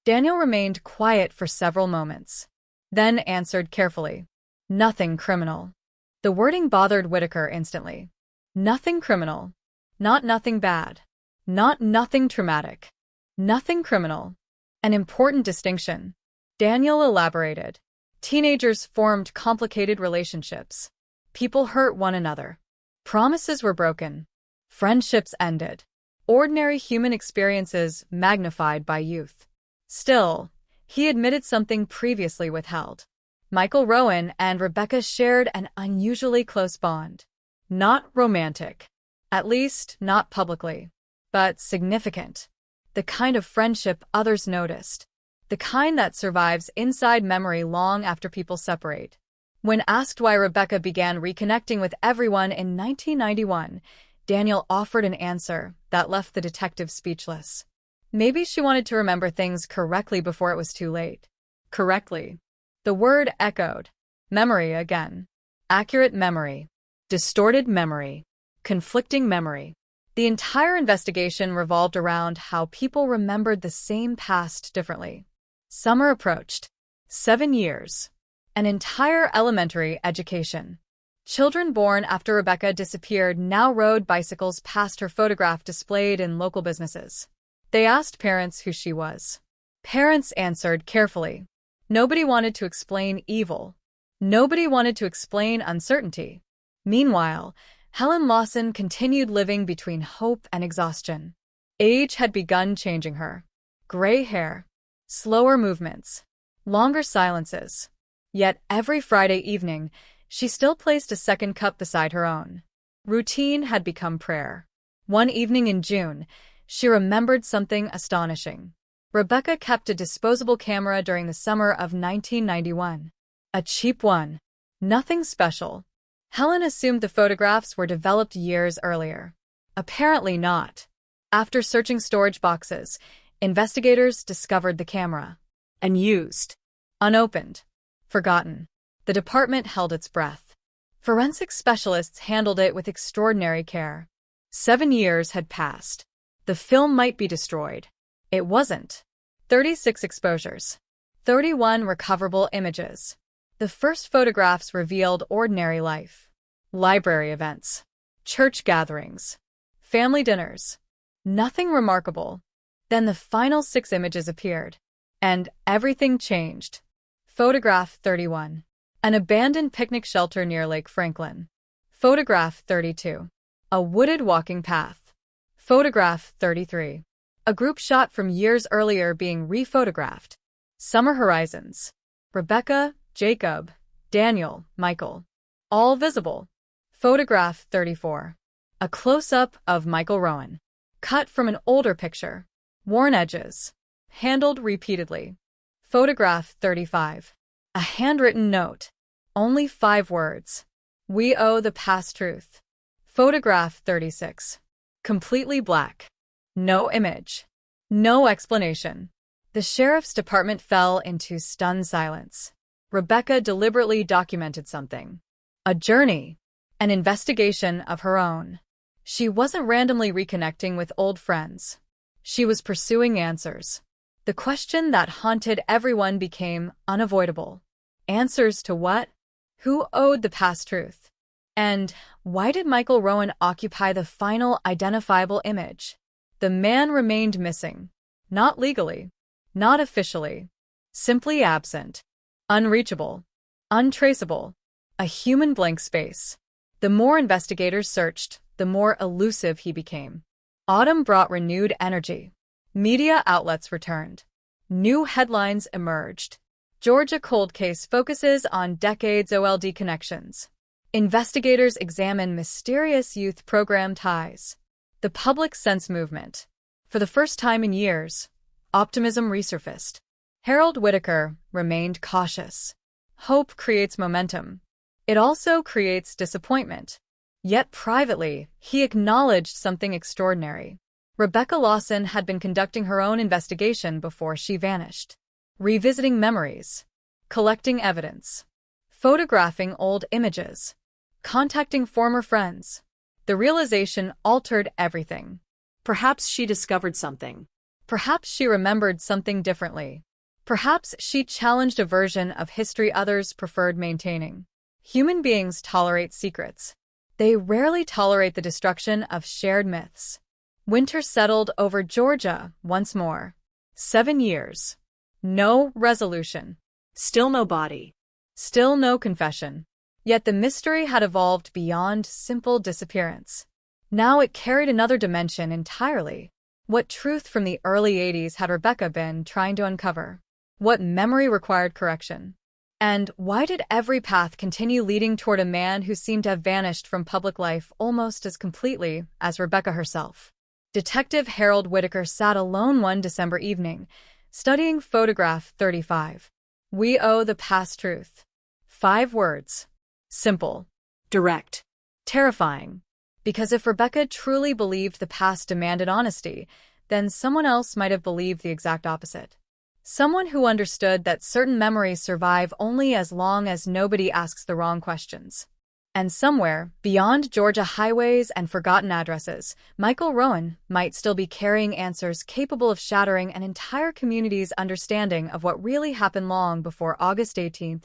Daniel remained quiet for several moments, then answered carefully, "Nothing criminal." The wording bothered Whitaker instantly. Nothing criminal. Not nothing bad. Not nothing traumatic. Nothing criminal. An important distinction. Daniel elaborated. Teenagers formed complicated relationships. People hurt one another. Promises were broken. Friendships ended. Ordinary human experiences magnified by youth. Still, he admitted something previously withheld. Michael Rowan and Rebecca shared an unusually close bond. Not romantic. At least, not publicly. But significant. The kind of friendship others noticed. The kind that survives inside memory long after people separate. When asked why Rebecca began reconnecting with everyone in 1991, Daniel offered an answer that left the detective speechless. Maybe she wanted to remember things correctly before it was too late. Correctly. The word echoed. Memory again. Accurate memory. Distorted memory. Conflicting memory. The entire investigation revolved around how people remembered the same past differently. Summer approached. 7 years. An entire elementary education. Children born after Rebecca disappeared now rode bicycles past her photograph displayed in local businesses. They asked parents who she was. Parents answered carefully. Nobody wanted to explain evil. Nobody wanted to explain uncertainty. Meanwhile, Helen Lawson continued living between hope and exhaustion. Age had begun changing her. Gray hair, slower movements, longer silences. Yet every Friday evening, she still placed a second cup beside her own. Routine had become prayer. One evening in June, she remembered something astonishing. Rebecca kept a disposable camera during the summer of 1991. A cheap one. Nothing special. Helen assumed the photographs were developed years earlier. Apparently not. After searching storage boxes, investigators discovered the camera. Unused. Unopened. Forgotten. The department held its breath. Forensic specialists handled it with extraordinary care. 7 years had passed. The film might be destroyed. It wasn't. 36 exposures. 31 recoverable images. The first photographs revealed ordinary life. Library events. Church gatherings. Family dinners. Nothing remarkable. Then the final 6 images appeared. And everything changed. Photograph 31. An abandoned picnic shelter near Lake Franklin. Photograph 32. A wooded walking path. Photograph 33. A group shot from years earlier being rephotographed. Summer horizons. Rebecca, Jacob, Daniel, Michael. All visible. Photograph 34. A close-up of Michael Rowan. Cut from an older picture. Worn edges. Handled repeatedly. Photograph 35. A handwritten note. Only 5 words. We owe the past truth. Photograph 36. Completely black. No image. No explanation. The sheriff's department fell into stunned silence. Rebecca deliberately documented something. A journey. An investigation of her own. She wasn't randomly reconnecting with old friends. She was pursuing answers. The question that haunted everyone became unavoidable. Answers to what? Who owed the past truth? And why did Michael Rowan occupy the final identifiable image? The man remained missing. Not legally. Not officially. Simply absent. Unreachable. Untraceable. A human blank space. The more investigators searched, the more elusive he became. Autumn brought renewed energy. Media outlets returned. New headlines emerged. Georgia cold case focuses on decades OLD connections. Investigators examine mysterious youth program ties. The public sense movement. For the first time in years, optimism resurfaced. Harold Whitaker remained cautious. Hope creates momentum. It also creates disappointment. Yet privately, he acknowledged something extraordinary. Rebecca Lawson had been conducting her own investigation before she vanished. Revisiting memories. Collecting evidence. Photographing old images. Contacting former friends. The realization altered everything. Perhaps she discovered something. Perhaps she remembered something differently. Perhaps she challenged a version of history others preferred maintaining. Human beings tolerate secrets. They rarely tolerate the destruction of shared myths. Winter settled over Georgia once more. 7 years. No resolution. Still no body. Still no confession. Yet the mystery had evolved beyond simple disappearance. Now it carried another dimension entirely. What truth from the early 80s had Rebecca been trying to uncover? What memory required correction? And why did every path continue leading toward a man who seemed to have vanished from public life almost as completely as Rebecca herself? Detective Harold Whitaker sat alone one December evening, studying photograph 35. We owe the past truth. 5 words. Simple. Direct. Terrifying. Because if Rebecca truly believed the past demanded honesty, then someone else might have believed the exact opposite. Someone who understood that certain memories survive only as long as nobody asks the wrong questions. And somewhere, beyond Georgia highways and forgotten addresses, Michael Rowan might still be carrying answers capable of shattering an entire community's understanding of what really happened long before August 18,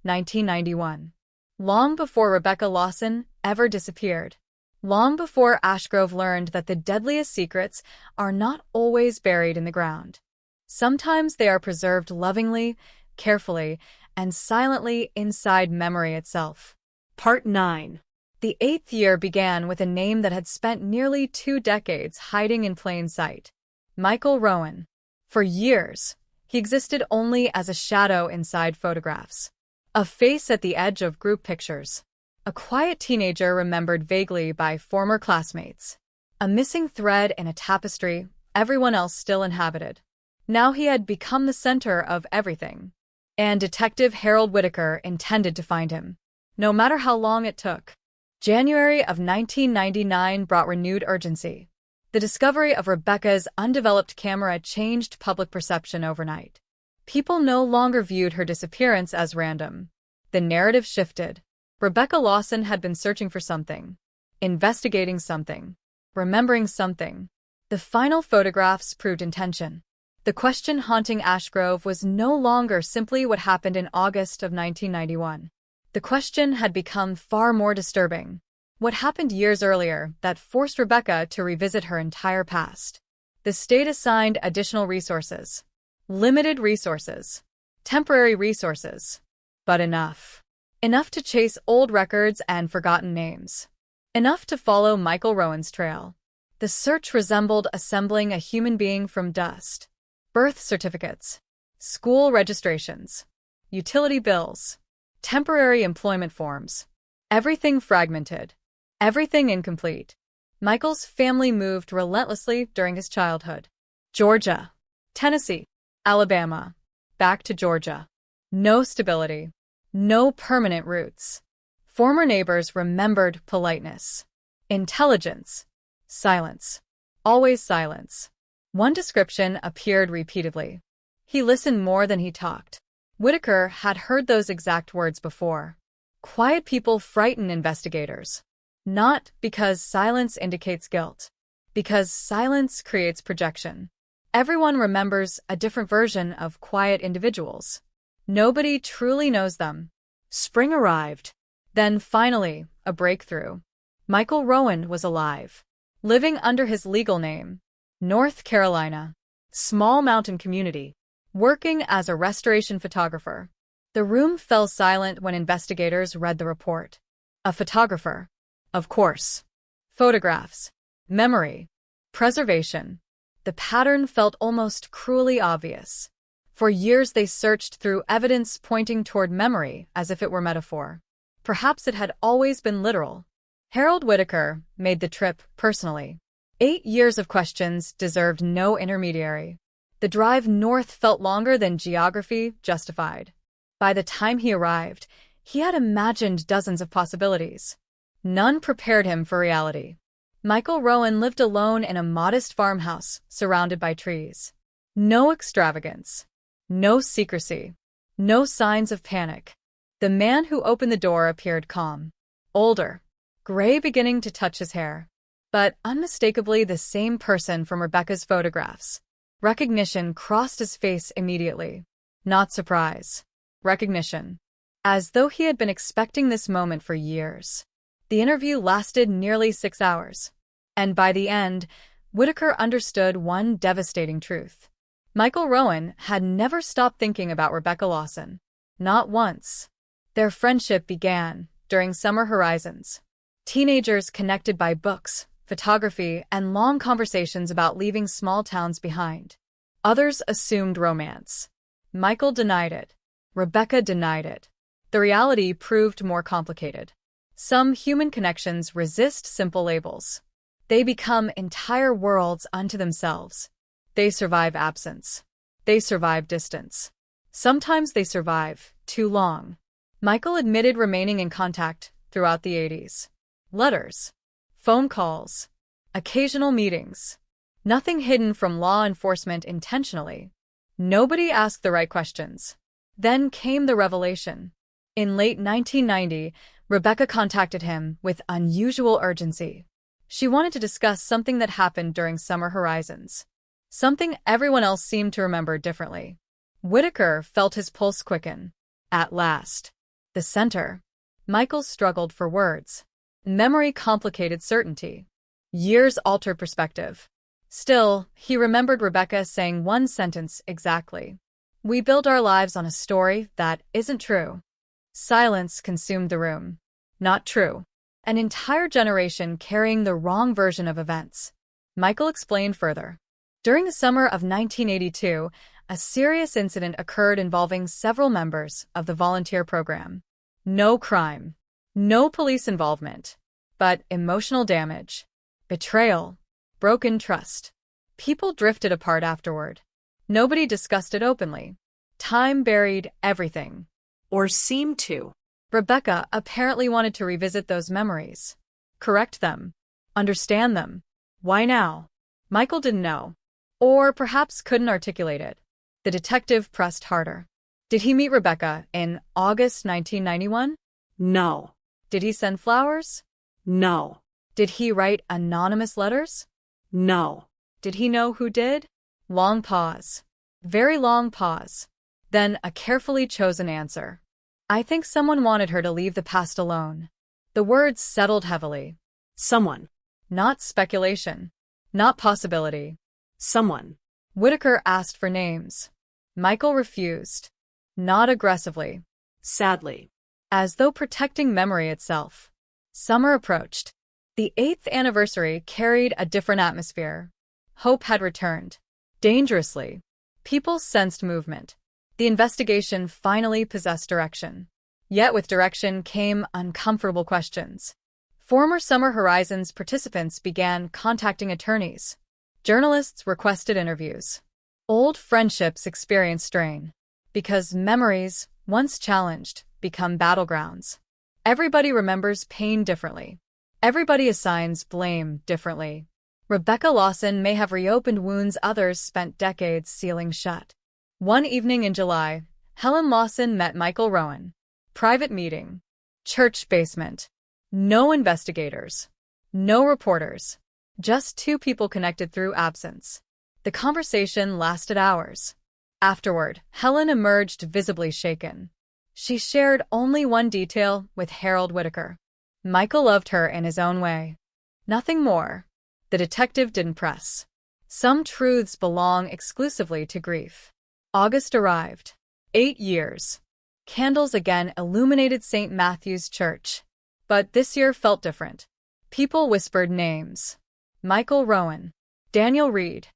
1991. long before Rebecca Lawson ever disappeared. Long before Ashgrove learned that the deadliest secrets are not always buried in the ground. Sometimes they are preserved lovingly, carefully, and silently inside memory itself. Part 9. The 8th year began with a name that had spent nearly 2 decades hiding in plain sight. Michael Rowan. For years, he existed only as a shadow inside photographs. A face at the edge of group pictures. A quiet teenager remembered vaguely by former classmates. A missing thread in a tapestry everyone else still inhabited. Now he had become the center of everything. And Detective Harold Whitaker intended to find him, no matter how long it took. January of 1999 brought renewed urgency. The discovery of Rebecca's undeveloped camera changed public perception overnight. People no longer viewed her disappearance as random. The narrative shifted. Rebecca Lawson had been searching for something, investigating something, remembering something. The final photographs proved intention. The question haunting Ashgrove was no longer simply what happened in August of 1991. The question had become far more disturbing. What happened years earlier that forced Rebecca to revisit her entire past? The state assigned additional resources. Limited resources. Temporary resources. But enough. Enough to chase old records and forgotten names. Enough to follow Michael Rowan's trail. The search resembled assembling a human being from dust. Birth certificates. School registrations. Utility bills. Temporary employment forms. Everything fragmented. Everything incomplete. Michael's family moved relentlessly during his childhood. Georgia. Tennessee. Alabama. Back to Georgia. No stability. No permanent roots. Former neighbors remembered politeness. Intelligence. Silence. Always silence. One description appeared repeatedly. He listened more than he talked. Whitaker had heard those exact words before. Quiet people frighten investigators. Not because silence indicates guilt. Because silence creates projection. Everyone remembers a different version of quiet individuals. Nobody truly knows them. Spring arrived. Then finally, a breakthrough. Michael Rowan was alive. Living under his legal name. North Carolina. Small mountain community. Working as a restoration photographer. The room fell silent when investigators read the report. A photographer. Of course. Photographs. Memory. Preservation. The pattern felt almost cruelly obvious. For years they searched through evidence pointing toward memory as if it were metaphor. Perhaps it had always been literal. Harold Whitaker made the trip personally. 8 years of questions deserved no intermediary. The drive north felt longer than geography justified. By the time he arrived, he had imagined dozens of possibilities. None prepared him for reality. Michael Rowan lived alone in a modest farmhouse surrounded by trees. No extravagance. No secrecy. No signs of panic. The man who opened the door appeared calm. Older. Gray beginning to touch his hair. But unmistakably the same person from Rebecca's photographs. Recognition crossed his face immediately. Not surprise. Recognition. As though he had been expecting this moment for years. The interview lasted nearly 6 hours. And by the end, Whitaker understood one devastating truth. Michael Rowan had never stopped thinking about Rebecca Lawson. Not once. Their friendship began during summer horizons. Teenagers connected by books, photography, and long conversations about leaving small towns behind. Others assumed romance. Michael denied it. Rebecca denied it. The reality proved more complicated. Some human connections resist simple labels. They become entire worlds unto themselves. They survive absence. They survive distance. Sometimes they survive too long. Michael admitted remaining in contact throughout the 80s. Letters. Phone calls. Occasional meetings. Nothing hidden from law enforcement intentionally. Nobody asked the right questions. Then came the revelation. In late 1990, Rebecca contacted him with unusual urgency. She wanted to discuss something that happened during summer horizons. Something everyone else seemed to remember differently. Whitaker felt his pulse quicken. At last. The center. Michael struggled for words. Memory complicated certainty. Years altered perspective. Still, he remembered Rebecca saying one sentence exactly. "We build our lives on a story that isn't true." Silence consumed the room. Not true. An entire generation carrying the wrong version of events. Michael explained further. During the summer of 1982, a serious incident occurred involving several members of the volunteer program. No crime. No police involvement. But emotional damage. Betrayal. Broken trust. People drifted apart afterward. Nobody discussed it openly. Time buried everything. Or seemed to. Rebecca apparently wanted to revisit those memories. Correct them. Understand them. Why now? Michael didn't know. Or perhaps couldn't articulate it. The detective pressed harder. Did he meet Rebecca in August 1991? No. Did he send flowers? No. Did he write anonymous letters? No. Did he know who did? Long pause. Very long pause. Then a carefully chosen answer. I think someone wanted her to leave the past alone. The words settled heavily. Someone. Not speculation. Not possibility. Someone. Whitaker asked for names. Michael refused. Not aggressively. Sadly. As though protecting memory itself. Summer approached. The 8th anniversary carried a different atmosphere. Hope had returned. Dangerously. People sensed movement. The investigation finally possessed direction. Yet with direction came uncomfortable questions. Former Summer Horizons participants began contacting attorneys. Journalists requested interviews. Old friendships experienced strain. Because memories, once challenged, become battlegrounds. Everybody remembers pain differently. Everybody assigns blame differently. Rebecca Lawson may have reopened wounds others spent decades sealing shut. One evening in July, Helen Lawson met Michael Rowan. Private meeting. Church basement. No investigators. No reporters. Just two people connected through absence. The conversation lasted hours. Afterward, Helen emerged visibly shaken. She shared only one detail with Harold Whitaker. Michael loved her in his own way. Nothing more. The detective didn't press. Some truths belong exclusively to grief. August arrived. 8 years. Candles again illuminated St. Matthew's Church. But this year felt different. People whispered names. Michael Rowan. Daniel Reed.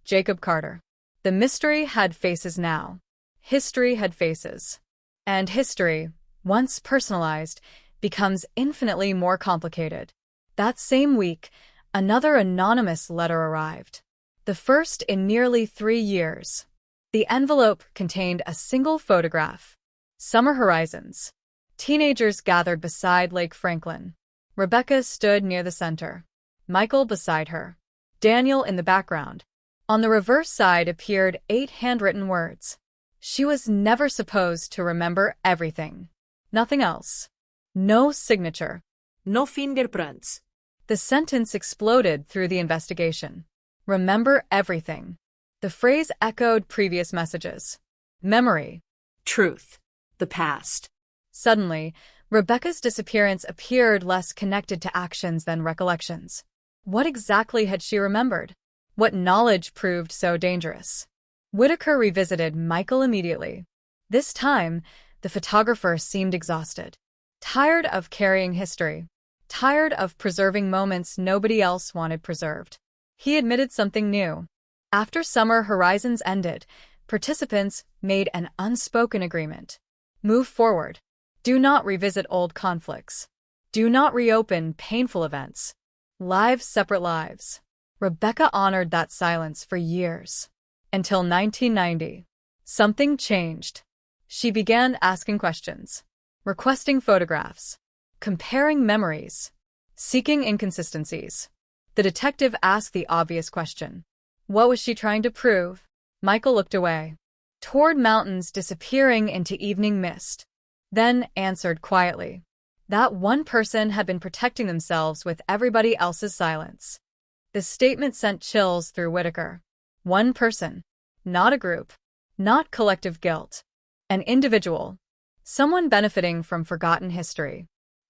Jacob Carter. The mystery had faces now. History had faces. And history, once personalized, becomes infinitely more complicated. That same week, another anonymous letter arrived. The first in nearly 3 years. The envelope contained a single photograph. Summer Horizons. Teenagers gathered beside Lake Franklin. Rebecca stood near the center. Michael beside her. Daniel in the background. On the reverse side appeared 8 handwritten words. She was never supposed to remember everything. Nothing else. No signature. No fingerprints. The sentence exploded through the investigation. Remember everything. The phrase echoed previous messages. Memory. Truth. The past. Suddenly, Rebecca's disappearance appeared less connected to actions than recollections. What exactly had she remembered? What knowledge proved so dangerous? Whitaker revisited Michael immediately. This time, the photographer seemed exhausted. Tired of carrying history. Tired of preserving moments nobody else wanted preserved. He admitted something new. After Summer Horizons ended, participants made an unspoken agreement. Move forward. Do not revisit old conflicts. Do not reopen painful events. Lives separate lives. Rebecca honored that silence for years. Until 1990. Something changed. She began asking questions. Requesting photographs. Comparing memories. Seeking inconsistencies. The detective asked the obvious question. What was she trying to prove? Michael looked away. Toward mountains disappearing into evening mist. Then answered quietly. That one person had been protecting themselves with everybody else's silence. The statement sent chills through Whitaker. One person. Not a group. Not collective guilt. An individual. Someone benefiting from forgotten history.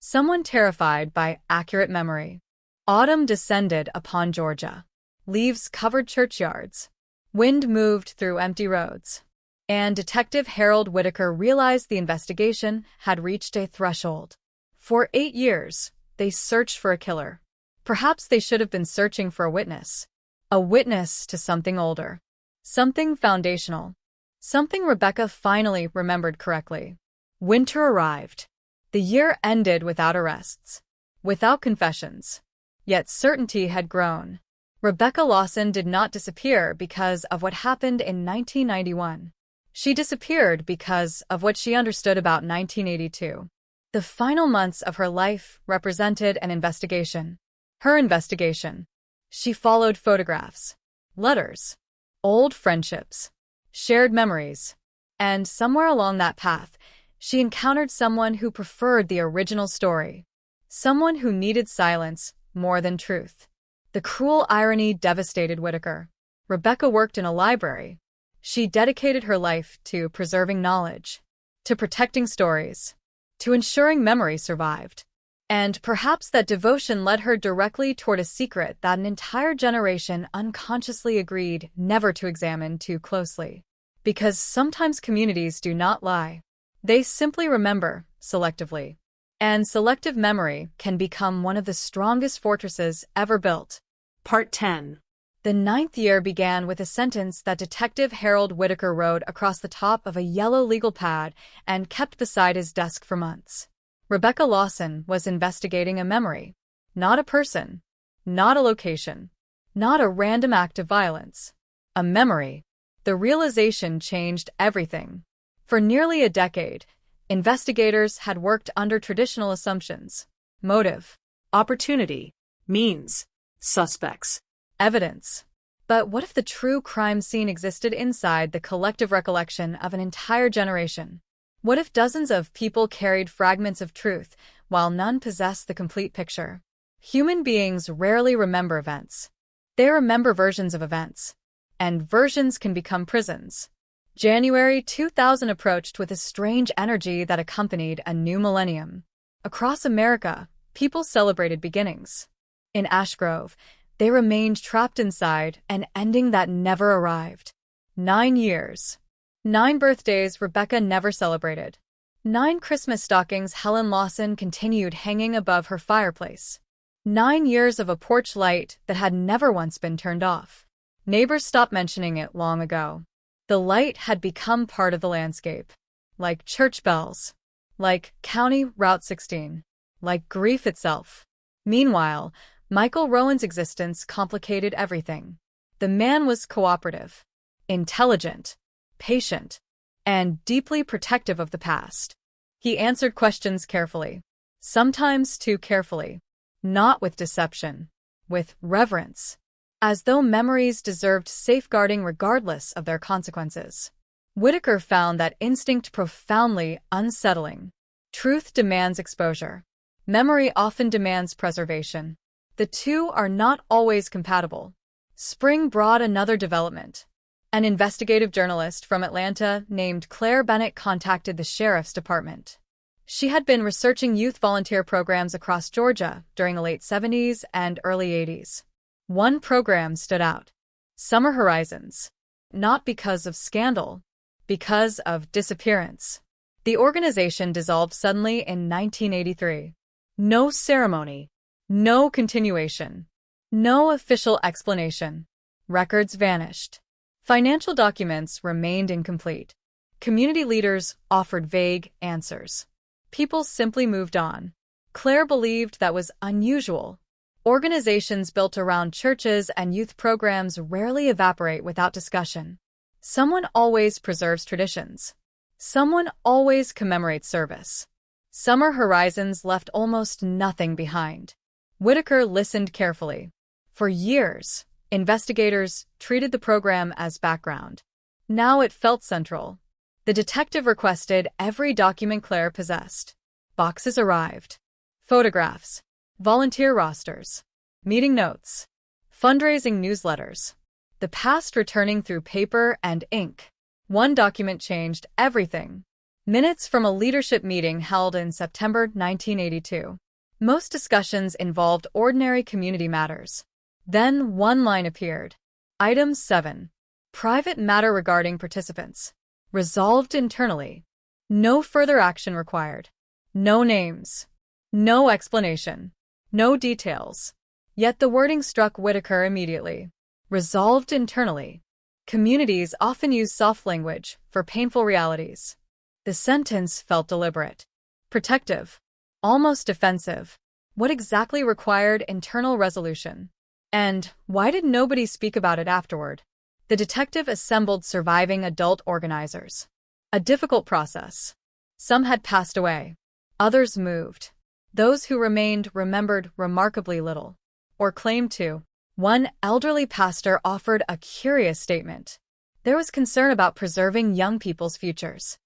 Someone terrified by accurate memory. Autumn descended upon Georgia. Leaves covered churchyards. Wind moved through empty roads. And Detective Harold Whitaker realized the investigation had reached a threshold. For 8 years, they searched for a killer. Perhaps they should have been searching for a witness. A witness to something older. Something foundational. Something Rebecca finally remembered correctly. Winter arrived. The year ended without arrests. Without confessions. Yet certainty had grown. Rebecca Lawson did not disappear because of what happened in 1991. She disappeared because of what she understood about 1982. The final months of her life represented an investigation. Her investigation. She followed photographs, letters, old friendships, shared memories, and somewhere along that path, she encountered someone who preferred the original story. Someone who needed silence more than truth. The cruel irony devastated Whitaker. Rebecca worked in a library. She dedicated her life to preserving knowledge, to protecting stories, to ensuring memory survived. And perhaps that devotion led her directly toward a secret that an entire generation unconsciously agreed never to examine too closely. Because sometimes communities do not lie. They simply remember, selectively. And selective memory can become one of the strongest fortresses ever built. Part 10. The 9th year began with a sentence that Detective Harold Whitaker wrote across the top of a yellow legal pad and kept beside his desk for months. Rebecca Lawson was investigating a memory. Not a person. Not a location. Not a random act of violence. A memory. The realization changed everything. For nearly a decade, investigators had worked under traditional assumptions. Motive. Opportunity. Means. Suspects. Evidence. But what if the true crime scene existed inside the collective recollection of an entire generation? What if dozens of people carried fragments of truth, while none possessed the complete picture? Human beings rarely remember events. They remember versions of events. And versions can become prisons. January 2000 approached with a strange energy that accompanied a new millennium. Across America, people celebrated beginnings. In Ash Grove, they remained trapped inside an ending that never arrived. 9 years. 9 birthdays Rebecca never celebrated. 9 Christmas stockings Helen Lawson continued hanging above her fireplace. 9 years of a porch light that had never once been turned off. Neighbors stopped mentioning it long ago. The light had become part of the landscape. Like church bells. Like County Route 16. Like grief itself. Meanwhile, Michael Rowan's existence complicated everything. The man was cooperative, intelligent, patient, and deeply protective of the past. He answered questions carefully, sometimes too carefully, not with deception, with reverence, as though memories deserved safeguarding regardless of their consequences. Whitaker found that instinct profoundly unsettling. Truth demands exposure. Memory often demands preservation. The two are not always compatible. Spring brought another development. An investigative journalist from Atlanta named Claire Bennett contacted the sheriff's department. She had been researching youth volunteer programs across Georgia during the late 70s and early 80s. One program stood out. Summer Horizons. Not because of scandal, because of disappearance. The organization dissolved suddenly in 1983. No ceremony. No continuation. No official explanation. Records vanished. Financial documents remained incomplete. Community leaders offered vague answers. People simply moved on. Claire believed that was unusual. Organizations built around churches and youth programs rarely evaporate without discussion. Someone always preserves traditions. Someone always commemorates service. Summer Horizons left almost nothing behind. Whitaker listened carefully. For years, investigators treated the program as background. Now it felt central. The detective requested every document Claire possessed. Boxes arrived. Photographs. Volunteer rosters. Meeting notes. Fundraising newsletters. The past returning through paper and ink. One document changed everything. Minutes from a leadership meeting held in September 1982. Most discussions involved ordinary community matters. Then one line appeared. Item 7. Private matter regarding participants. Resolved internally. No further action required. No names. No explanation. No details. Yet the wording struck Whitaker immediately. Resolved internally. Communities often use soft language for painful realities. The sentence felt deliberate. Protective. Almost defensive. What exactly required internal resolution? And why did nobody speak about it afterward? The detective assembled surviving adult organizers. A difficult process. Some had passed away. Others moved. Those who remained remembered remarkably little, or claimed to. One elderly pastor offered a curious statement. There was concern about preserving young people's futures.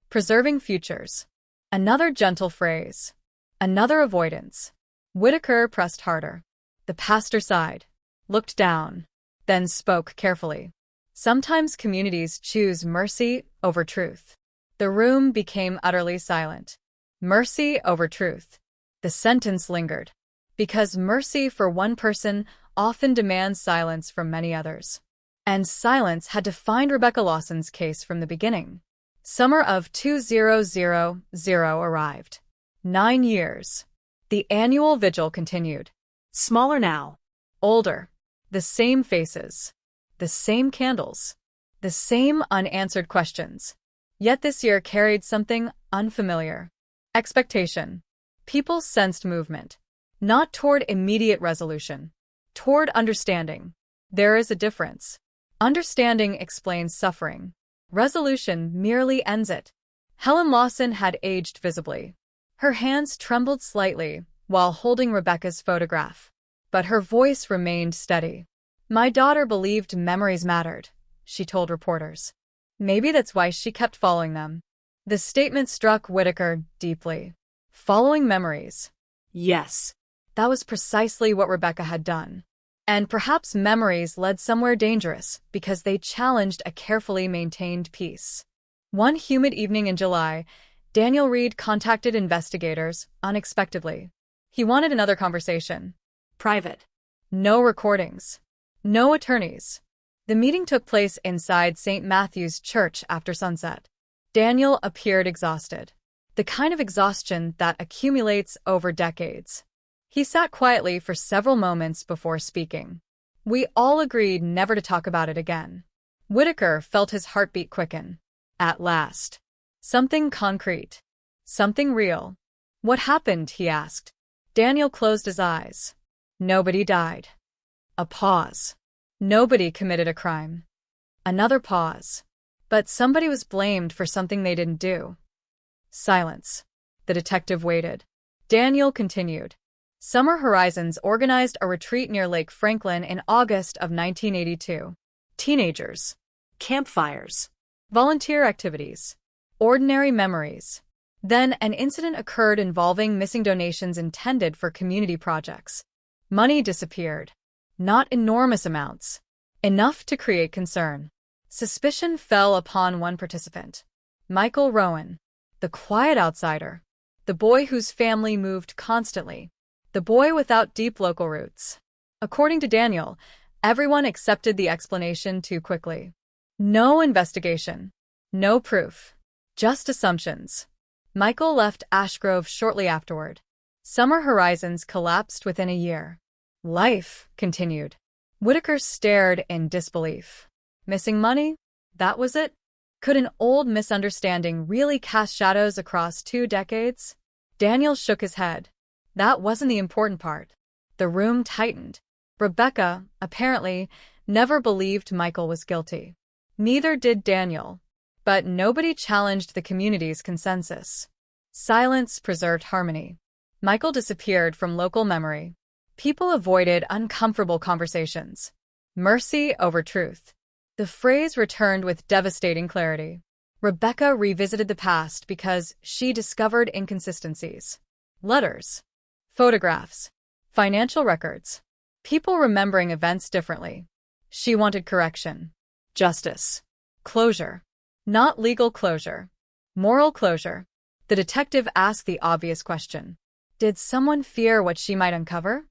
Preserving futures. Another gentle phrase. Another avoidance. Whitaker pressed harder. The pastor sighed, looked down, then spoke carefully. Sometimes communities choose mercy over truth. The room became utterly silent. Mercy over truth. The sentence lingered. Because mercy for one person often demands silence from many others. And silence had defined Rebecca Lawson's case from the beginning. Summer of 2000 arrived. 9 years. The annual vigil continued. Smaller now. Older. The same faces. The same candles. The same unanswered questions. Yet this year carried something unfamiliar. Expectation. People sensed movement. Not toward immediate resolution. Toward understanding. There is a difference. Understanding explains suffering. Resolution merely ends it. Helen Lawson had aged visibly. Her hands trembled slightly while holding Rebecca's photograph. But her voice remained steady. My daughter believed memories mattered, she told reporters. Maybe that's why she kept following them. The statement struck Whitaker deeply. Following memories. Yes. That was precisely what Rebecca had done. And perhaps memories led somewhere dangerous because they challenged a carefully maintained peace. One humid evening in July, Daniel Reed contacted investigators unexpectedly. He wanted another conversation. Private. No recordings. No attorneys. The meeting took place inside St. Matthew's Church after sunset. Daniel appeared exhausted. The kind of exhaustion that accumulates over decades. He sat quietly for several moments before speaking. We all agreed never to talk about it again. Whitaker felt his heartbeat quicken. At last. Something concrete. Something real. What happened? He asked. Daniel closed his eyes. Nobody died. A pause. Nobody committed a crime. Another pause. But somebody was blamed for something they didn't do. Silence. The detective waited. Daniel continued. Summer Horizons organized a retreat near Lake Franklin in August of 1982. Teenagers. Campfires. Volunteer activities. Ordinary memories. Then an incident occurred involving missing donations intended for community projects. Money disappeared. Not enormous amounts. Enough to create concern. Suspicion fell upon one participant. Michael Rowan. The quiet outsider. The boy whose family moved constantly. The boy without deep local roots. According to Daniel, everyone accepted the explanation too quickly. No investigation. No proof. Just assumptions. Michael left Ashgrove shortly afterward. Summer Horizons collapsed within a year. Life continued. Whitaker stared in disbelief. Missing money? That was it? Could an old misunderstanding really cast shadows across 2 decades? Daniel shook his head. That wasn't the important part. The room tightened. Rebecca, apparently, never believed Michael was guilty. Neither did Daniel. But nobody challenged the community's consensus. Silence preserved harmony. Michael disappeared from local memory. People avoided uncomfortable conversations. Mercy over truth. The phrase returned with devastating clarity. Rebecca revisited the past because she discovered inconsistencies. Letters. Photographs. Financial records. People remembering events differently. She wanted correction. Justice. Closure. Not legal closure. Moral closure. The detective asked the obvious question. Did someone fear what she might uncover?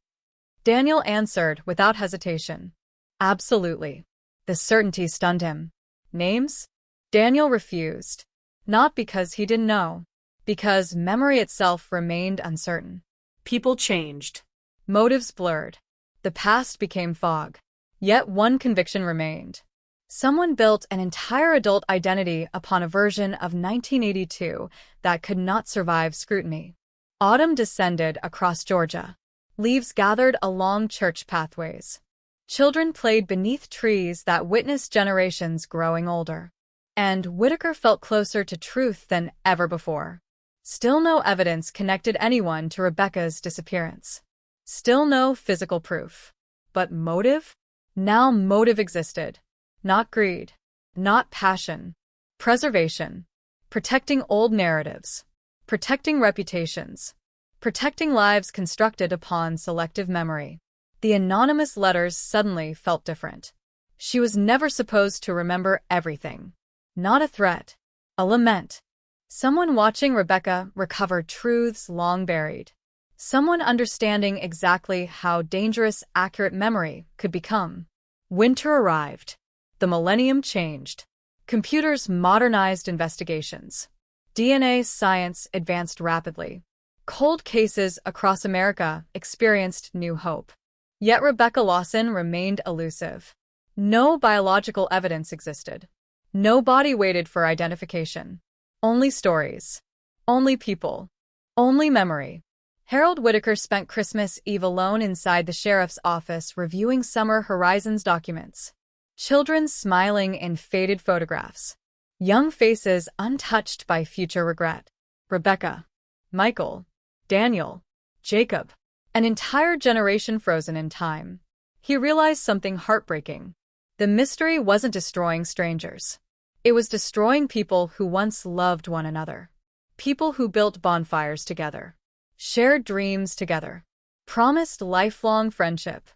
Daniel answered without hesitation. Absolutely. The certainty stunned him. Names? Daniel refused. Not because he didn't know. Because memory itself remained uncertain. People changed. Motives blurred. The past became fog. Yet one conviction remained. Someone built an entire adult identity upon a version of 1982 that could not survive scrutiny. Autumn descended across Georgia. Leaves gathered along church pathways. Children played beneath trees that witnessed generations growing older. And Whitaker felt closer to truth than ever before. Still no evidence connected anyone to Rebecca's disappearance. Still no physical proof. But motive? Now motive existed. Not greed. Not passion. Preservation. Protecting old narratives. Protecting reputations. Protecting lives constructed upon selective memory. The anonymous letters suddenly felt different. She was never supposed to remember everything. Not a threat. A lament. Someone watching Rebecca recover truths long buried. Someone understanding exactly how dangerous accurate memory could become. Winter arrived. The millennium changed. Computers modernized investigations. DNA science advanced rapidly. Cold cases across America experienced new hope. Yet Rebecca Lawson remained elusive. No biological evidence existed. No body waited for identification. Only stories. Only people. Only memory. Harold Whitaker spent Christmas Eve alone inside the sheriff's office reviewing Summer Horizons documents. Children smiling in faded photographs. Young faces untouched by future regret. Rebecca. Michael. Daniel. Jacob. An entire generation frozen in time. He realized something heartbreaking. The mystery wasn't destroying strangers. It was destroying people who once loved one another. People who built bonfires together. Shared dreams together. Promised lifelong friendship.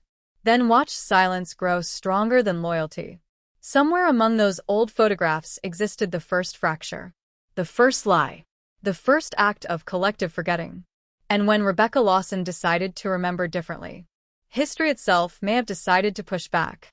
Then watched silence grow stronger than loyalty. Somewhere among those old photographs existed the first fracture. The first lie. The first act of collective forgetting. And when Rebecca Lawson decided to remember differently, history itself may have decided to push back.